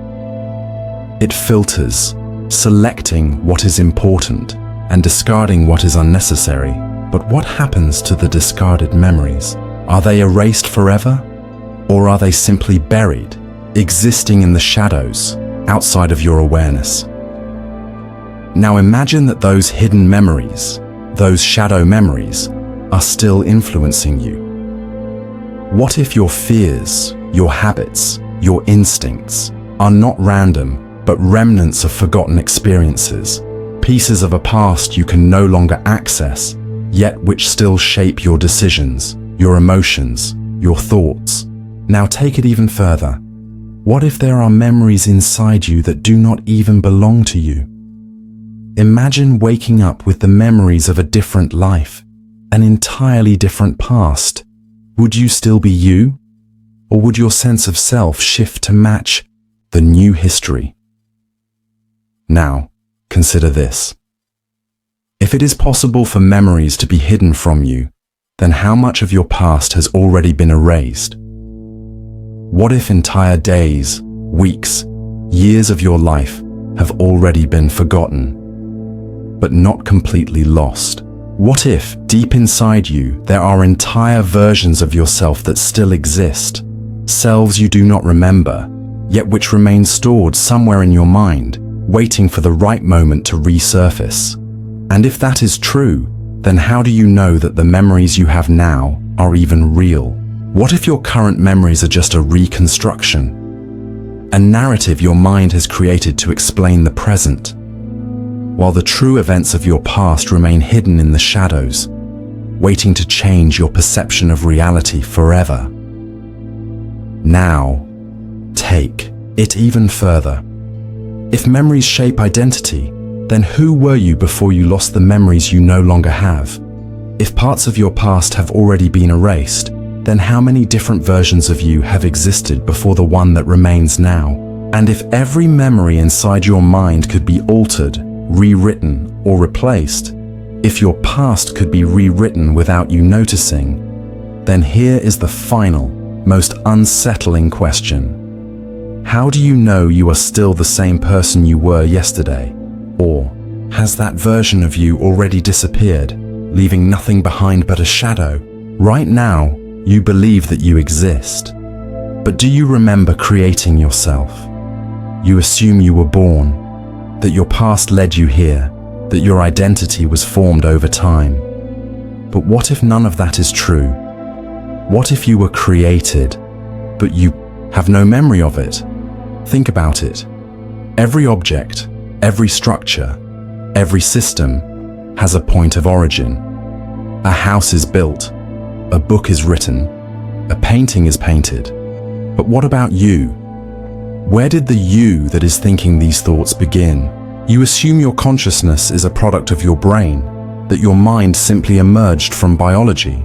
It filters, selecting what is important and discarding what is unnecessary. But what happens to the discarded memories? Are they erased forever? Or are they simply buried, existing in the shadows, outside of your awareness? Now imagine that those hidden memories, those shadow memories, are still influencing you. What if your fears, your habits, your instincts are not random, but remnants of forgotten experiences, pieces of a past you can no longer access, yet which still shape your decisions, your emotions, your thoughts? Now take it even further. What if there are memories inside you that do not even belong to you? Imagine waking up with the memories of a different life, an entirely different past. Would you still be you? Or would your sense of self shift to match the new history? Now, consider this. If it is possible for memories to be hidden from you, then how much of your past has already been erased? What if entire days, weeks, years of your life have already been forgotten, but not completely lost? What if, deep inside you, there are entire versions of yourself that still exist, selves you do not remember, yet which remain stored somewhere in your mind, waiting for the right moment to resurface? And if that is true, then how do you know that the memories you have now are even real? What if your current memories are just a reconstruction? A narrative your mind has created to explain the present, while the true events of your past remain hidden in the shadows, waiting to change your perception of reality forever. Now, take it even further. If memories shape identity, then who were you before you lost the memories you no longer have? If parts of your past have already been erased, then how many different versions of you have existed before the one that remains now? And if every memory inside your mind could be altered, rewritten, or replaced, if your past could be rewritten without you noticing, then here is the final, most unsettling question. How do you know you are still the same person you were yesterday? Or has that version of you already disappeared, leaving nothing behind but a shadow? Right now, you believe that you exist. But do you remember creating yourself? You assume you were born, that your past led you here, that your identity was formed over time. But what if none of that is true? What if you were created, but you have no memory of it? Think about it. Every object, every structure, every system has a point of origin. A house is built, a book is written, a painting is painted. But what about you? Where did the you that is thinking these thoughts begin? You assume your consciousness is a product of your brain, that your mind simply emerged from biology.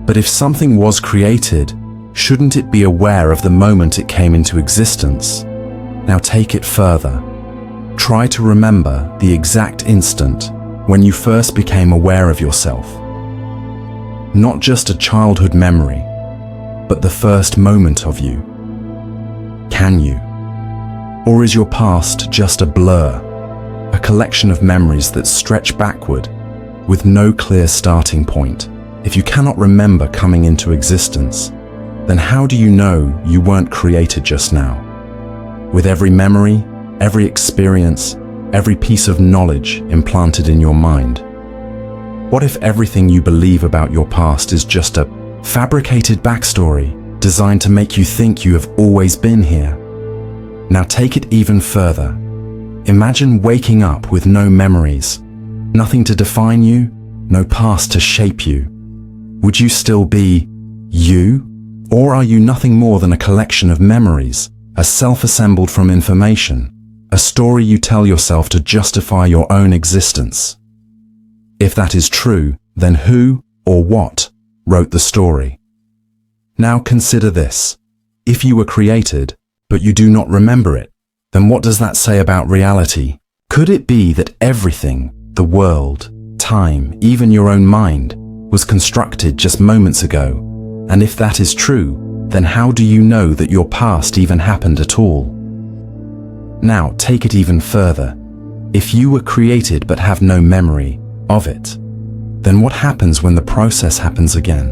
But if something was created, shouldn't it be aware of the moment it came into existence? Now take it further. Try to remember the exact instant when you first became aware of yourself. Not just a childhood memory, but the first moment of you. Can you? Or is your past just a blur, a collection of memories that stretch backward with no clear starting point? If you cannot remember coming into existence, then how do you know you weren't created just now? With every memory, every experience, every piece of knowledge implanted in your mind. What if everything you believe about your past is just a fabricated backstory designed to make you think you have always been here? Now take it even further. Imagine waking up with no memories, nothing to define you, no past to shape you. Would you still be you? Or are you nothing more than a collection of memories, a self assembled from information, a story you tell yourself to justify your own existence? If that is true, then who or what wrote the story? Now consider this. If you were created, but you do not remember it, then what does that say about reality? Could it be that everything, the world, time, even your own mind, was constructed just moments ago? And if that is true, then how do you know that your past even happened at all? Now take it even further. If you were created but have no memory of it, then what happens when the process happens again?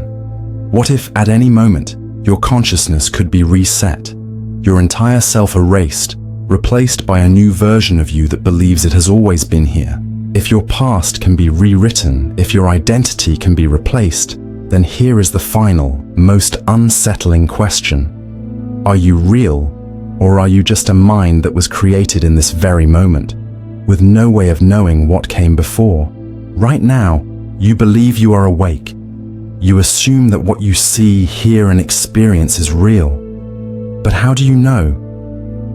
What if at any moment your consciousness could be reset, your entire self erased, replaced by a new version of you that believes it has always been here? If your past can be rewritten, if your identity can be replaced, then here is the final, most unsettling question. Are you real, or are you just a mind that was created in this very moment, with no way of knowing what came before? Right now, you believe you are awake. You assume that what you see, hear, and experience is real. But how do you know?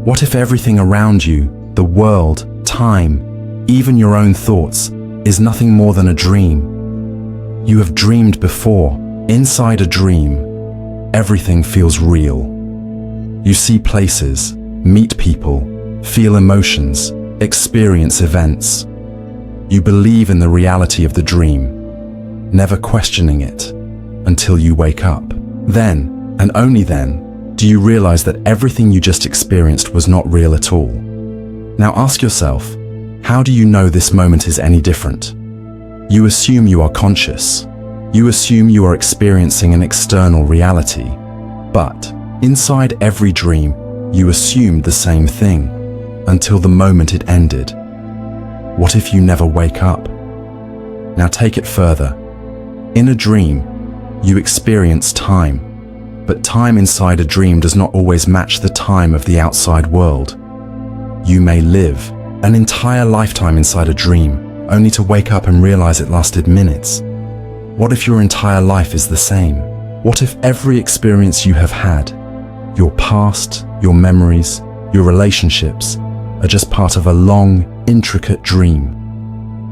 What if everything around you, the world, time, even your own thoughts, is nothing more than a dream? You have dreamed before. Inside a dream, everything feels real. You see places, meet people, feel emotions, experience events. You believe in the reality of the dream, never questioning it, until you wake up. Then, and only then, do you realize that everything you just experienced was not real at all. Now ask yourself, how do you know this moment is any different? You assume you are conscious. You assume you are experiencing an external reality. But inside every dream, you assumed the same thing, until the moment it ended. What if you never wake up? Now take it further. In a dream, you experience time. But time inside a dream does not always match the time of the outside world. You may live an entire lifetime inside a dream, only to wake up and realize it lasted minutes. What if your entire life is the same? What if every experience you have had, your past, your memories, your relationships, are just part of a long, intricate dream,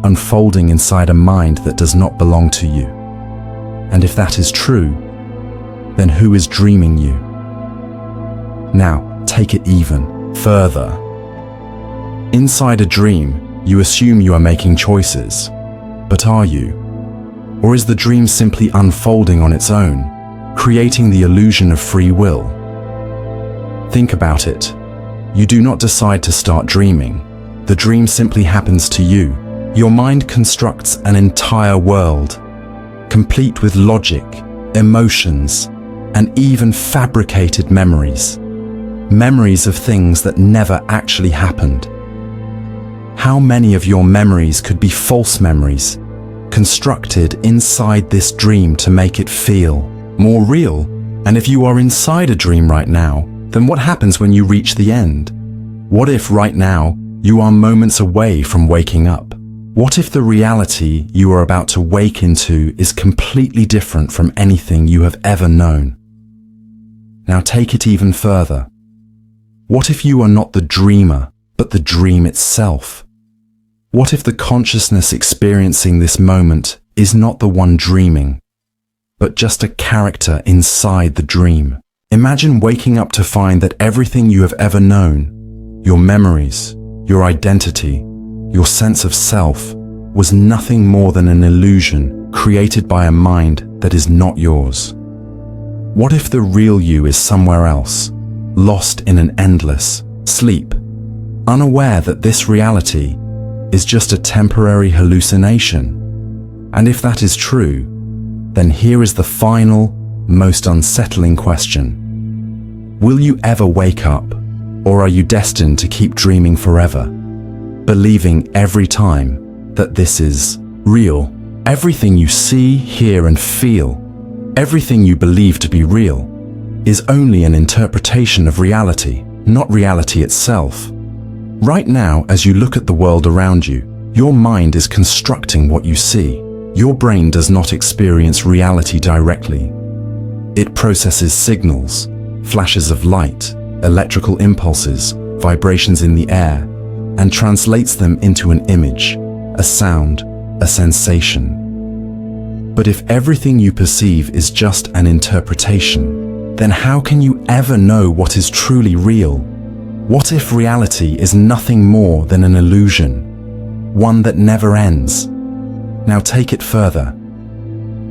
unfolding inside a mind that does not belong to you? And if that is true, then who is dreaming you? Now, take it even further. Inside a dream, you assume you are making choices, but are you? Or is the dream simply unfolding on its own, creating the illusion of free will? Think about it. You do not decide to start dreaming. The dream simply happens to you. Your mind constructs an entire world, complete with logic, emotions, and even fabricated memories. Memories of things that never actually happened. How many of your memories could be false memories, constructed inside this dream to make it feel more real? And if you are inside a dream right now, then what happens when you reach the end? What if right now you are moments away from waking up? What if the reality you are about to wake into is completely different from anything you have ever known? Now take it even further. What if you are not the dreamer, but the dream itself? What if the consciousness experiencing this moment is not the one dreaming, but just a character inside the dream? Imagine waking up to find that everything you have ever known, your memories, your identity, your sense of self, was nothing more than an illusion created by a mind that is not yours. What if the real you is somewhere else, lost in an endless sleep, unaware that this reality is just a temporary hallucination? And if that is true, then here is the final, most unsettling question. Will you ever wake up, or are you destined to keep dreaming forever, believing every time that this is real? Everything you see, hear, and feel, everything you believe to be real, is only an interpretation of reality, not reality itself. Right now, as you look at the world around you, your mind is constructing what you see. Your brain does not experience reality directly. It processes signals, flashes of light, electrical impulses, vibrations in the air, and translates them into an image, a sound, a sensation. But if everything you perceive is just an interpretation, then how can you ever know what is truly real? What if reality is nothing more than an illusion, one that never ends? Now take it further.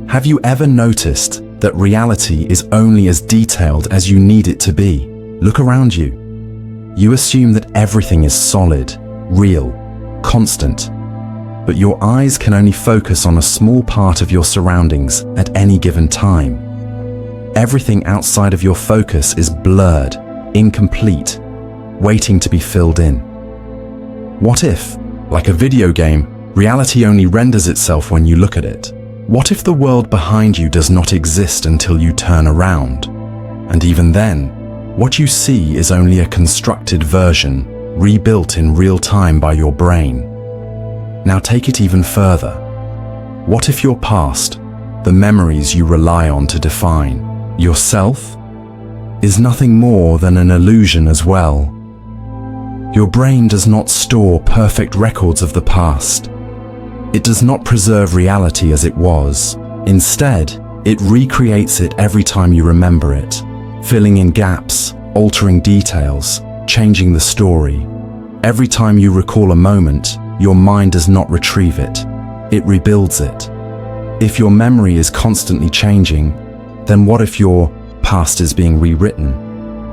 Have you ever noticed that reality is only as detailed as you need it to be? Look around you. You assume that everything is solid, real, constant, but your eyes can only focus on a small part of your surroundings at any given time. Everything outside of your focus is blurred, incomplete, waiting to be filled in. What if, like a video game, reality only renders itself when you look at it? What if the world behind you does not exist until you turn around? And even then, what you see is only a constructed version, rebuilt in real time by your brain. Now take it even further. What if your past, the memories you rely on to define yourself, is nothing more than an illusion as well? Your brain does not store perfect records of the past. It does not preserve reality as it was. Instead, it recreates it every time you remember it, filling in gaps, altering details, changing the story. Every time you recall a moment, your mind does not retrieve it. It rebuilds it. If your memory is constantly changing, then what if your past is being rewritten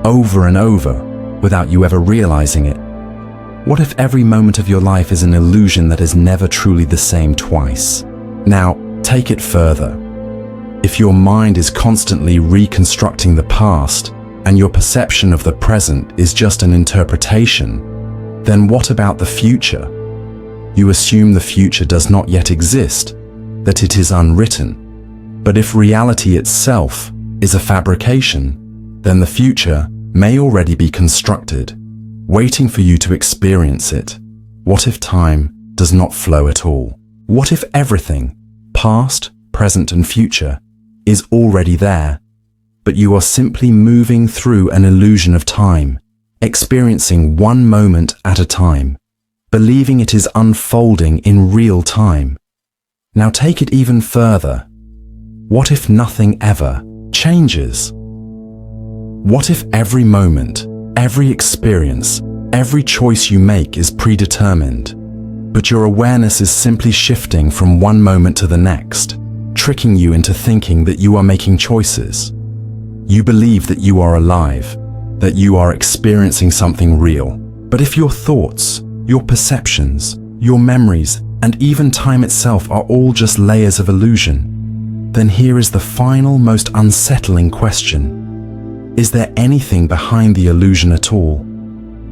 over and over without you ever realizing it? What if every moment of your life is an illusion that is never truly the same twice? Now, take it further. If your mind is constantly reconstructing the past and your perception of the present is just an interpretation, then what about the future? You assume the future does not yet exist, that it is unwritten. But if reality itself is a fabrication, then the future may already be constructed, waiting for you to experience it. What if time does not flow at all? What if everything, past, present, and future, is already there, but you are simply moving through an illusion of time, experiencing one moment at a time, believing it is unfolding in real time? Now take it even further. What if nothing ever changes? What if every moment, every experience, every choice you make is predetermined, but your awareness is simply shifting from one moment to the next, tricking you into thinking that you are making choices? You believe that you are alive, that you are experiencing something real. But if your thoughts, your perceptions, your memories, and even time itself are all just layers of illusion, then here is the final, most unsettling question. Is there anything behind the illusion at all?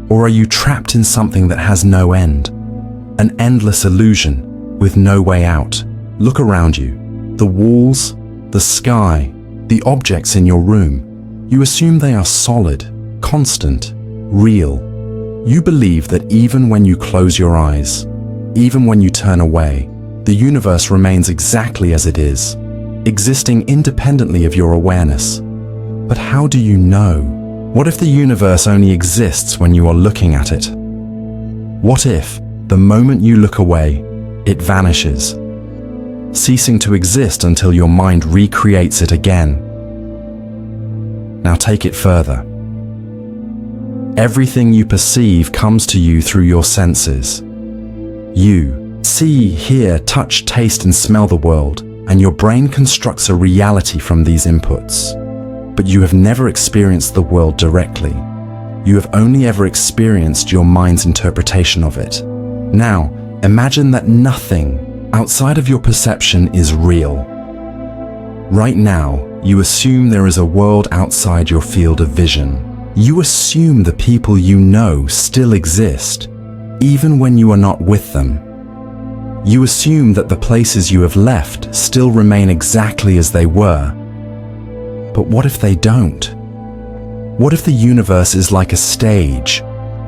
Or are you trapped in something that has no end? An endless illusion with no way out? Look around you. The walls, the sky, the objects in your room. You assume they are solid, constant, real. You believe that even when you close your eyes, even when you turn away, the universe remains exactly as it is, existing independently of your awareness. But how do you know? What if the universe only exists when you are looking at it? What if, the moment you look away, it vanishes, ceasing to exist until your mind recreates it again? Now take it further. Everything you perceive comes to you through your senses. You see, hear, touch, taste, and smell the world, and your brain constructs a reality from these inputs. But you have never experienced the world directly. You have only ever experienced your mind's interpretation of it. Now, imagine that nothing outside of your perception is real. Right now, you assume there is a world outside your field of vision. You assume the people you know still exist, even when you are not with them. You assume that the places you have left still remain exactly as they were. But what if they don't? What if the universe is like a stage,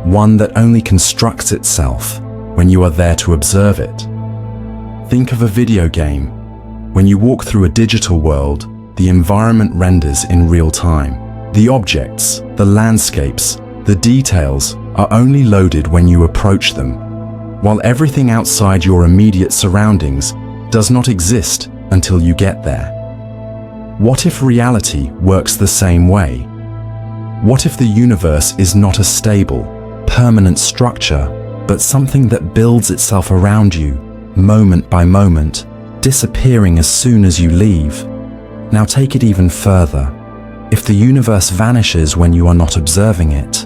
one that only constructs itself when you are there to observe it? Think of a video game. When you walk through a digital world, the environment renders in real time. The objects, the landscapes, the details are only loaded when you approach them, while everything outside your immediate surroundings does not exist until you get there. What if reality works the same way? What if the universe is not a stable, permanent structure, but something that builds itself around you, moment by moment, disappearing as soon as you leave? Now take it even further. If the universe vanishes when you are not observing it,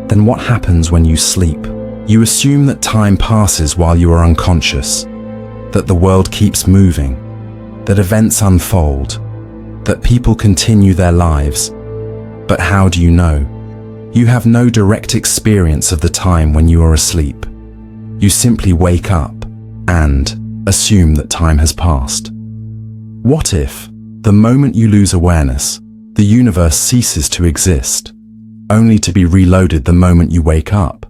then what happens when you sleep? You assume that time passes while you are unconscious, that the world keeps moving, that events unfold, that people continue their lives. But how do you know? You have no direct experience of the time when you are asleep. You simply wake up and assume that time has passed. What if, the moment you lose awareness, the universe ceases to exist, only to be reloaded the moment you wake up?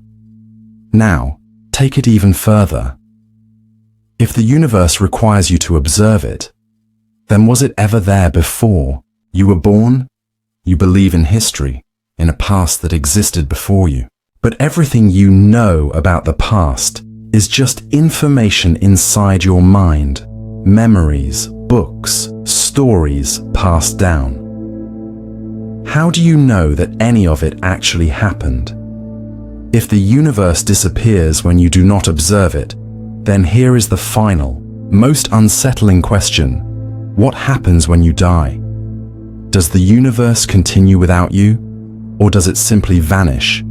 Now, take it even further. If the universe requires you to observe it, then was it ever there before you were born? You believe in history, in a past that existed before you. But everything you know about the past is just information inside your mind, memories, books, stories passed down. How do you know that any of it actually happened? If the universe disappears when you do not observe it, then here is the final, most unsettling question. What happens when you die? Does the universe continue without you, or does it simply vanish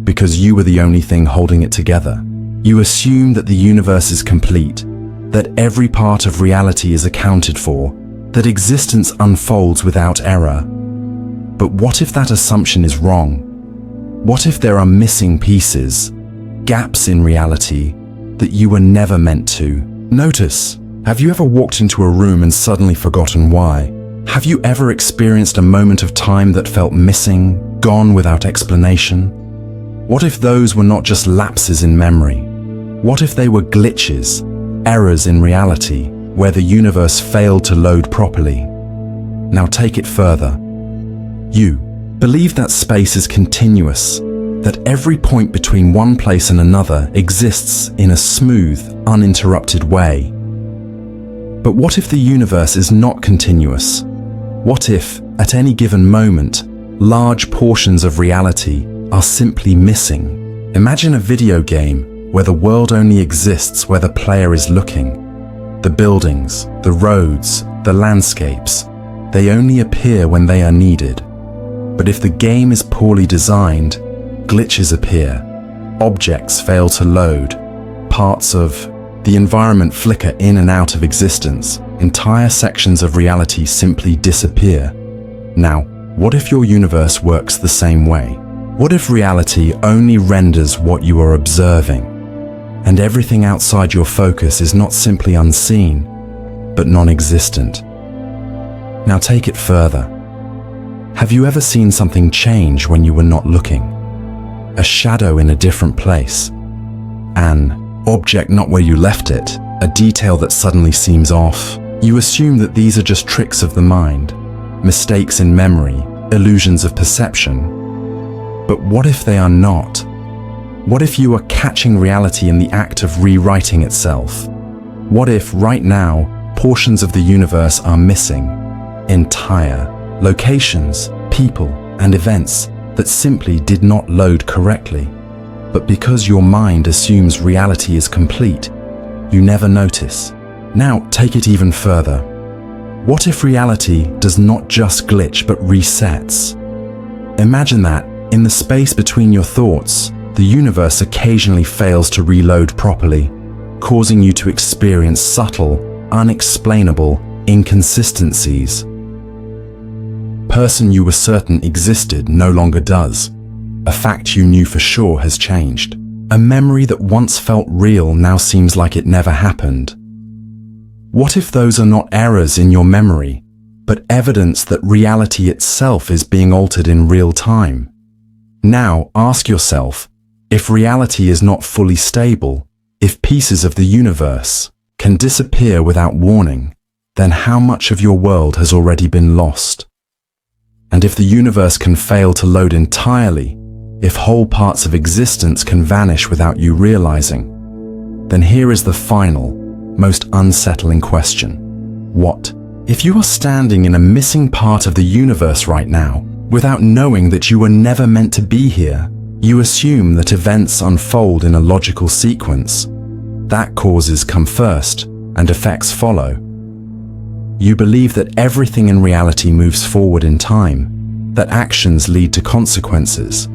because you were the only thing holding it together? You assume that the universe is complete, that every part of reality is accounted for, that existence unfolds without error. But what if that assumption is wrong? What if there are missing pieces, gaps in reality that you were never meant to? Notice Have you ever walked into a room and suddenly forgotten why? Have you ever experienced a moment of time that felt missing, gone without explanation? What if those were not just lapses in memory? What if they were glitches, errors in reality, where the universe failed to load properly? Now take it further. You believe that space is continuous, that every point between one place and another exists in a smooth, uninterrupted way. But what if the universe is not continuous? What if, at any given moment, large portions of reality are simply missing? Imagine a video game where the world only exists where the player is looking. The buildings, the roads, the landscapes, they only appear when they are needed. But if the game is poorly designed, glitches appear, objects fail to load, parts of the environment flicker in and out of existence, entire sections of reality simply disappear. Now, what if your universe works the same way? What if reality only renders what you are observing, and everything outside your focus is not simply unseen, but non-existent? Now take it further. Have you ever seen something change when you were not looking? A shadow in a different place, an object not where you left it, a detail that suddenly seems off. You assume that these are just tricks of the mind, mistakes in memory, illusions of perception. But what if they are not? What if you are catching reality in the act of rewriting itself? What if, right now, portions of the universe are missing? Entire locations, people, and events that simply did not load correctly. But because your mind assumes reality is complete, you never notice. Now take it even further. What if reality does not just glitch but resets? Imagine that, in the space between your thoughts, the universe occasionally fails to reload properly, causing you to experience subtle, unexplainable inconsistencies. Person you were certain existed no longer does. A fact you knew for sure has changed. A memory that once felt real now seems like it never happened. What if those are not errors in your memory, but evidence that reality itself is being altered in real time? Now ask yourself, if reality is not fully stable, if pieces of the universe can disappear without warning, then how much of your world has already been lost? And if the universe can fail to load entirely, if whole parts of existence can vanish without you realizing, then here is the final, most unsettling question. What if you are standing in a missing part of the universe right now, without knowing that you were never meant to be here? You assume that events unfold in a logical sequence, that causes come first and effects follow. You believe that everything in reality moves forward in time, that actions lead to consequences,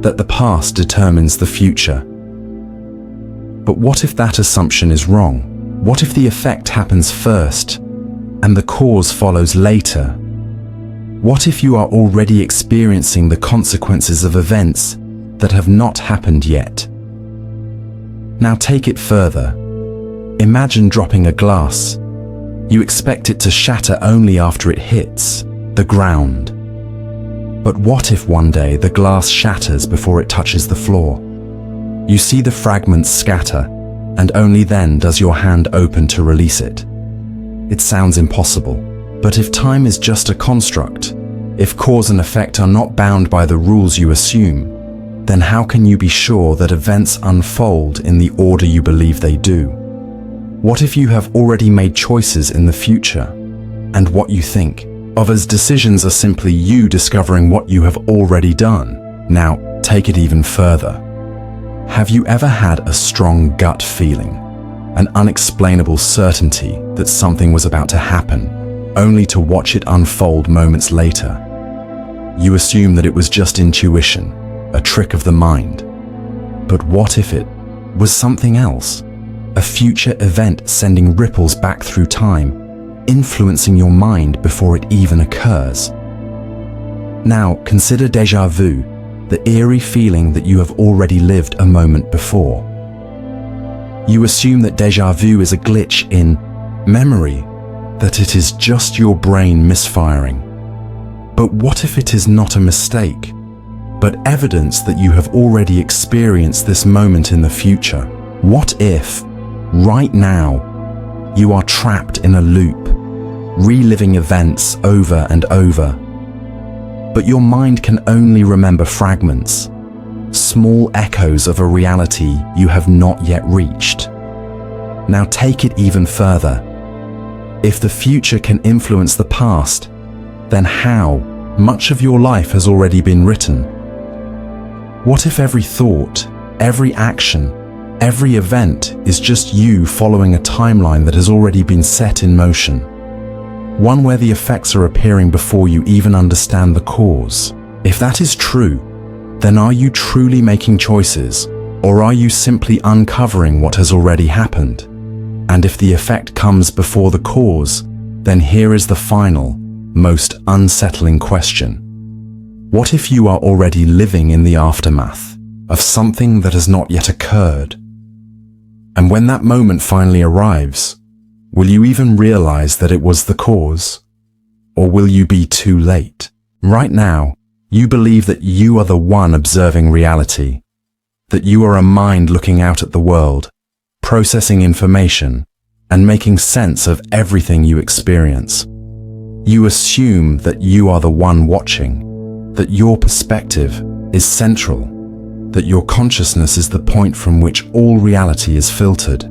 that the past determines the future. But what if that assumption is wrong? What if the effect happens first and the cause follows later? What if you are already experiencing the consequences of events that have not happened yet? Now take it further. Imagine dropping a glass. You expect it to shatter only after it hits the ground. But what if one day the glass shatters before it touches the floor? You see the fragments scatter, and only then does your hand open to release it. It sounds impossible, but if time is just a construct, if cause and effect are not bound by the rules you assume, then how can you be sure that events unfold in the order you believe they do? What if you have already made choices in the future, and what you think of as decisions are simply you discovering what you have already done? Now, take it even further. Have you ever had a strong gut feeling, an unexplainable certainty that something was about to happen, only to watch it unfold moments later? You assume that it was just intuition, a trick of the mind. But what if it was something else? A future event sending ripples back through time, influencing your mind before it even occurs. Now consider déjà vu, the eerie feeling that you have already lived a moment before. You assume that déjà vu is a glitch in memory, that it is just your brain misfiring. But what if it is not a mistake, but evidence that you have already experienced this moment in the future? What if, right now, you are trapped in a loop, reliving events over and over, but your mind can only remember fragments, small echoes of a reality you have not yet reached? Now take it even further. If the future can influence the past, then how much of your life has already been written? What if every thought, every action, every event is just you following a timeline that has already been set in motion? One where the effects are appearing before you even understand the cause. If that is true, then are you truly making choices, or are you simply uncovering what has already happened? And if the effect comes before the cause, then here is the final, most unsettling question. What if you are already living in the aftermath of something that has not yet occurred? And when that moment finally arrives, will you even realize that it was the cause? Or will you be too late? Right now, you believe that you are the one observing reality, that you are a mind looking out at the world, processing information, and making sense of everything you experience. You assume that you are the one watching, that your perspective is central, that your consciousness is the point from which all reality is filtered.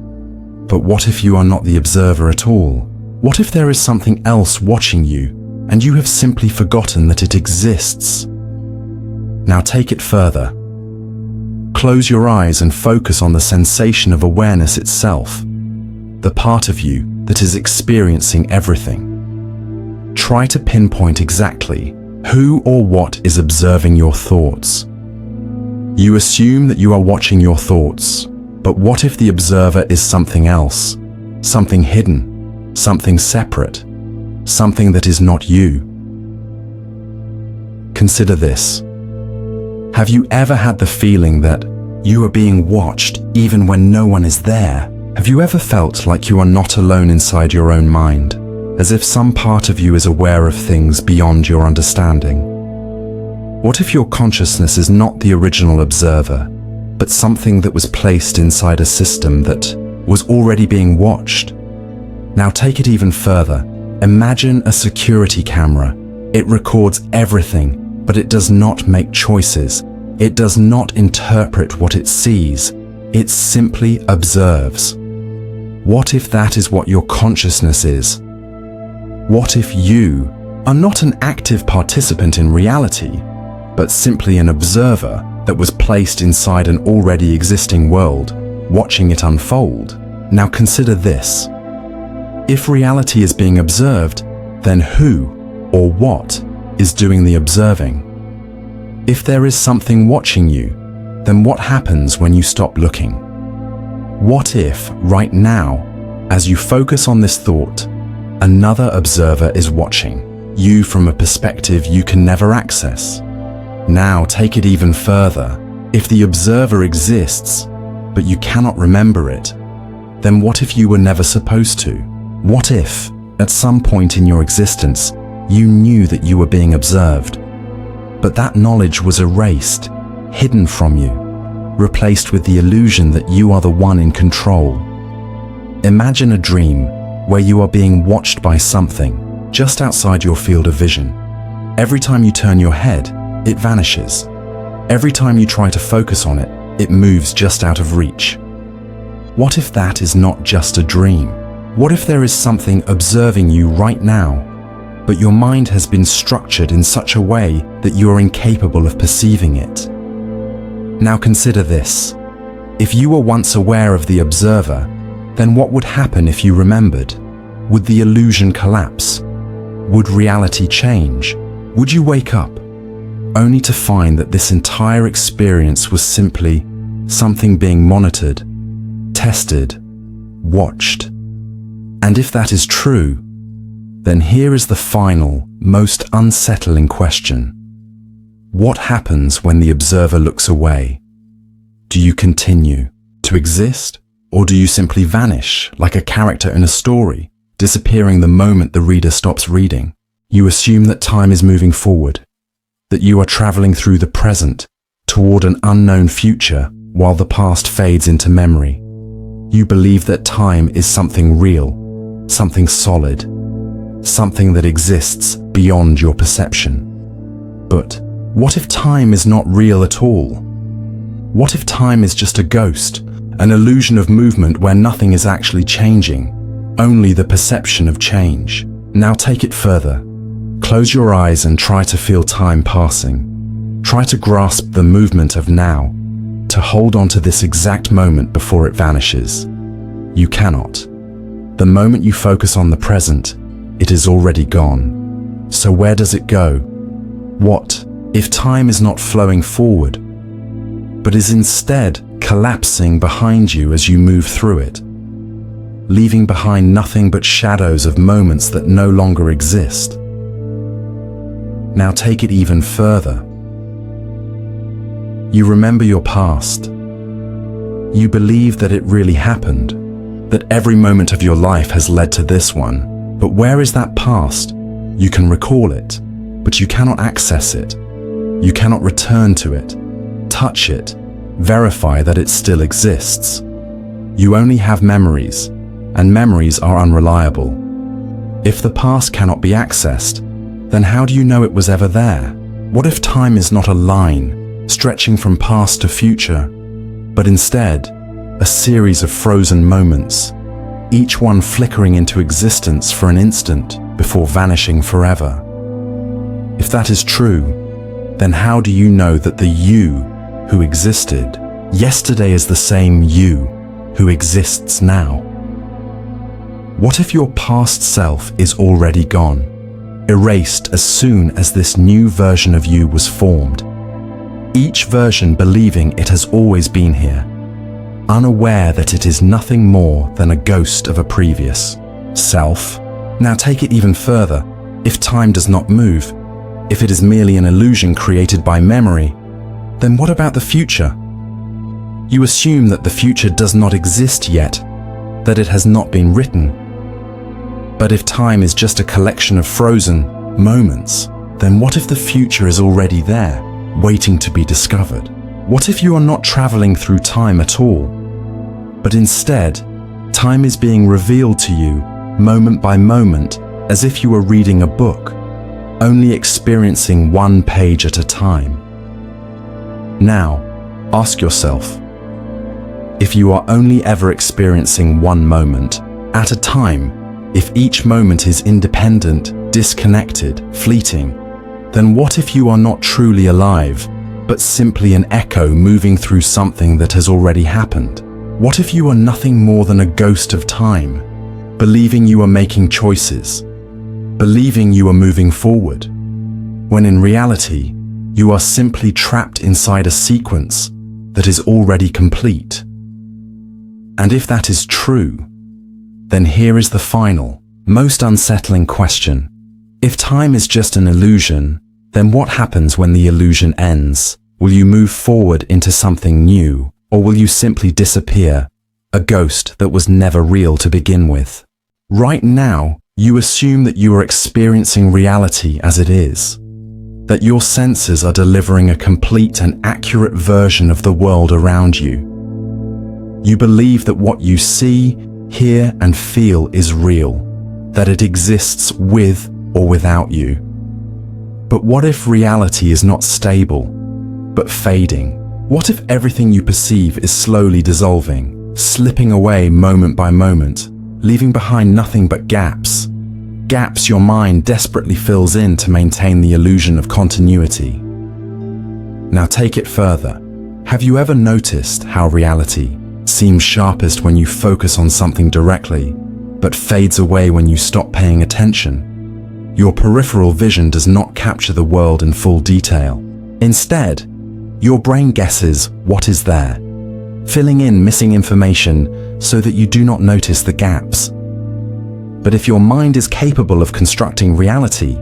But what if you are not the observer at all? What if there is something else watching you, and you have simply forgotten that it exists? Now take it further. Close your eyes and focus on the sensation of awareness itself, the part of you that is experiencing everything. Try to pinpoint exactly who or what is observing your thoughts. You assume that you are watching your thoughts, but what if the observer is something else, something hidden, something separate, something that is not you? Consider this. Have you ever had the feeling that you are being watched even when no one is there? Have you ever felt like you are not alone inside your own mind, as if some part of you is aware of things beyond your understanding? What if your consciousness is not the original observer, but something that was placed inside a system that was already being watched? Now take it even further. Imagine a security camera. It records everything, but it does not make choices. It does not interpret what it sees. It simply observes. What if that is what your consciousness is? What if you are not an active participant in reality, but simply an observer that was placed inside an already existing world, watching it unfold? Now consider this. If reality is being observed, then who or what is doing the observing? If there is something watching you, then what happens when you stop looking? What if, right now, as you focus on this thought, another observer is watching you from a perspective you can never access? Now take it even further. If the observer exists, but you cannot remember it, then what if you were never supposed to? What if, at some point in your existence, you knew that you were being observed, but that knowledge was erased, hidden from you, replaced with the illusion that you are the one in control? Imagine a dream where you are being watched by something just outside your field of vision. Every time you turn your head, it vanishes. Every time you try to focus on it, it moves just out of reach. What if that is not just a dream? What if there is something observing you right now, but your mind has been structured in such a way that you are incapable of perceiving it? Now consider this. If you were once aware of the observer, then what would happen if you remembered? Would the illusion collapse? Would reality change? Would you wake up, only to find that this entire experience was simply something being monitored, tested, watched? And if that is true, then here is the final, most unsettling question. What happens when the observer looks away? Do you continue to exist, or do you simply vanish like a character in a story, disappearing the moment the reader stops reading. You assume that time is moving forward, that you are traveling through the present toward an unknown future while the past fades into memory. You believe that time is something real, something solid, something that exists beyond your perception. But what if time is not real at all? What if time is just a ghost, an illusion of movement where nothing is actually changing, only the perception of change? Now take it further. Close your eyes and try to feel time passing. Try to grasp the movement of now, to hold on to this exact moment before it vanishes. You cannot. The moment you focus on the present, it is already gone. So where does it go? What if time is not flowing forward, but is instead collapsing behind you as you move through it, leaving behind nothing but shadows of moments that no longer exist? Now take it even further. You remember your past. You believe that it really happened, that every moment of your life has led to this one. But where is that past? You can recall it, but you cannot access it. You cannot return to it, touch it, verify that it still exists. You only have memories, and memories are unreliable. If the past cannot be accessed, then how do you know it was ever there? What if time is not a line stretching from past to future, but instead a series of frozen moments, each one flickering into existence for an instant before vanishing forever? If that is true, then how do you know that the you who existed yesterday is the same you who exists now? What if your past self is already gone, erased as soon as this new version of you was formed? Each version believing it has always been here, unaware that it is nothing more than a ghost of a previous self. Now take it even further. If time does not move, if it is merely an illusion created by memory, then what about the future? You assume that the future does not exist yet, that it has not been written. But if time is just a collection of frozen moments, then what if the future is already there, waiting to be discovered? What if you are not traveling through time at all, but instead, time is being revealed to you moment by moment as if you were reading a book, only experiencing one page at a time? Now, ask yourself, if you are only ever experiencing one moment at a time, if each moment is independent, disconnected, fleeting, then what if you are not truly alive, but simply an echo moving through something that has already happened? What if you are nothing more than a ghost of time, believing you are making choices, believing you are moving forward, when in reality, you are simply trapped inside a sequence that is already complete? And if that is true, then here is the final, most unsettling question. If time is just an illusion, then what happens when the illusion ends? Will you move forward into something new, or will you simply disappear, a ghost that was never real to begin with? Right now, you assume that you are experiencing reality as it is, that your senses are delivering a complete and accurate version of the world around you. You believe that what you see, hear, and feel is real, that it exists with or without you. But what if reality is not stable, but fading? What if everything you perceive is slowly dissolving, slipping away moment by moment, leaving behind nothing but gaps? Gaps your mind desperately fills in to maintain the illusion of continuity. Now take it further. Have you ever noticed how reality seems sharpest when you focus on something directly, but fades away when you stop paying attention? Your peripheral vision does not capture the world in full detail. Instead, your brain guesses what is there, filling in missing information so that you do not notice the gaps. But if your mind is capable of constructing reality,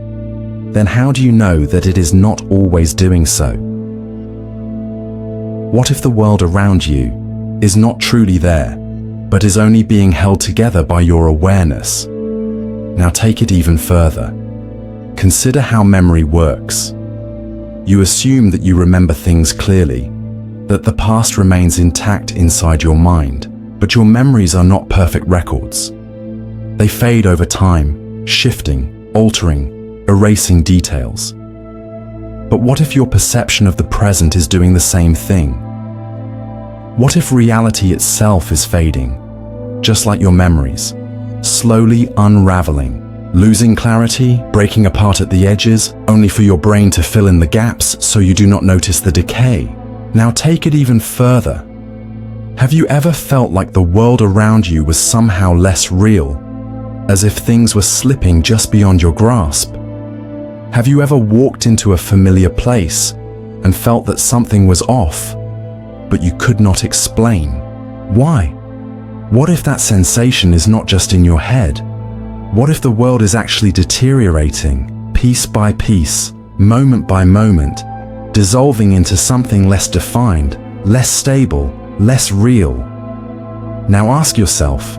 then how do you know that it is not always doing so? What if the world around you is not truly there, but is only being held together by your awareness? Now take it even further. Consider how memory works. You assume that you remember things clearly, that the past remains intact inside your mind, but your memories are not perfect records. They fade over time, shifting, altering, erasing details. But what if your perception of the present is doing the same thing? What if reality itself is fading, just like your memories, slowly unraveling, losing clarity, breaking apart at the edges, only for your brain to fill in the gaps so you do not notice the decay? Now take it even further. Have you ever felt like the world around you was somehow less real, as if things were slipping just beyond your grasp? Have you ever walked into a familiar place and felt that something was off, but you could not explain why? What if that sensation is not just in your head? What if the world is actually deteriorating, piece by piece, moment by moment, dissolving into something less defined, less stable, less real? Now ask yourself,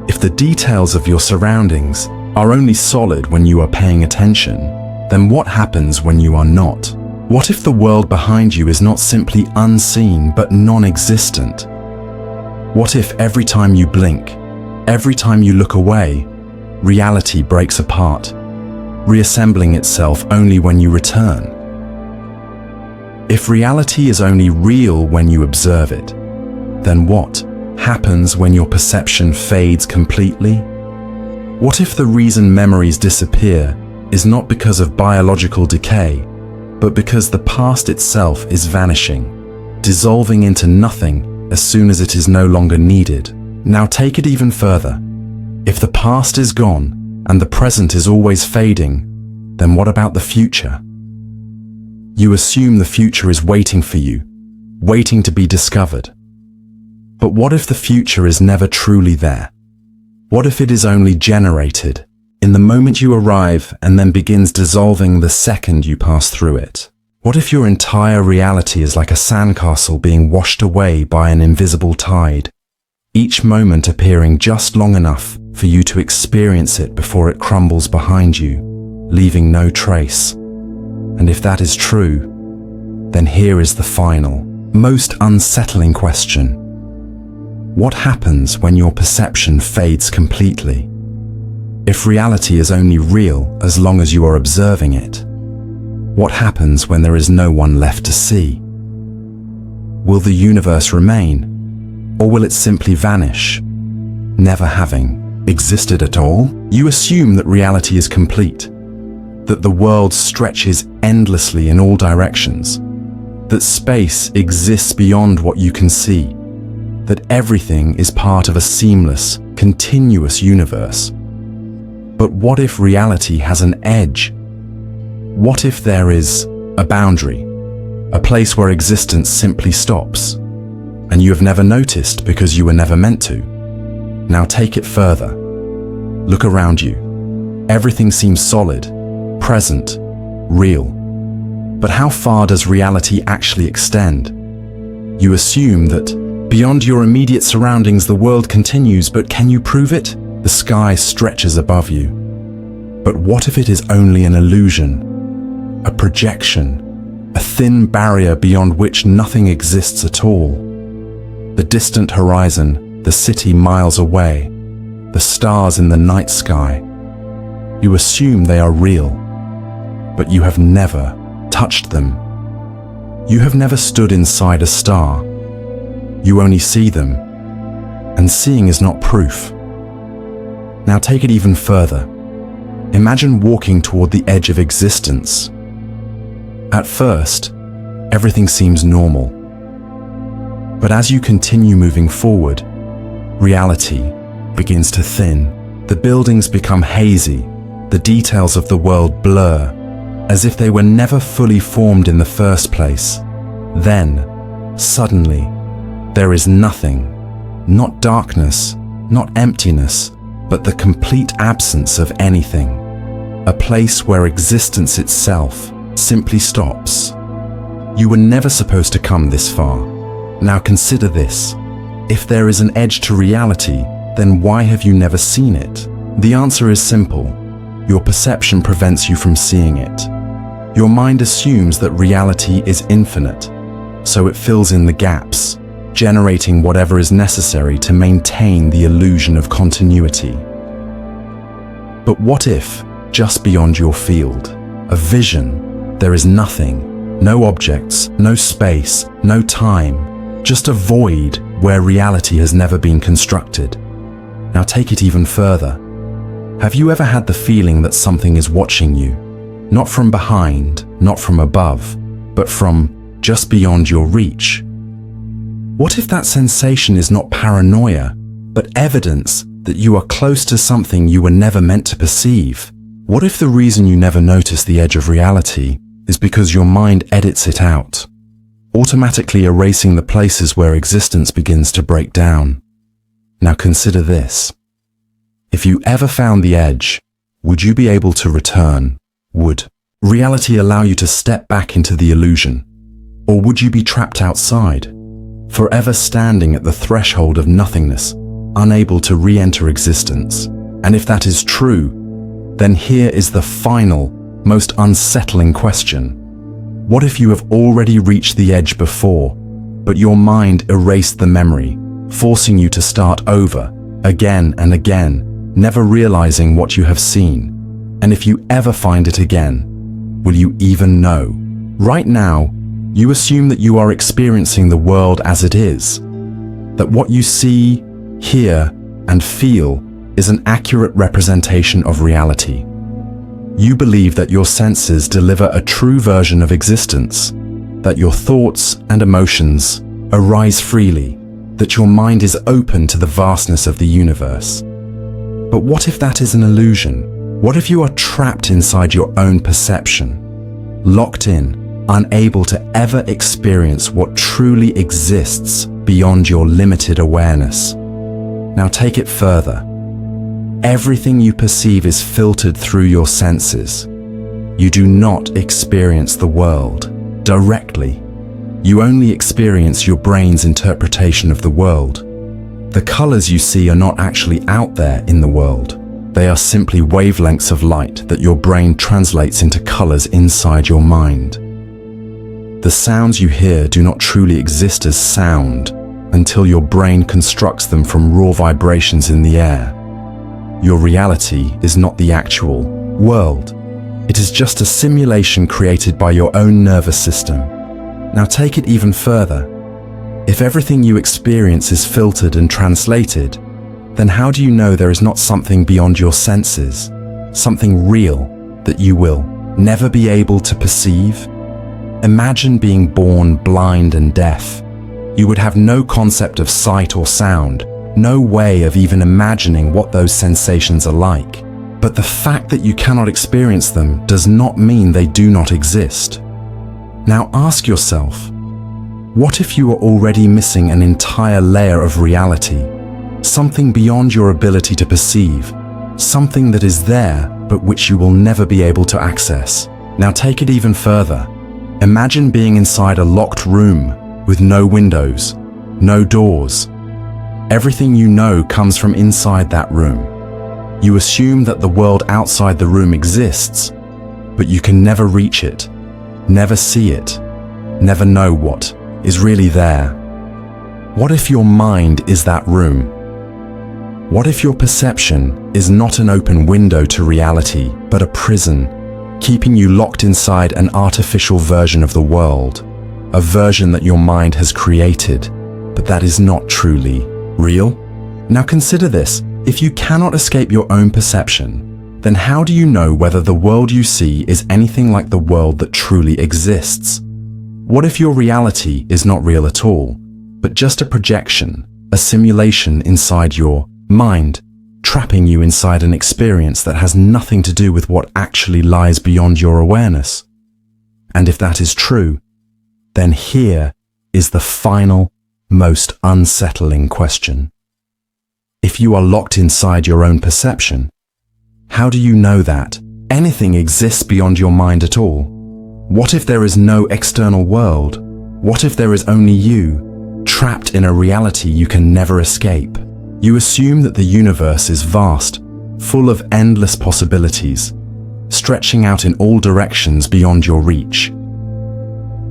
if the details of your surroundings are only solid when you are paying attention, then what happens when you are not? What if the world behind you is not simply unseen but non-existent? What if every time you blink, every time you look away, reality breaks apart, reassembling itself only when you return? If reality is only real when you observe it, then what happens when your perception fades completely? What if the reason memories disappear is not because of biological decay, but because the past itself is vanishing, dissolving into nothing as soon as it is no longer needed? Now take it even further. If the past is gone and the present is always fading, then what about the future? You assume the future is waiting for you, waiting to be discovered. But what if the future is never truly there? What if it is only generated in the moment you arrive and then begins dissolving the second you pass through it? What if your entire reality is like a sandcastle being washed away by an invisible tide, each moment appearing just long enough for you to experience it before it crumbles behind you, leaving no trace? And if that is true, then here is the final, most unsettling question. What happens when your perception fades completely? If reality is only real as long as you are observing it, what happens when there is no one left to see? Will the universe remain, or will it simply vanish, never having existed at all? You assume that reality is complete, that the world stretches endlessly in all directions, that space exists beyond what you can see, that everything is part of a seamless, continuous universe. But what if reality has an edge? What if there is a boundary, a place where existence simply stops, and you have never noticed because you were never meant to? Now take it further. Look around you. Everything seems solid, present, real. But how far does reality actually extend? You assume that beyond your immediate surroundings the world continues, but can you prove it? The sky stretches above you. But what if it is only an illusion? A projection, a thin barrier beyond which nothing exists at all. The distant horizon, the city miles away, the stars in the night sky. You assume they are real, but you have never touched them. You have never stood inside a star. You only see them, and seeing is not proof. Now take it even further. Imagine walking toward the edge of existence. At first, everything seems normal. But as you continue moving forward, reality begins to thin. The buildings become hazy, the details of the world blur, as if they were never fully formed in the first place. Then, suddenly, there is nothing, not darkness, not emptiness, but the complete absence of anything. A place where existence itself simply stops. You were never supposed to come this far. Now consider this. If there is an edge to reality, then why have you never seen it? The answer is simple. your perception prevents you from seeing it. Your mind assumes that reality is infinite, so it fills in the gaps, generating whatever is necessary to maintain the illusion of continuity. But what if, just beyond your field, a vision, there is nothing, no objects, no space, no time, just a void where reality has never been constructed? Now take it even further. Have you ever had the feeling that something is watching you? Not from behind, not from above, but from just beyond your reach? What if that sensation is not paranoia, but evidence that you are close to something you were never meant to perceive? What if the reason you never notice the edge of reality is because your mind edits it out, automatically erasing the places where existence begins to break down? Now consider this. If you ever found the edge, would you be able to return? Would reality allow you to step back into the illusion? Or would you be trapped outside, forever standing at the threshold of nothingness, unable to re-enter existence? And if that is true, then here is the final, most unsettling question. What if you have already reached the edge before, but your mind erased the memory, forcing you to start over, again and again, never realizing what you have seen? And if you ever find it again, will you even know? Right now, you assume that you are experiencing the world as it is, that what you see, hear, and feel is an accurate representation of reality. You believe that your senses deliver a true version of existence, that your thoughts and emotions arise freely, that your mind is open to the vastness of the universe. But what if that is an illusion? What if you are trapped inside your own perception, locked in, unable to ever experience what truly exists beyond your limited awareness? Now take it further. Everything you perceive is filtered through your senses. You do not experience the world directly. You only experience your brain's interpretation of the world. The colors you see are not actually out there in the world. They are simply wavelengths of light that your brain translates into colors inside your mind. The sounds you hear do not truly exist as sound until your brain constructs them from raw vibrations in the air. Your reality is not the actual world. It is just a simulation created by your own nervous system. Now take it even further. If everything you experience is filtered and translated, then how do you know there is not something beyond your senses, something real that you will never be able to perceive? Imagine being born blind and deaf. You would have no concept of sight or sound, no way of even imagining what those sensations are like. But the fact that you cannot experience them does not mean they do not exist. Now ask yourself, what if you are already missing an entire layer of reality, something beyond your ability to perceive, something that is there but which you will never be able to access? Now take it even further. Imagine being inside a locked room with no windows, no doors. Everything you know comes from inside that room. You assume that the world outside the room exists, but you can never reach it, never see it, never know what is really there. What if your mind is that room? What if your perception is not an open window to reality, but a prison, keeping you locked inside an artificial version of the world, a version that your mind has created, but that is not truly real? Now consider this. If you cannot escape your own perception, then how do you know whether the world you see is anything like the world that truly exists? What if your reality is not real at all, but just a projection, a simulation inside your mind, trapping you inside an experience that has nothing to do with what actually lies beyond your awareness? And if that is true, then here is the final, most unsettling question. If you are locked inside your own perception, how do you know that anything exists beyond your mind at all? What if there is no external world? What if there is only you, trapped in a reality you can never escape? You assume that the universe is vast, full of endless possibilities, stretching out in all directions beyond your reach.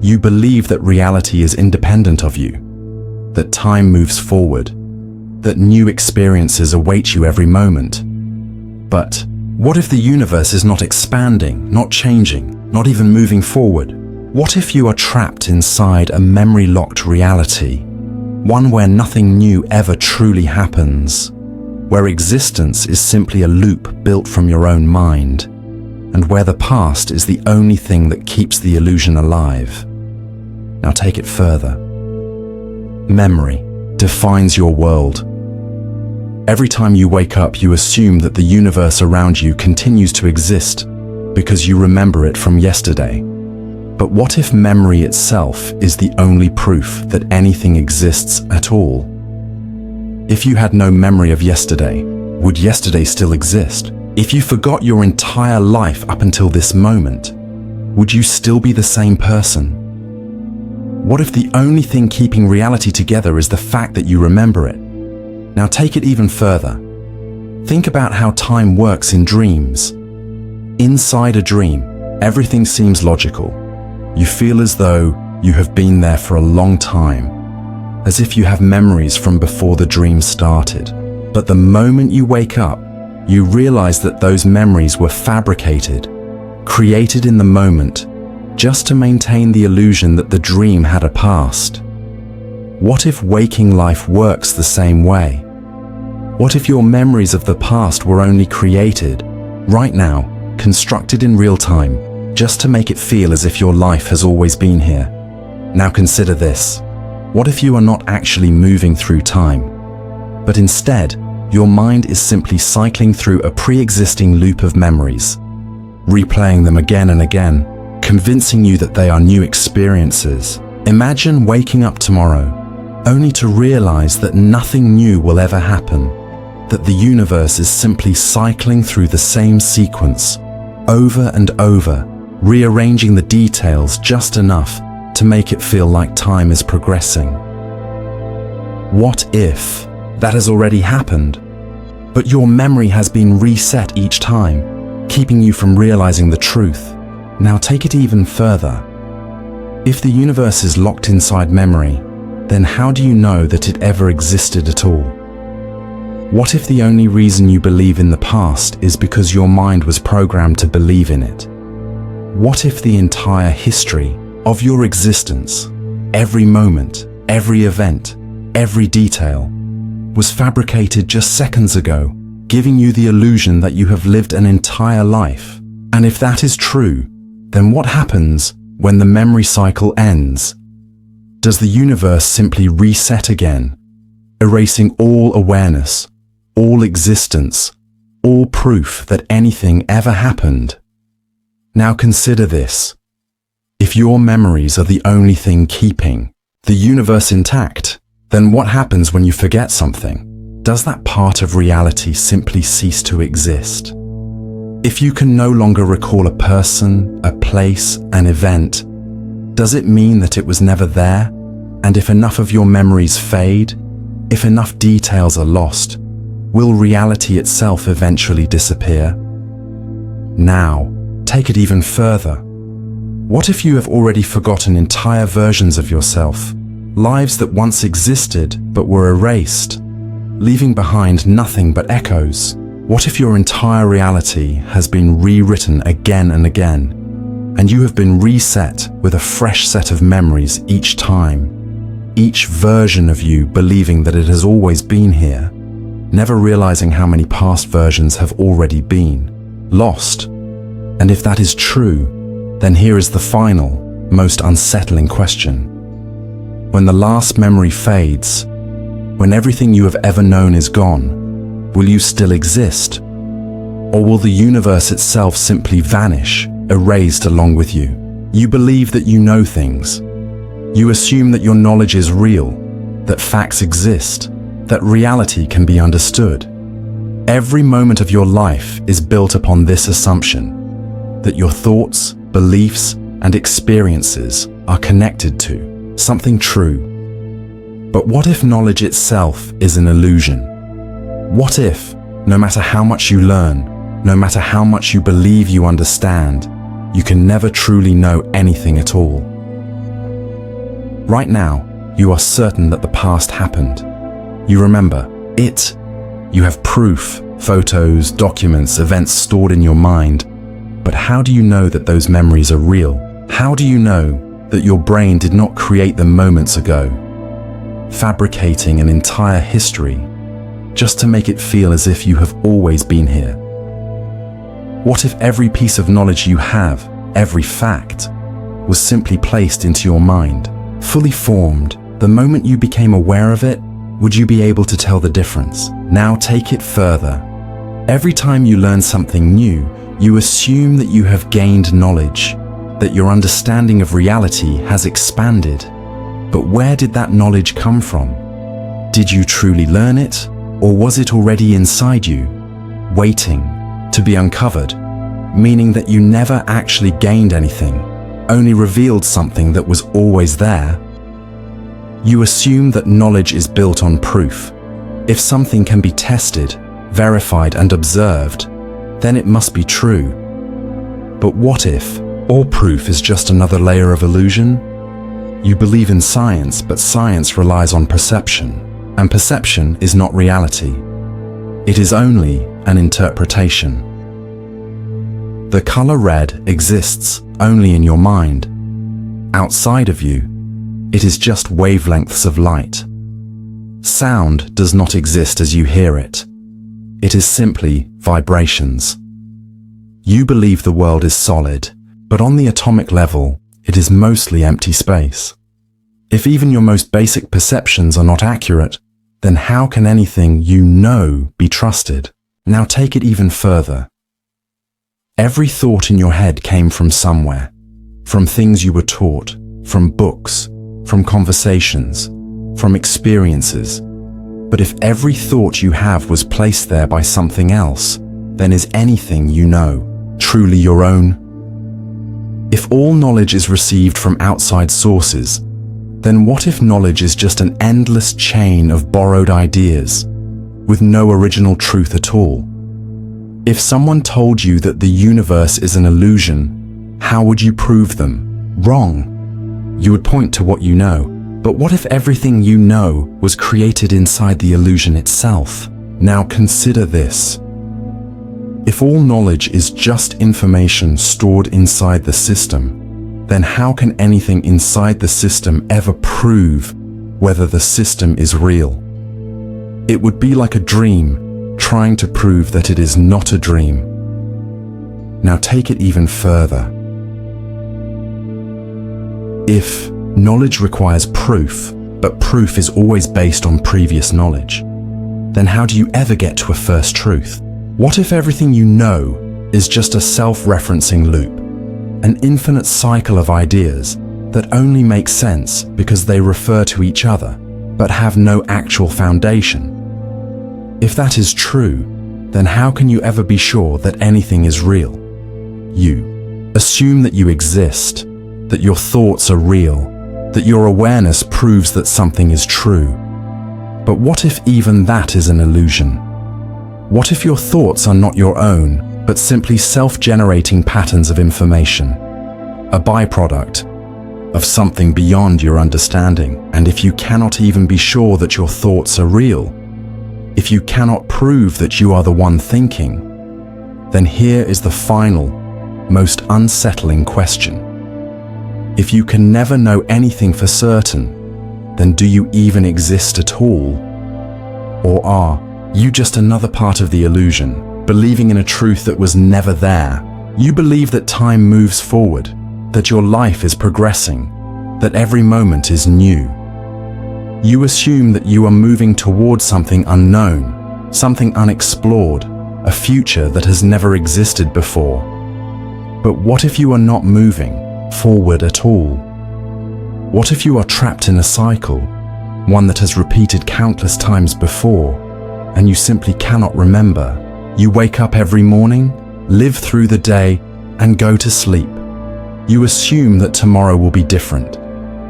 You believe that reality is independent of you, that time moves forward, that new experiences await you every moment. But what if the universe is not expanding, not changing, not even moving forward? What if you are trapped inside a memory-locked reality, one where nothing new ever truly happens, where existence is simply a loop built from your own mind, and where the past is the only thing that keeps the illusion alive? Now take it further. Memory defines your world. Every time you wake up, you assume that the universe around you continues to exist because you remember it from yesterday. But what if memory itself is the only proof that anything exists at all? If you had no memory of yesterday, would yesterday still exist? If you forgot your entire life up until this moment, would you still be the same person? What if the only thing keeping reality together is the fact that you remember it? Now take it even further. Think about how time works in dreams. Inside a dream, everything seems logical. You feel as though you have been there for a long time, as if you have memories from before the dream started. But the moment you wake up, you realize that those memories were fabricated, created in the moment, just to maintain the illusion that the dream had a past. What if waking life works the same way? What if your memories of the past were only created, right now, constructed in real time, just to make it feel as if your life has always been here? Now consider this. What if you are not actually moving through time, but instead, your mind is simply cycling through a pre-existing loop of memories, replaying them again and again, convincing you that they are new experiences? Imagine waking up tomorrow, only to realize that nothing new will ever happen, that the universe is simply cycling through the same sequence, over and over, rearranging the details just enough to make it feel like time is progressing. What if that has already happened, but your memory has been reset each time, keeping you from realizing the truth? Now take it even further. If the universe is locked inside memory, then how do you know that it ever existed at all? What if the only reason you believe in the past is because your mind was programmed to believe in it? What if the entire history of your existence, every moment, every event, every detail, was fabricated just seconds ago, giving you the illusion that you have lived an entire life? And if that is true, then what happens when the memory cycle ends? Does the universe simply reset again, erasing all awareness, all existence, all proof that anything ever happened? Now consider this. If your memories are the only thing keeping the universe intact, then what happens when you forget something? Does that part of reality simply cease to exist? If you can no longer recall a person, a place, an event, does it mean that it was never there? And if enough of your memories fade, if enough details are lost, will reality itself eventually disappear? Now, take it even further. What if you have already forgotten entire versions of yourself, lives that once existed but were erased, leaving behind nothing but echoes? What if your entire reality has been rewritten again and again, and you have been reset with a fresh set of memories each time, each version of you believing that it has always been here, never realizing how many past versions have already been lost? And if that is true, then here is the final, most unsettling question. When the last memory fades, when everything you have ever known is gone, will you still exist? Or will the universe itself simply vanish, erased along with you? You believe that you know things. You assume that your knowledge is real, that facts exist, that reality can be understood. Every moment of your life is built upon this assumption, that your thoughts, beliefs, and experiences are connected to something true. But what if knowledge itself is an illusion? What if, no matter how much you learn, No matter how much you believe you understand, you can never truly know anything at all. Right now, you are certain that the past happened. You remember it. You have proof, photos, documents, events stored in your mind. But how do you know that those memories are real? How do you know that your brain did not create them moments ago, fabricating an entire history just to make it feel as if you have always been here? What if every piece of knowledge you have, every fact, was simply placed into your mind, fully formed? The moment you became aware of it, would you be able to tell the difference? Now take it further. Every time you learn something new, you assume that you have gained knowledge, that your understanding of reality has expanded. But where did that knowledge come from? Did you truly learn it, or was it already inside you, waiting to be uncovered, meaning that you never actually gained anything, only revealed something that was always there? You assume that knowledge is built on proof. If something can be tested, verified, and observed, then it must be true. But what if all proof is just another layer of illusion? You believe in science, but science relies on perception, and perception is not reality. It is only an interpretation. The color red exists only in your mind. Outside of you, it is just wavelengths of light. Sound does not exist as you hear it. It is simply vibrations. You believe the world is solid, but on the atomic level, it is mostly empty space. If even your most basic perceptions are not accurate, then how can anything you know be trusted? Now take it even further. Every thought in your head came from somewhere, from things you were taught, from books, from conversations, from experiences. But if every thought you have was placed there by something else, then is anything you know truly your own? If all knowledge is received from outside sources, then what if knowledge is just an endless chain of borrowed ideas, with no original truth at all? If someone told you that the universe is an illusion, how would you prove them wrong? You would point to what you know. But what if everything you know was created inside the illusion itself? Now consider this. If all knowledge is just information stored inside the system, then how can anything inside the system ever prove whether the system is real? It would be like a dream trying to prove that it is not a dream. Now take it even further. If knowledge requires proof, but proof is always based on previous knowledge, then how do you ever get to a first truth? What if everything you know is just a self-referencing loop, an infinite cycle of ideas that only make sense because they refer to each other, but have no actual foundation? If that is true, then how can you ever be sure that anything is real? You assume that you exist, that your thoughts are real, that your awareness proves that something is true. But what if even that is an illusion? What if your thoughts are not your own, but simply self-generating patterns of information, a byproduct of something beyond your understanding? And if you cannot even be sure that your thoughts are real, if you cannot prove that you are the one thinking, then here is the final, most unsettling question. If you can never know anything for certain, then do you even exist at all? Or are you just another part of the illusion, believing in a truth that was never there? You believe that time moves forward, that your life is progressing, that every moment is new. You assume that you are moving towards something unknown, something unexplored, a future that has never existed before. But what if you are not moving forward at all? What if you are trapped in a cycle, one that has repeated countless times before, and you simply cannot remember? You wake up every morning, live through the day, and go to sleep. You assume that tomorrow will be different,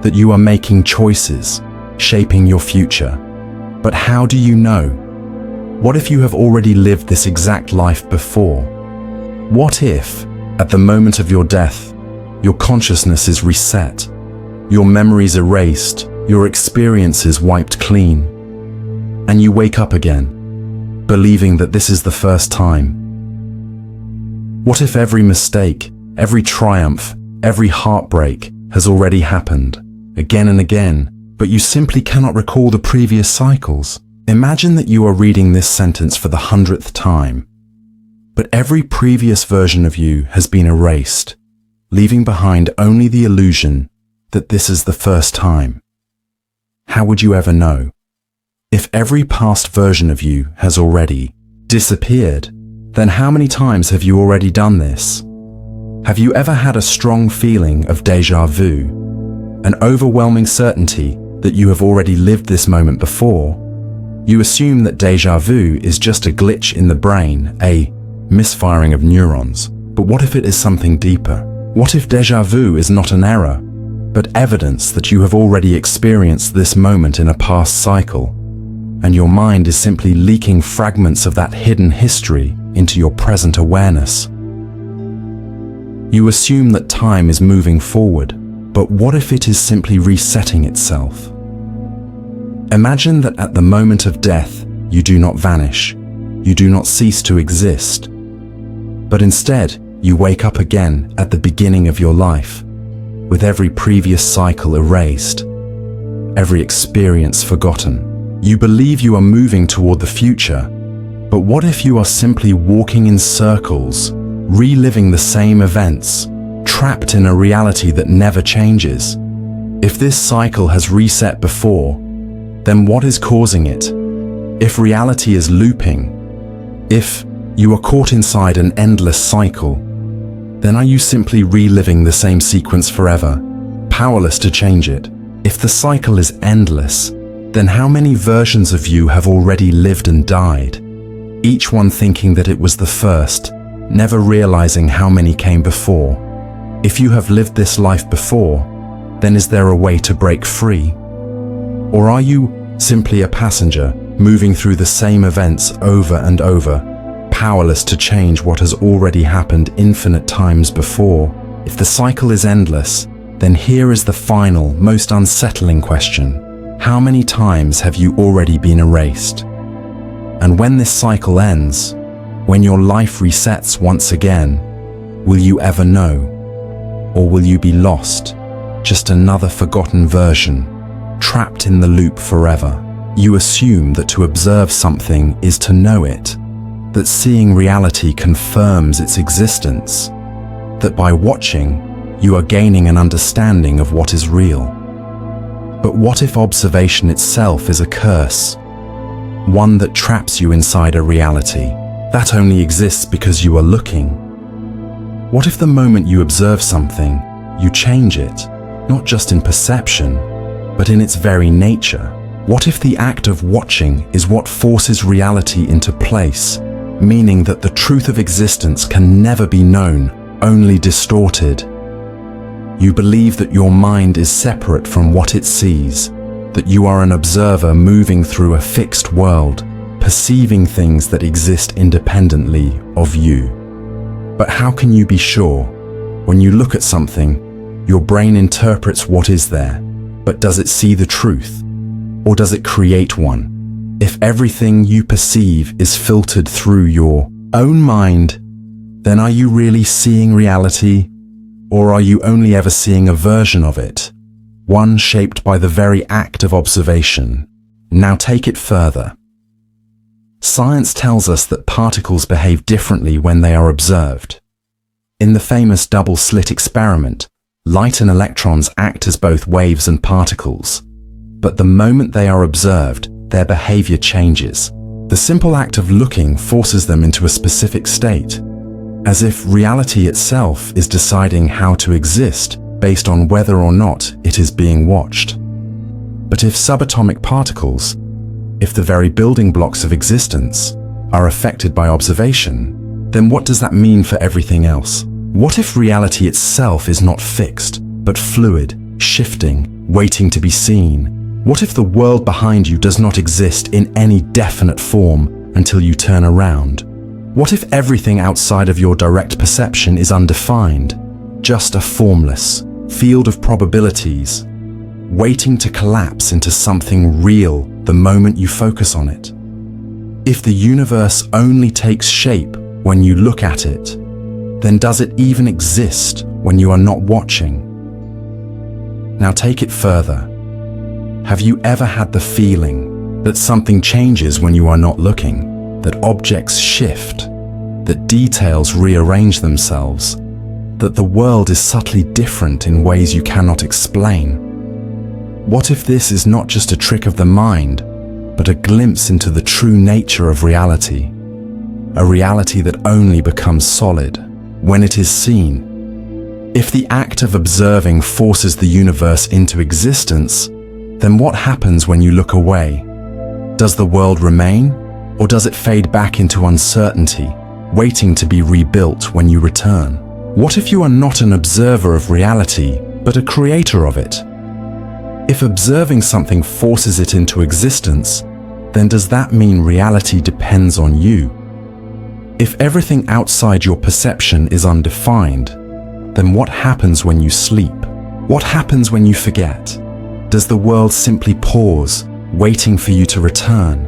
that you are making choices, shaping your future. But how do you know? What if you have already lived this exact life before, What if, at the moment of your death, your consciousness is reset, your memories erased, your experiences wiped clean, and you wake up again, believing that this is the first time? What if every mistake, every triumph, every heartbreak has already happened, again and again, but you simply cannot recall the previous cycles? Imagine that you are reading this sentence for the 100th time, but every previous version of you has been erased, leaving behind only the illusion that this is the first time. How would you ever know? If every past version of you has already disappeared, then how many times have you already done this? Have you ever had a strong feeling of déjà vu, an overwhelming certainty that you have already lived this moment before? You assume that déjà vu is just a glitch in the brain, a misfiring of neurons. But what if it is something deeper? What if déjà vu is not an error, but evidence that you have already experienced this moment in a past cycle, and your mind is simply leaking fragments of that hidden history into your present awareness? You assume that time is moving forward, but what if it is simply resetting itself? Imagine that at the moment of death, you do not vanish, you do not cease to exist, but instead, you wake up again at the beginning of your life, with every previous cycle erased, every experience forgotten. You believe you are moving toward the future, but what if you are simply walking in circles, reliving the same events, trapped in a reality that never changes? If this cycle has reset before, then what is causing it? If reality is looping, if you are caught inside an endless cycle, then are you simply reliving the same sequence forever, powerless to change it? If the cycle is endless, then how many versions of you have already lived and died, each one thinking that it was the first, never realizing how many came before? If you have lived this life before, then is there a way to break free? Or are you simply a passenger, moving through the same events over and over, powerless to change what has already happened infinite times before? If the cycle is endless, then here is the final, most unsettling question. How many times have you already been erased? And when this cycle ends, when your life resets once again, will you ever know? Or will you be lost, just another forgotten version, trapped in the loop forever? You assume that to observe something is to know it, that seeing reality confirms its existence, that by watching, you are gaining an understanding of what is real. But what if observation itself is a curse, one that traps you inside a reality that only exists because you are looking? What if the moment you observe something, you change it, not just in perception, but in its very nature? What if the act of watching is what forces reality into place, meaning that the truth of existence can never be known, only distorted? You believe that your mind is separate from what it sees, that you are an observer moving through a fixed world, perceiving things that exist independently of you. But how can you be sure? When you look at something, your brain interprets what is there, but does it see the truth? Or does it create one? If everything you perceive is filtered through your own mind, then are you really seeing reality? Or are you only ever seeing a version of it, one shaped by the very act of observation? Now take it further. Science tells us that particles behave differently when they are observed. In the famous double-slit experiment, light and electrons act as both waves and particles, but the moment they are observed, their behavior changes. The simple act of looking forces them into a specific state, as if reality itself is deciding how to exist based on whether or not it is being watched. But if subatomic particles, if the very building blocks of existence, are affected by observation, then what does that mean for everything else? What if reality itself is not fixed, but fluid, shifting, waiting to be seen? What if the world behind you does not exist in any definite form until you turn around? What if everything outside of your direct perception is undefined, just a formless field of probabilities, waiting to collapse into something real the moment you focus on it? If the universe only takes shape when you look at it, then does it even exist when you are not watching? Now take it further. Have you ever had the feeling that something changes when you are not looking, that objects shift, that details rearrange themselves, that the world is subtly different in ways you cannot explain? What if this is not just a trick of the mind, but a glimpse into the true nature of reality? A reality that only becomes solid when it is seen. If the act of observing forces the universe into existence, then what happens when you look away? Does the world remain, or does it fade back into uncertainty, waiting to be rebuilt when you return? What if you are not an observer of reality, but a creator of it? If observing something forces it into existence, then does that mean reality depends on you? If everything outside your perception is undefined, then what happens when you sleep? What happens when you forget? Does the world simply pause, waiting for you to return?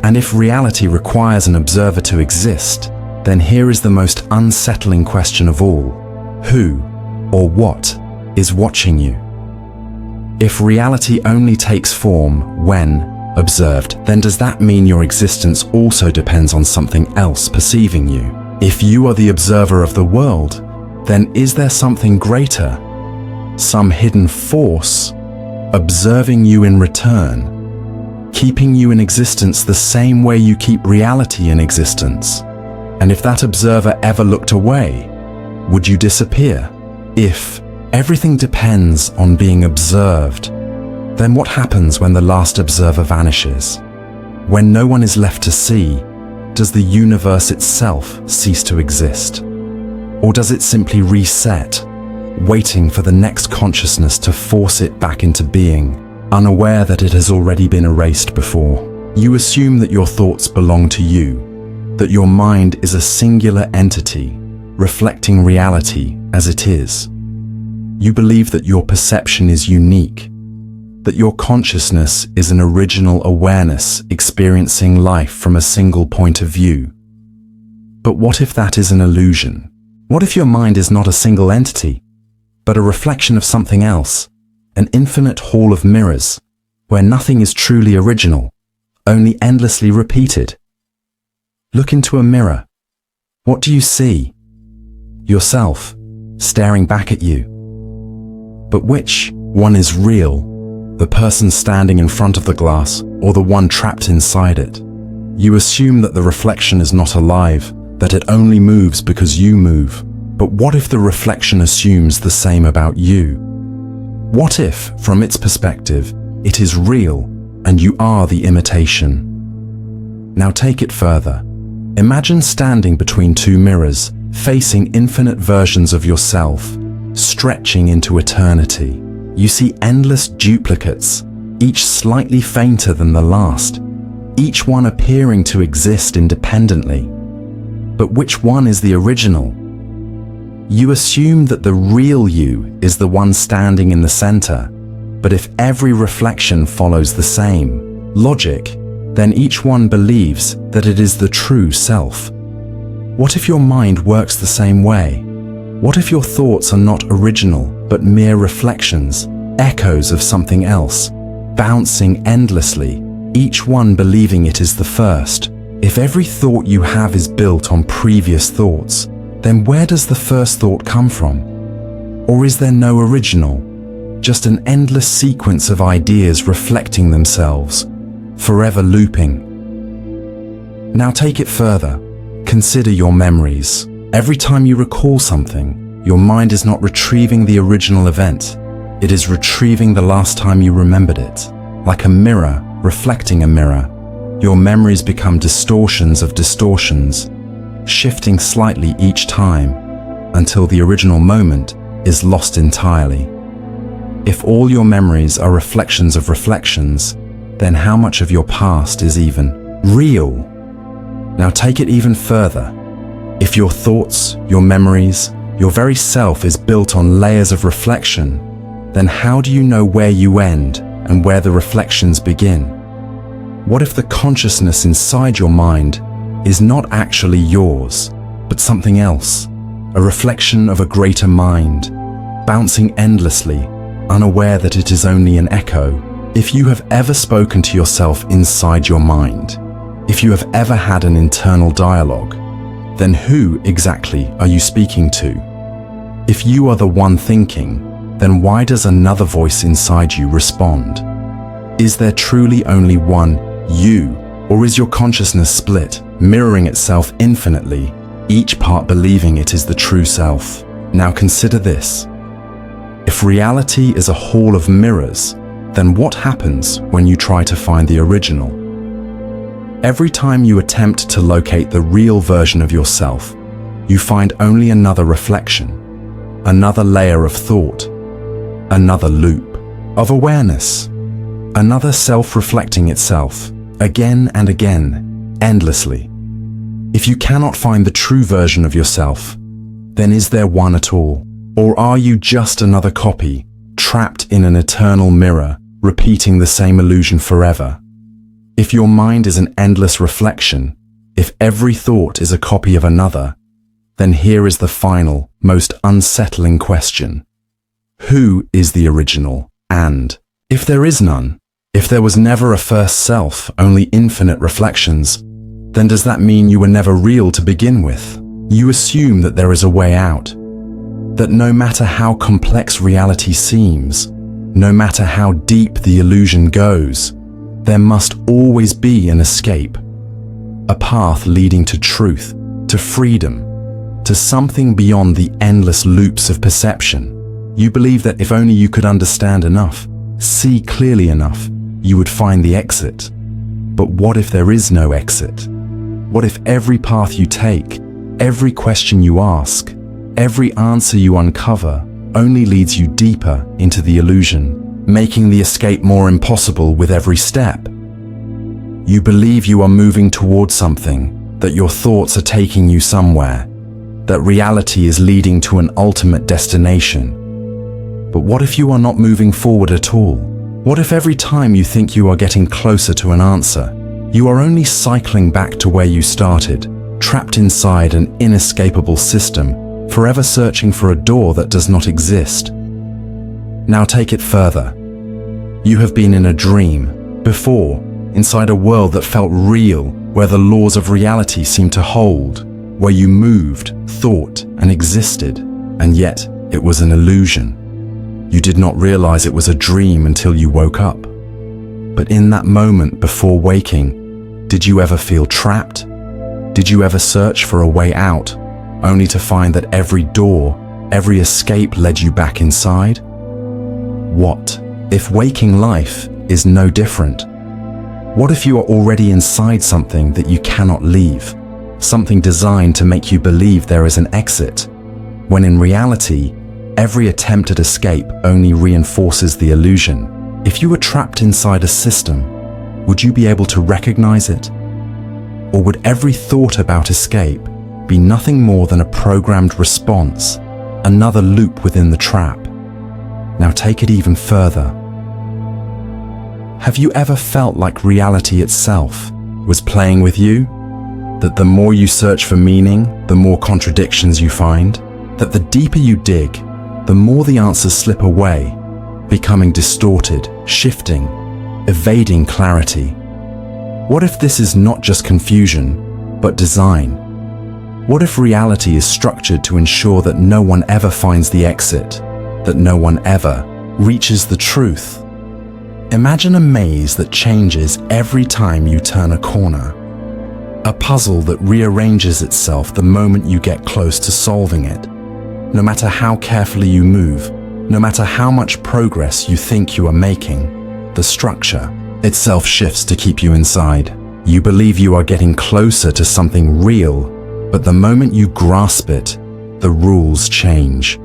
And if reality requires an observer to exist, then here is the most unsettling question of all. Who or what is watching you? If reality only takes form when observed, then does that mean your existence also depends on something else perceiving you? If you are the observer of the world, then is there something greater, some hidden force, observing you in return, keeping you in existence the same way you keep reality in existence? And if that observer ever looked away, would you disappear? If everything depends on being observed, then what happens when the last observer vanishes? When no one is left to see, does the universe itself cease to exist? Or does it simply reset, waiting for the next consciousness to force it back into being, unaware that it has already been erased before? You assume that your thoughts belong to you, that your mind is a singular entity, reflecting reality as it is. You believe that your perception is unique, that your consciousness is an original awareness experiencing life from a single point of view. But what if that is an illusion? What if your mind is not a single entity, but a reflection of something else, an infinite hall of mirrors, where nothing is truly original, only endlessly repeated? Look into a mirror. What do you see? Yourself, staring back at you. But which one is real? The person standing in front of the glass, or the one trapped inside it? You assume that the reflection is not alive, that it only moves because you move. But what if the reflection assumes the same about you? What if, from its perspective, it is real and you are the imitation? Now take it further. Imagine standing between two mirrors, facing infinite versions of yourself, stretching into eternity. You see endless duplicates, each slightly fainter than the last, each one appearing to exist independently. But which one is the original? You assume that the real you is the one standing in the center, but if every reflection follows the same logic, then each one believes that it is the true self. What if your mind works the same way? What if your thoughts are not original, but mere reflections, echoes of something else, bouncing endlessly, each one believing it is the first? If every thought you have is built on previous thoughts, then where does the first thought come from? Or is there no original, just an endless sequence of ideas reflecting themselves, forever looping? Now take it further. Consider your memories. Every time you recall something, your mind is not retrieving the original event. It is retrieving the last time you remembered it. Like a mirror reflecting a mirror, your memories become distortions of distortions, shifting slightly each time until the original moment is lost entirely. If all your memories are reflections of reflections, then how much of your past is even real? Now take it even further. If your thoughts, your memories, your very self is built on layers of reflection, then how do you know where you end and where the reflections begin? What if the consciousness inside your mind is not actually yours, but something else, a reflection of a greater mind, bouncing endlessly, unaware that it is only an echo? If you have ever spoken to yourself inside your mind, if you have ever had an internal dialogue, then who exactly are you speaking to? If you are the one thinking, then why does another voice inside you respond? Is there truly only one you, or is your consciousness split, mirroring itself infinitely, each part believing it is the true self? Now consider this. If reality is a hall of mirrors, then what happens when you try to find the original? Every time you attempt to locate the real version of yourself, you find only another reflection, another layer of thought, another loop of awareness, another self-reflecting itself, again and again, endlessly. If you cannot find the true version of yourself, then is there one at all? Or are you just another copy, trapped in an eternal mirror, repeating the same illusion forever? If your mind is an endless reflection, if every thought is a copy of another, then here is the final, most unsettling question. Who is the original? And if there is none, if there was never a first self, only infinite reflections, then does that mean you were never real to begin with? You assume that there is a way out, that no matter how complex reality seems, no matter how deep the illusion goes, there must always be an escape, a path leading to truth, to freedom, to something beyond the endless loops of perception. You believe that if only you could understand enough, see clearly enough, you would find the exit. But what if there is no exit? What if every path you take, every question you ask, every answer you uncover only leads you deeper into the illusion, making the escape more impossible with every step? You believe you are moving towards something, that your thoughts are taking you somewhere, that reality is leading to an ultimate destination. But what if you are not moving forward at all? What if every time you think you are getting closer to an answer, you are only cycling back to where you started, trapped inside an inescapable system, forever searching for a door that does not exist? Now take it further. You have been in a dream, before, inside a world that felt real, where the laws of reality seemed to hold, where you moved, thought, and existed, and yet it was an illusion. You did not realize it was a dream until you woke up. But in that moment before waking, did you ever feel trapped? Did you ever search for a way out, only to find that every door, every escape led you back inside? What if waking life is no different? What if you are already inside something that you cannot leave, something designed to make you believe there is an exit, when in reality, every attempt at escape only reinforces the illusion? If you were trapped inside a system, would you be able to recognize it? Or would every thought about escape be nothing more than a programmed response, another loop within the trap? Now take it even further. Have you ever felt like reality itself was playing with you? That the more you search for meaning, the more contradictions you find? That the deeper you dig, the more the answers slip away, becoming distorted, shifting, evading clarity? What if this is not just confusion, but design? What if reality is structured to ensure that no one ever finds the exit, that no one ever reaches the truth? Imagine a maze that changes every time you turn a corner. A puzzle that rearranges itself the moment you get close to solving it. No matter how carefully you move, no matter how much progress you think you are making, the structure itself shifts to keep you inside. You believe you are getting closer to something real, but the moment you grasp it, the rules change,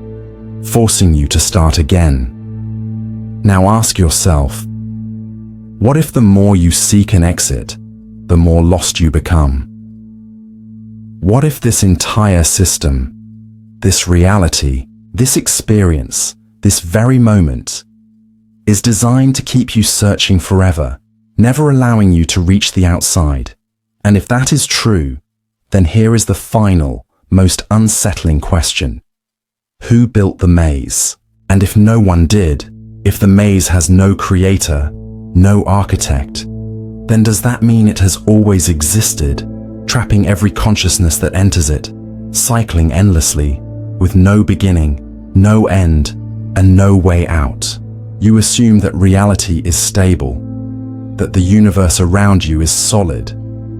forcing you to start again. Now ask yourself, what if the more you seek an exit, the more lost you become? What if this entire system, this reality, this experience, this very moment, is designed to keep you searching forever, never allowing you to reach the outside? And if that is true, then here is the final, most unsettling question. Who built the maze? And if no one did, if the maze has no creator, no architect, then does that mean it has always existed, trapping every consciousness that enters it, cycling endlessly, with no beginning, no end, and no way out? You assume that reality is stable, that the universe around you is solid,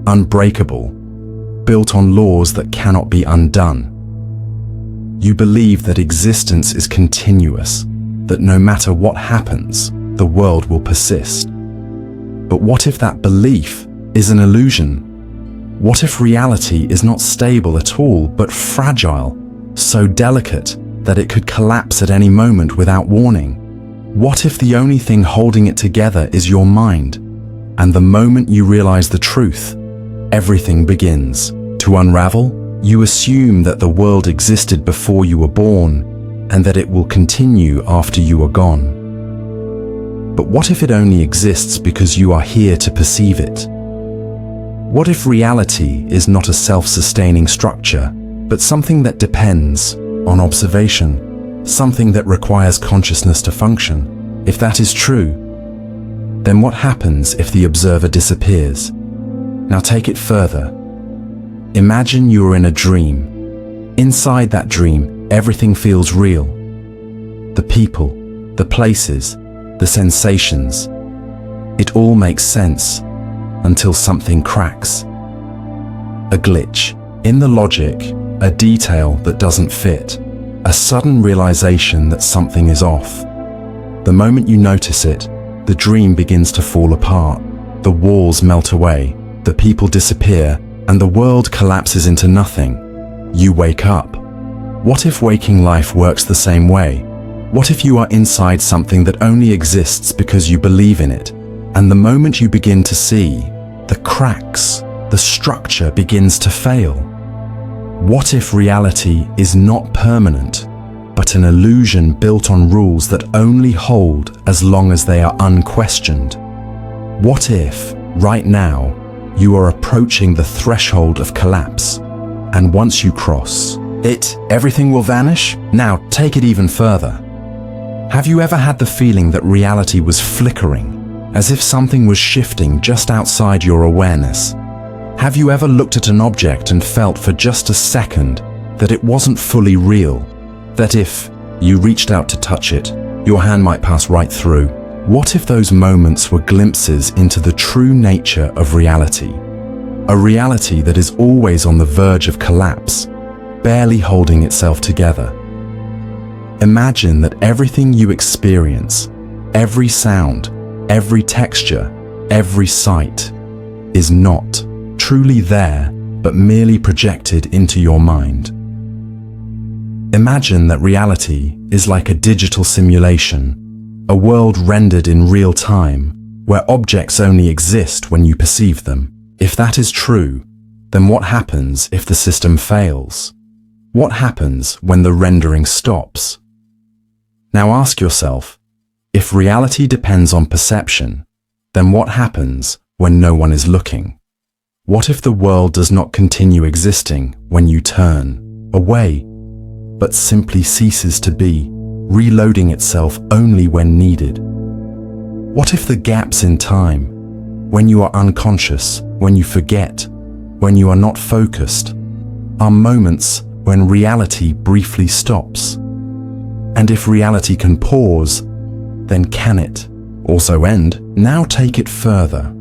unbreakable, built on laws that cannot be undone. You believe that existence is continuous, that no matter what happens, the world will persist. But what if that belief is an illusion? What if reality is not stable at all, but fragile, so delicate that it could collapse at any moment without warning? What if the only thing holding it together is your mind, and the moment you realize the truth, everything begins to unravel? You assume that the world existed before you were born, and that it will continue after you are gone. But what if it only exists because you are here to perceive it? What if reality is not a self-sustaining structure, but something that depends on observation, something that requires consciousness to function? If that is true, then what happens if the observer disappears? Now take it further. Imagine you are in a dream. Inside that dream, everything feels real. The people, the places, the sensations. It all makes sense until something cracks. A glitch in the logic, a detail that doesn't fit, a sudden realization that something is off. The moment you notice it, the dream begins to fall apart. The walls melt away, the people disappear, and the world collapses into nothing. You wake up. What if waking life works the same way? What if you are inside something that only exists because you believe in it, and the moment you begin to see, the cracks, the structure begins to fail? What if reality is not permanent, but an illusion built on rules that only hold as long as they are unquestioned? What if, right now, you are approaching the threshold of collapse, and once you cross it, everything will vanish? Now, take it even further. Have you ever had the feeling that reality was flickering, as if something was shifting just outside your awareness? Have you ever looked at an object and felt for just a second that it wasn't fully real? That if you reached out to touch it, your hand might pass right through? What if those moments were glimpses into the true nature of reality? A reality that is always on the verge of collapse, barely holding itself together. Imagine that everything you experience, every sound, every texture, every sight, is not truly there, but merely projected into your mind. Imagine that reality is like a digital simulation, a world rendered in real time, where objects only exist when you perceive them. If that is true, then what happens if the system fails? What happens when the rendering stops? Now ask yourself, if reality depends on perception, then what happens when no one is looking? What if the world does not continue existing when you turn away, but simply ceases to be, reloading itself only when needed? What if the gaps in time, when you are unconscious, when you forget, when you are not focused, are moments when reality briefly stops? And if reality can pause, then can it also end? Now take it further.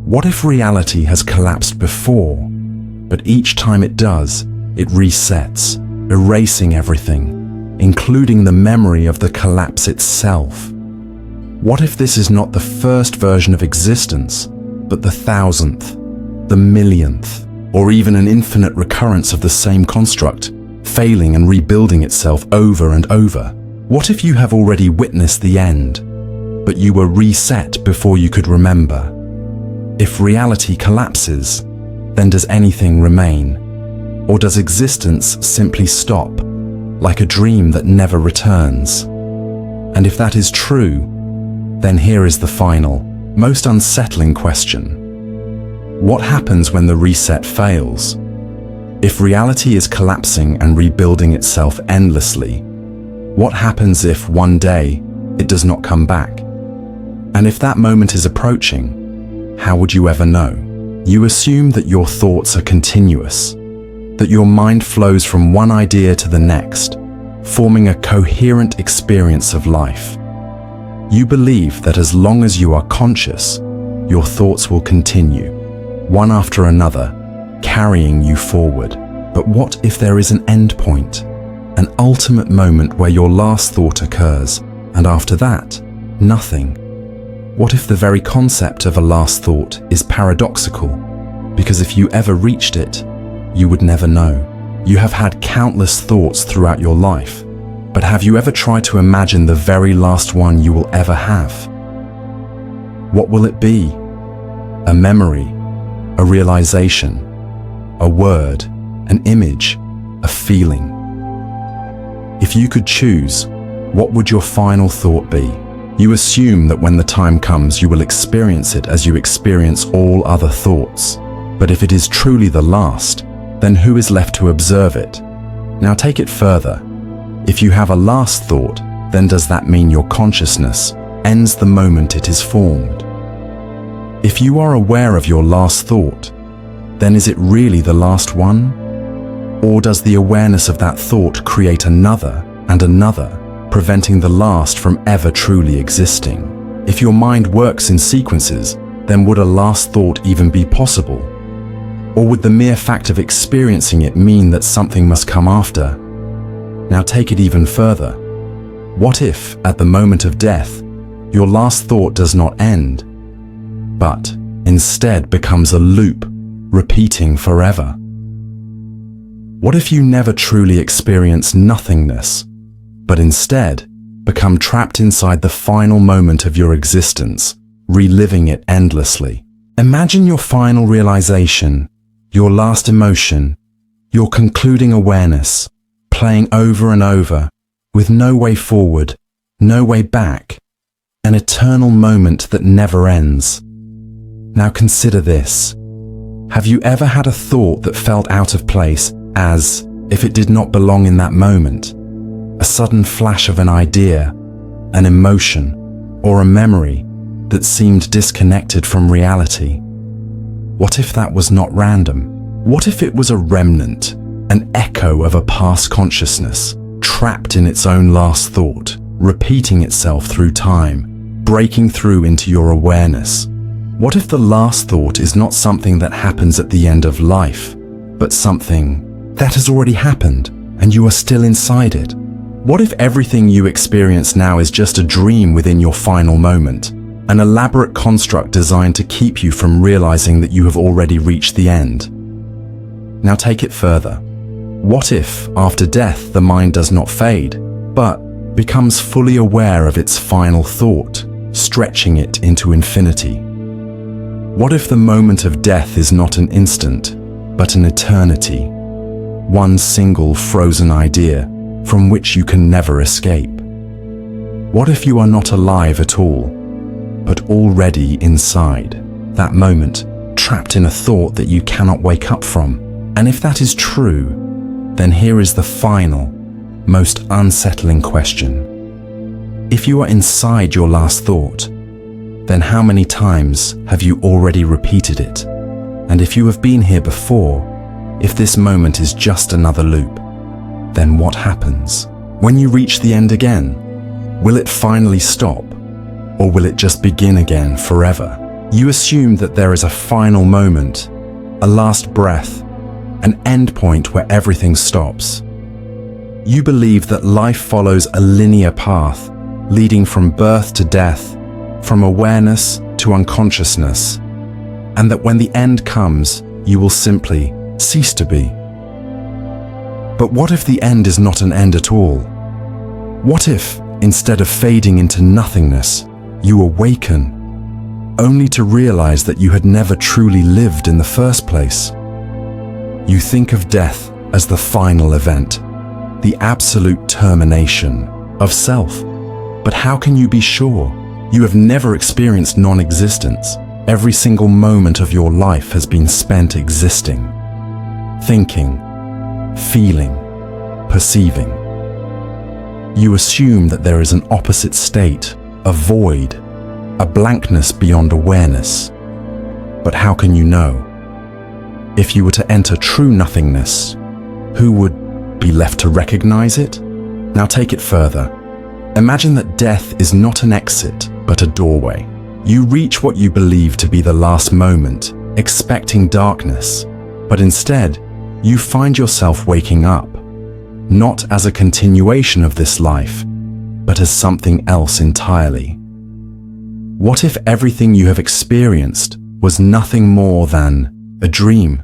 What if reality has collapsed before, but each time it does, it resets, erasing everything, including the memory of the collapse itself? What if this is not the first version of existence, but the 1,000th, the millionth, or even an infinite recurrence of the same construct, failing and rebuilding itself over and over? What if you have already witnessed the end, but you were reset before you could remember? If reality collapses, then does anything remain? Or does existence simply stop, like a dream that never returns? And if that is true, then here is the final, most unsettling question. What happens when the reset fails? If reality is collapsing and rebuilding itself endlessly, what happens if one day it does not come back? And if that moment is approaching, how would you ever know? You assume that your thoughts are continuous, that your mind flows from one idea to the next, forming a coherent experience of life. You believe that as long as you are conscious, your thoughts will continue, one after another, carrying you forward. But what if there is an end point, an ultimate moment where your last thought occurs, and after that, nothing? What if the very concept of a last thought is paradoxical? Because if you ever reached it, you would never know. You have had countless thoughts throughout your life, but have you ever tried to imagine the very last one you will ever have? What will it be? A memory, a realization, a word, an image, a feeling? If you could choose, what would your final thought be? You assume that when the time comes, you will experience it as you experience all other thoughts. But if it is truly the last, then who is left to observe it? Now take it further. If you have a last thought, then does that mean your consciousness ends the moment it is formed? If you are aware of your last thought, then is it really the last one? Or does the awareness of that thought create another and another, preventing the last from ever truly existing? If your mind works in sequences, then would a last thought even be possible? Or would the mere fact of experiencing it mean that something must come after? Now take it even further. What if, at the moment of death, your last thought does not end, but instead becomes a loop, repeating forever? What if you never truly experience nothingness, but instead become trapped inside the final moment of your existence, reliving it endlessly? Imagine your final realization, your last emotion, your concluding awareness, playing over and over, with no way forward, no way back, an eternal moment that never ends. Now consider this. Have you ever had a thought that felt out of place, as if it did not belong in that moment? A sudden flash of an idea, an emotion, or a memory that seemed disconnected from reality? What if that was not random? What if it was a remnant, an echo of a past consciousness, trapped in its own last thought, repeating itself through time, breaking through into your awareness? What if the last thought is not something that happens at the end of life, but something that has already happened and you are still inside it? What if everything you experience now is just a dream within your final moment, an elaborate construct designed to keep you from realizing that you have already reached the end? Now take it further. What if, after death, the mind does not fade, but becomes fully aware of its final thought, stretching it into infinity? What if the moment of death is not an instant, but an eternity? One single frozen idea from which you can never escape. What if you are not alive at all, but already inside that moment, trapped in a thought that you cannot wake up from? And if that is true, then here is the final, most unsettling question. If you are inside your last thought, then how many times have you already repeated it? And if you have been here before, if this moment is just another loop, then what happens? When you reach the end again, will it finally stop? Or will it just begin again forever? You assume that there is a final moment, a last breath, an end point where everything stops. You believe that life follows a linear path, leading from birth to death, from awareness to unconsciousness, and that when the end comes, you will simply cease to be. But what if the end is not an end at all? What if, instead of fading into nothingness, you awaken, only to realize that you had never truly lived in the first place? You think of death as the final event, the absolute termination of self. But how can you be sure? You have never experienced non-existence. Every single moment of your life has been spent existing, thinking, feeling, perceiving. You assume that there is an opposite state, a void, a blankness beyond awareness. But how can you know? If you were to enter true nothingness, who would be left to recognize it? Now take it further. Imagine that death is not an exit, but a doorway. You reach what you believe to be the last moment, expecting darkness, but instead, you find yourself waking up, not as a continuation of this life, but as something else entirely. What if everything you have experienced was nothing more than a dream,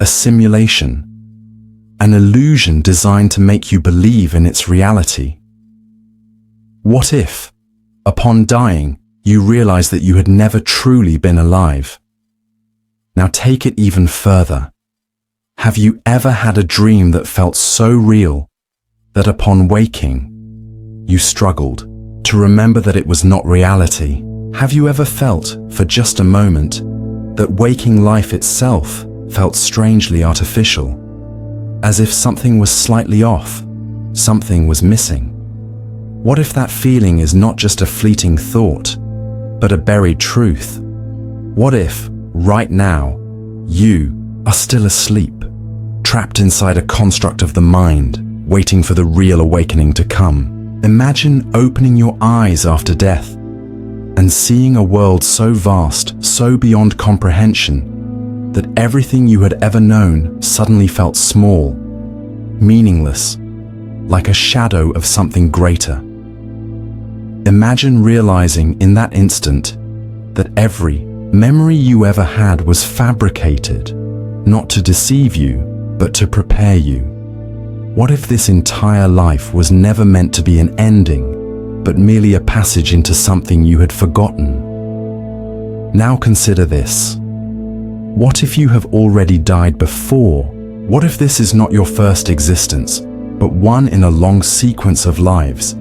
a simulation, an illusion designed to make you believe in its reality? What if, upon dying, you realize that you had never truly been alive? Now take it even further. Have you ever had a dream that felt so real that upon waking, you struggled to remember that it was not reality? Have you ever felt, for just a moment, that waking life itself felt strangely artificial, as if something was slightly off, something was missing? What if that feeling is not just a fleeting thought, but a buried truth? What if, right now, you are still asleep, trapped inside a construct of the mind, waiting for the real awakening to come? Imagine opening your eyes after death and seeing a world so vast, so beyond comprehension, that everything you had ever known suddenly felt small, meaningless, like a shadow of something greater. Imagine realizing in that instant that every memory you ever had was fabricated, not to deceive you, but to prepare you. What if this entire life was never meant to be an ending, but merely a passage into something you had forgotten? Now consider this. What if you have already died before? What if this is not your first existence, but one in a long sequence of lives,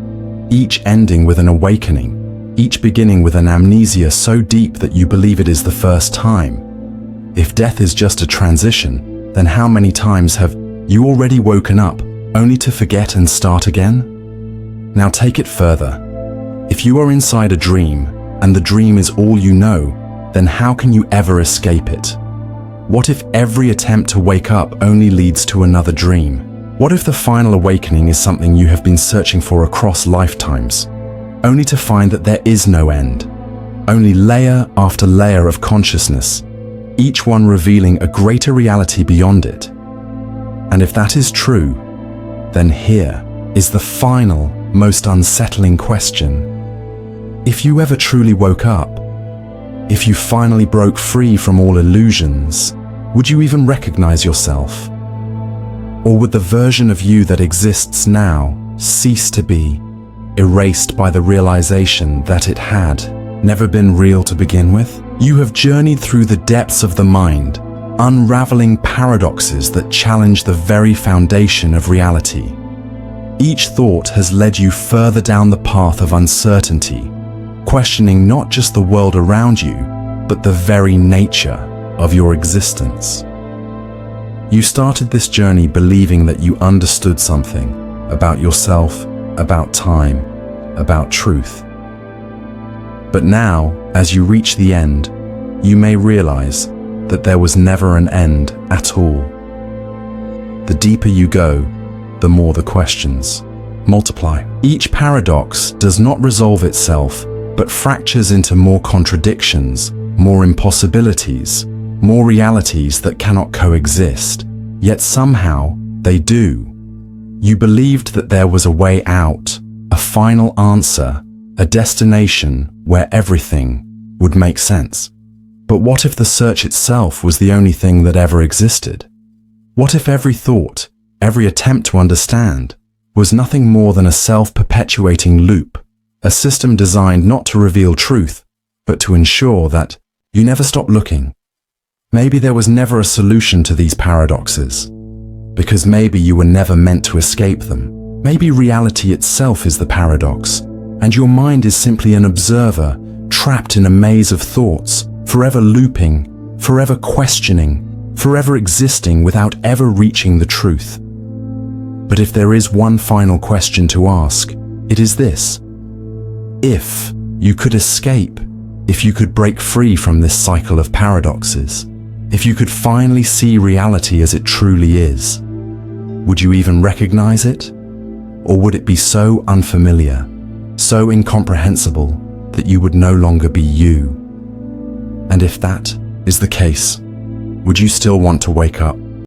each ending with an awakening, each beginning with an amnesia so deep that you believe it is the first time? If death is just a transition, then how many times have you already woken up only to forget and start again? Now take it further. If you are inside a dream, and the dream is all you know, then how can you ever escape it? What if every attempt to wake up only leads to another dream? What if the final awakening is something you have been searching for across lifetimes, only to find that there is no end, only layer after layer of consciousness, each one revealing a greater reality beyond it? And if that is true, then here is the final, most unsettling question. If you ever truly woke up, if you finally broke free from all illusions, would you even recognize yourself? Or would the version of you that exists now cease to be, erased by the realization that it had never been real to begin with? You have journeyed through the depths of the mind, unraveling paradoxes that challenge the very foundation of reality. Each thought has led you further down the path of uncertainty, questioning not just the world around you, but the very nature of your existence. You started this journey believing that you understood something about yourself, about time, about truth. But now, as you reach the end, you may realize that there was never an end at all. The deeper you go, the more the questions multiply. Each paradox does not resolve itself, but fractures into more contradictions, more impossibilities, more realities that cannot coexist, yet somehow they do. You believed that there was a way out, a final answer, a destination where everything would make sense. But what if the search itself was the only thing that ever existed? What if every thought, every attempt to understand, was nothing more than a self-perpetuating loop, a system designed not to reveal truth, but to ensure that you never stop looking? Maybe there was never a solution to these paradoxes. because maybe you were never meant to escape them. Maybe reality itself is the paradox, and your mind is simply an observer, trapped in a maze of thoughts, forever looping, forever questioning, forever existing without ever reaching the truth. But if there is one final question to ask, it is this: if you could escape, if you could break free from this cycle of paradoxes, if you could finally see reality as it truly is, would you even recognize it? Or would it be so unfamiliar, so incomprehensible, that you would no longer be you? And if that is the case, would you still want to wake up?